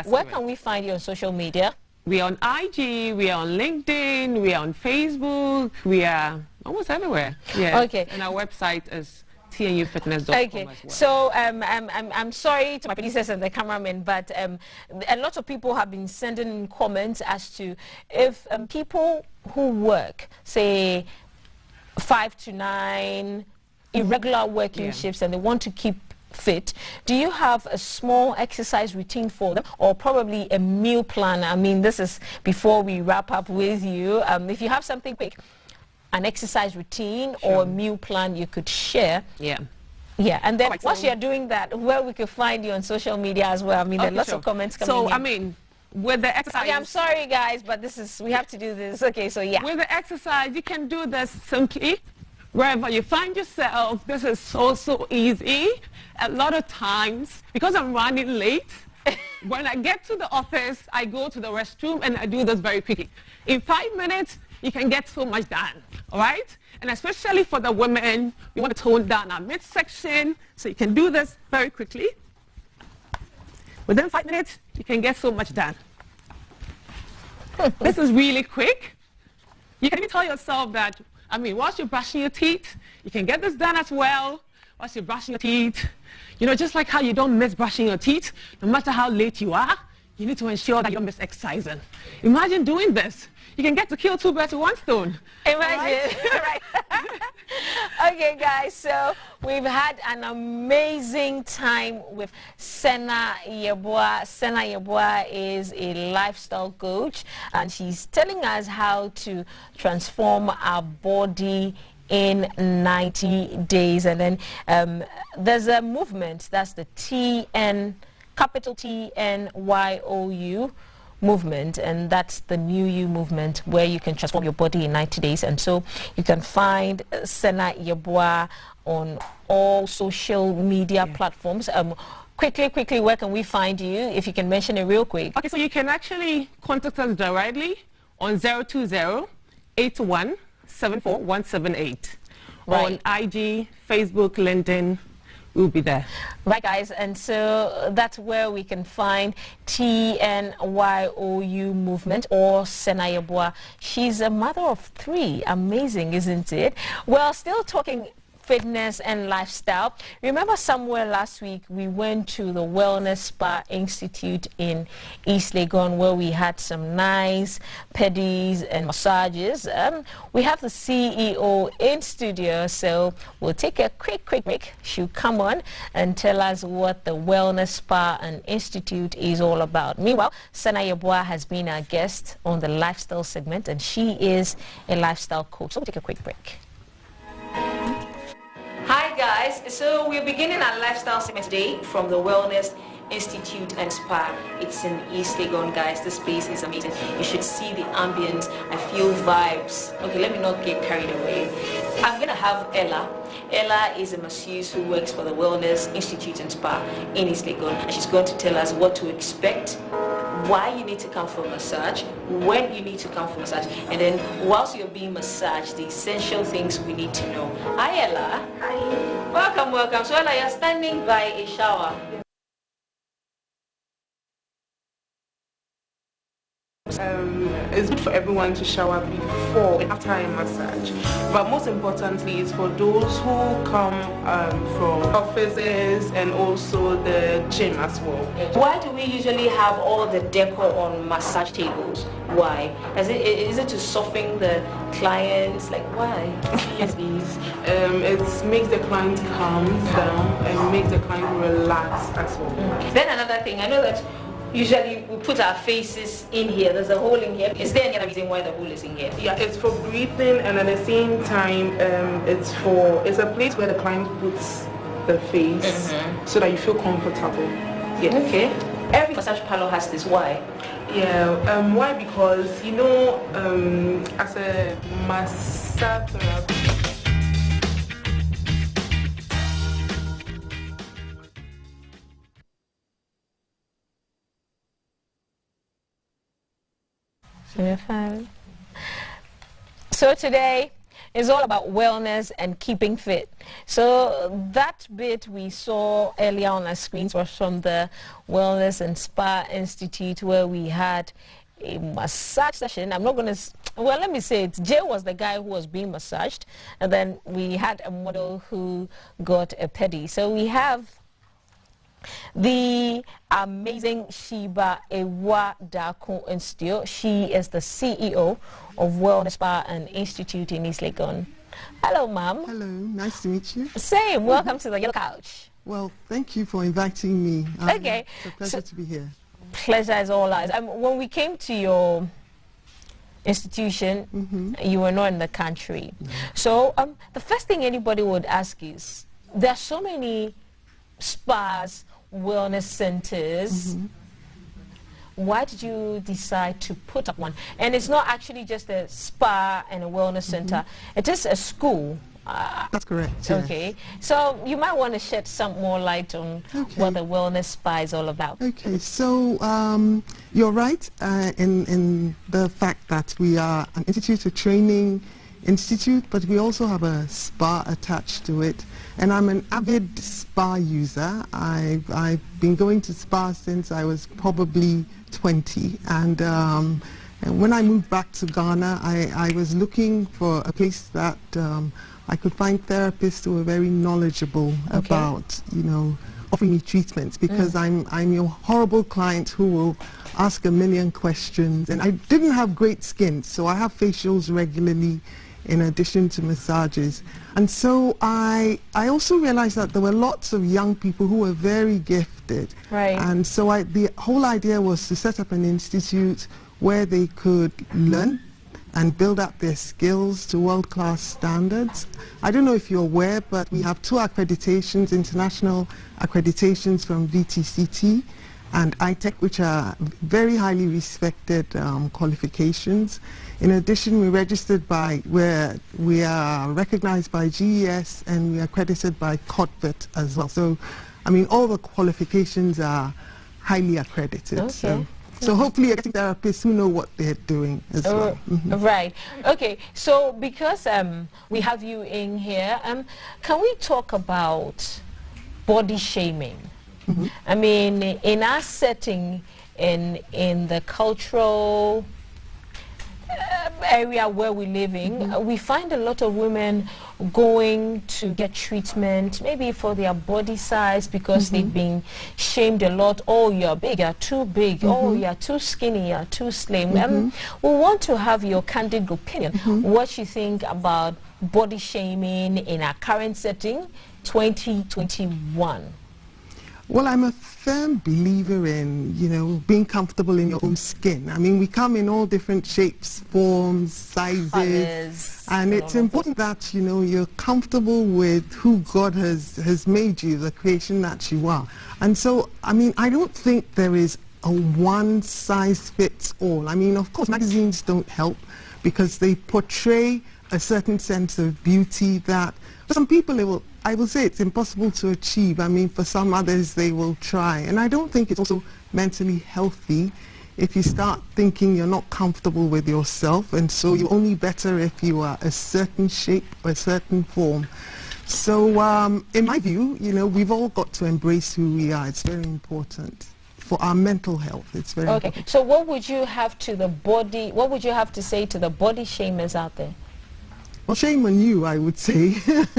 Where can we find you on social media? We are on IG, we are on LinkedIn, we are on Facebook, we are almost everywhere. Yeah. Okay. And our website is tnufitness.com okay. as well. So I'm sorry to my producers and the cameraman, but a lot of people have been sending in comments as to if people who work, say 5 to 9, irregular working shifts, and they want to keep fit, do you have a small exercise routine for them, or probably a meal plan? I mean, this is before we wrap up with you. If you have something quick, an exercise routine or a meal plan you could share. Yeah. Yeah, and then once you're doing that, where we could find you on social media as well. I mean, there are lots of comments coming in. So, I mean, with the exercise... I'm sorry, guys, but we have to do this. Okay, so yeah. With the exercise, you can do this simply. Wherever you find yourself, this is so easy. A lot of times, because I'm running late, when I get to the office, I go to the restroom and I do this very quickly. In 5 minutes, you can get so much done, all right? And especially for the women, we want to tone down our midsection, so you can do this very quickly. Within 5 minutes, you can get so much done. This is really quick. You can even tell yourself that, I mean, whilst you're brushing your teeth, you can get this done as well. Whilst you're brushing your teeth, you know, just like how you don't miss brushing your teeth, no matter how late you are, you need to ensure that you don't miss exercising. Imagine doing this. You can get to kill 2 birds with 1 stone. Imagine. Right. Okay, guys, so we've had an amazing time with Senna Yeboah. Senna Yeboah is a lifestyle coach, and she's telling us how to transform our body in 90 days. And then there's a movement, that's the capital TNYOU movement, and that's the New You movement, where you can transform your body in 90 days. And so you can find Senna Yeboah on all social media platforms. Quickly, where can we find you, if you can mention it real quick? Okay, so you can actually contact us directly on 020-8174-178. Right. On IG, Facebook, LinkedIn, we'll be there. Right, guys, and so that's where we can find TNYOU movement, or Senna Yeboah. She's a mother of 3. Amazing, isn't it? Well, still talking fitness and lifestyle. Remember, somewhere last week we went to the Wellness Spa Institute in East Legon, where we had some nice pedis and massages. We have the CEO in studio, so we'll take a quick break. She'll come on and tell us what the Wellness Spa and Institute is all about. Meanwhile, Senna Yeboah has been our guest on the lifestyle segment, and she is a lifestyle coach. So we'll take a quick break. Hi guys, so we're beginning our lifestyle segment today from the Wellness Institute and Spa. It's in East Legon, guys. This place is amazing. You should see the ambience. I feel vibes. Okay, let me not get carried away. I'm gonna have Ella. Ella is a masseuse who works for the Wellness Institute and Spa in East Legon, and she's going to tell us what to expect, why you need to come for a massage, when you need to come for a massage, and then whilst you're being massaged, the essential things we need to know. Hi Ella. Hi. Welcome. So Ella, you're standing by a shower. It's good for everyone to shower before and after a massage, but most importantly it's for those who come from offices and also the gym as well. Why do we usually have all the decor on massage tables? Why? Is it to soften the clients? Like, why? Yes, please. It makes the client calm down and makes the client relax as well. Then another thing, I know that usually we put our faces in here. There's a hole in here. Is there any other reason why the hole is in here? Yeah, it's for breathing, and at the same time, it's a place where the client puts the face so that you feel comfortable. Yeah. Okay. Every massage parlor has this. Why? Yeah. Why? Because you know, as a massage therapist. So today is all about wellness and keeping fit. So that bit we saw earlier on our screens was from the Wellness and Spa Institute, where we had a massage session. I'm not going to, well, let me say it. Jay was the guy who was being massaged, and then we had a model who got a pedi. So we have the amazing Sheba Ewa Dako Institute. She is the CEO of Wellness Spa and Institute in East Legon. Hello, ma'am. Hello, nice to meet you. Same. Welcome to the Yellow Couch. Well, thank you for inviting me. Okay. It's a pleasure to be here. Pleasure is all ours. When we came to your institution, you were not in the country. So the first thing anybody would ask is, there are so many spas, wellness centers. Why did you decide to put up one? And it's not actually just a spa and a wellness center. It is a school. That's correct. Okay. Yes. So you might want to shed some more light on what the wellness spa is all about. Okay. So you're right in the fact that we are an institute, a training institute, but we also have a spa attached to it. And I'm an avid spa user. I've been going to spa since I was probably 20. And when I moved back to Ghana, I was looking for a place that I could find therapists who were very knowledgeable about, you know, offering me treatments, because I'm your horrible client who will ask a million questions. And I didn't have great skin, so I have facials regularly in addition to massages. And so I also realized that there were lots of young people who were very gifted. Right. And so the whole idea was to set up an institute where they could learn and build up their skills to world-class standards. I don't know if you're aware, but we have 2 accreditations, international accreditations from VTCT and ITEC, which are very highly respected qualifications. In addition, we are recognized by GES, and we are accredited by COTVET as well. So, I mean, all the qualifications are highly accredited. So hopefully you're getting therapists who know what they're doing as well. Right. Okay. So because we have you in here, can we talk about body shaming? I mean, in our setting, in the cultural area where we live in, we find a lot of women going to get treatment, maybe for their body size, because they've been shamed a lot. Oh, you're big, you're too big. Oh, you're too skinny, you're too slim. We want to have your candid opinion, what you think about body shaming in our current setting, 2021. Well, I'm a firm believer in, you know, being comfortable in your own skin. I mean, we come in all different shapes, forms, sizes, and it's important that, you know, you're comfortable with who God has made you, the creation that you are. And so, I mean, I don't think there is a one-size-fits-all. I mean, of course, magazines don't help because they portray a certain sense of beauty that, for some people, I will say it's impossible to achieve. I mean, for some others, they will try. And I don't think it's also mentally healthy if you start thinking you're not comfortable with yourself, and so you're only better if you are a certain shape or a certain form. So in my view, you know, we've all got to embrace who we are. It's very important for our mental health. It's very important. So what would you have to say to the body shamers out there? Well, shame on you, I would say.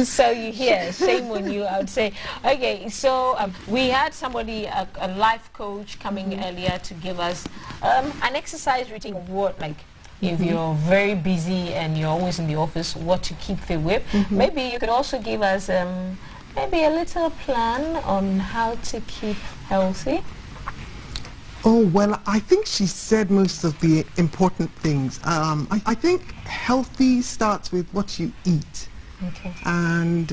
So you hear, shame on you, I would say. Okay, so we had somebody, a life coach, coming earlier to give us an exercise routine of what, like, if you're very busy and you're always in the office, what to keep fit with. Maybe you could also give us maybe a little plan on how to keep healthy. Oh, well, I think she said most of the important things. I think healthy starts with what you eat. And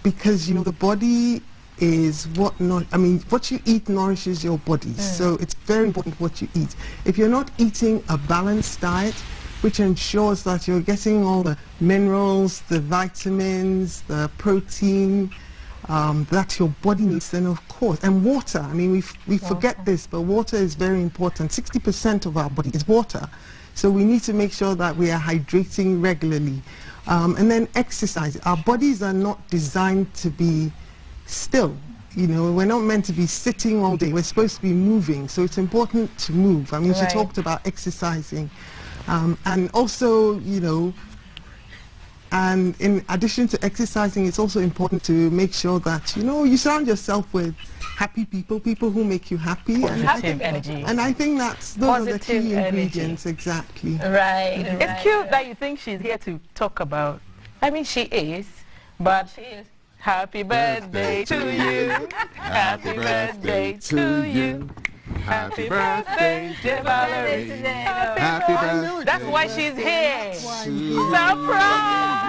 because, you know, the body is what you eat nourishes your body. So it's very important what you eat. If you're not eating a balanced diet, which ensures that you're getting all the minerals, the vitamins, the protein, that your body needs, then of course, and water. I mean, we forget this, but water is very important. 60% of our body is water. So we need to make sure that we are hydrating regularly. And then exercise. Our bodies are not designed to be still. You know, we're not meant to be sitting all day. We're supposed to be moving. So it's important to move. I mean, she talked about exercising. And also, you know, and in addition to exercising, it's also important to make sure that, you know, you surround yourself with happy people, people who make you happy. Positive energy. And I think those are the key ingredients, exactly. Right. It's cute that you think she's here to talk about. I mean, she is, but she is. Happy birthday to you. Happy birthday to you. Happy birthday, dear Valerie. Happy birthday. That's why she's here. Surprise!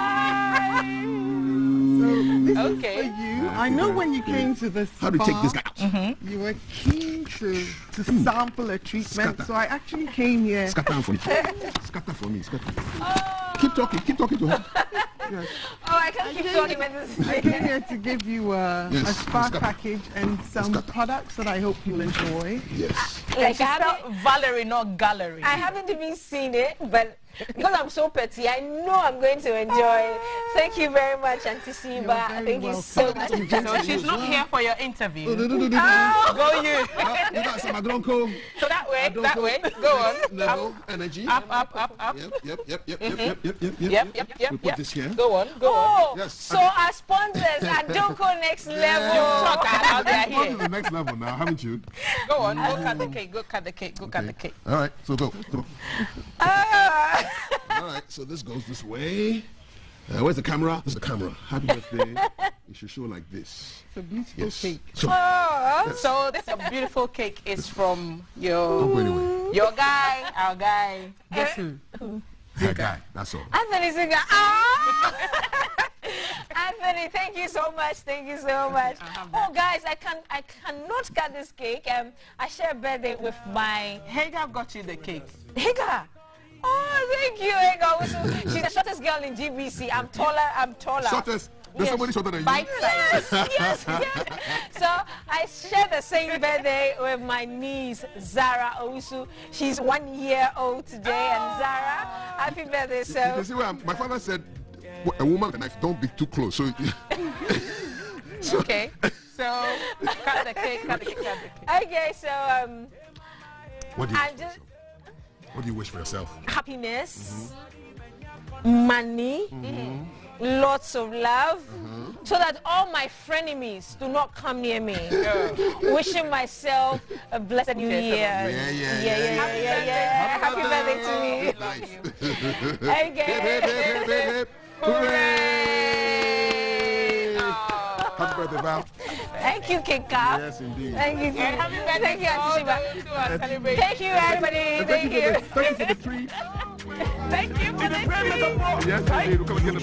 Okay. For you, I know when you came to the spa, how do you take this guy out? You were keen to sample a treatment, so I actually came here. Scatter for me. Scatter for me. Scatter. Keep talking to her. Yes. Oh, I can't keep talking with this. I came here to give you a spa package and some products that I hope you'll enjoy. Yes. Like Valerie, not gallery. I haven't even seen it, but because I'm so petty, I know I'm going to enjoy it. Thank you very much, Auntie Siba. Thank you so much. So she's not here for your interview. Go you. So that way. Go on. Level, energy. Up. Yep. We put this here. Go on. Yes. So our sponsors are Donko Next Level. That's the next level now, haven't you? Go on. Go cut the cake. All right. So go. All right, so this goes this way. Where's the camera? This is the camera. Happy birthday. You should show like this. It's a beautiful cake. So this beautiful cake is from your guy, our guy. Guess who? That guy. That's all. Anthony Singer. Anthony, thank you so much. Oh, guys, I cannot cut this cake. I share a birthday with my... Hagar got you the cake. Hagar. Oh, thank you, Hagar. She's the shortest girl in GBC. I'm taller. Shortest? There's somebody shorter than you? Yes. So I share the same birthday with my niece, Zara Owusu. She's 1 year old today. And Zara, happy birthday, sir. You see where my father said, a woman with a knife, don't be too close. So, okay. So, cut the cake. Okay, so, what do you wish for yourself? Happiness, money, lots of love, so that all my frenemies do not come near me. Wishing myself a blessed new year. Yeah. Happy birthday to me. Okay. Hooray! Happy birthday, Val. Thank you, Kika. Yes, indeed. Thank you. Happy birthday, Auntie Siba. Thank you, everybody. Thank you. Thank you for the tree. Thank you for the tree. Yes, indeed. We'll come and get the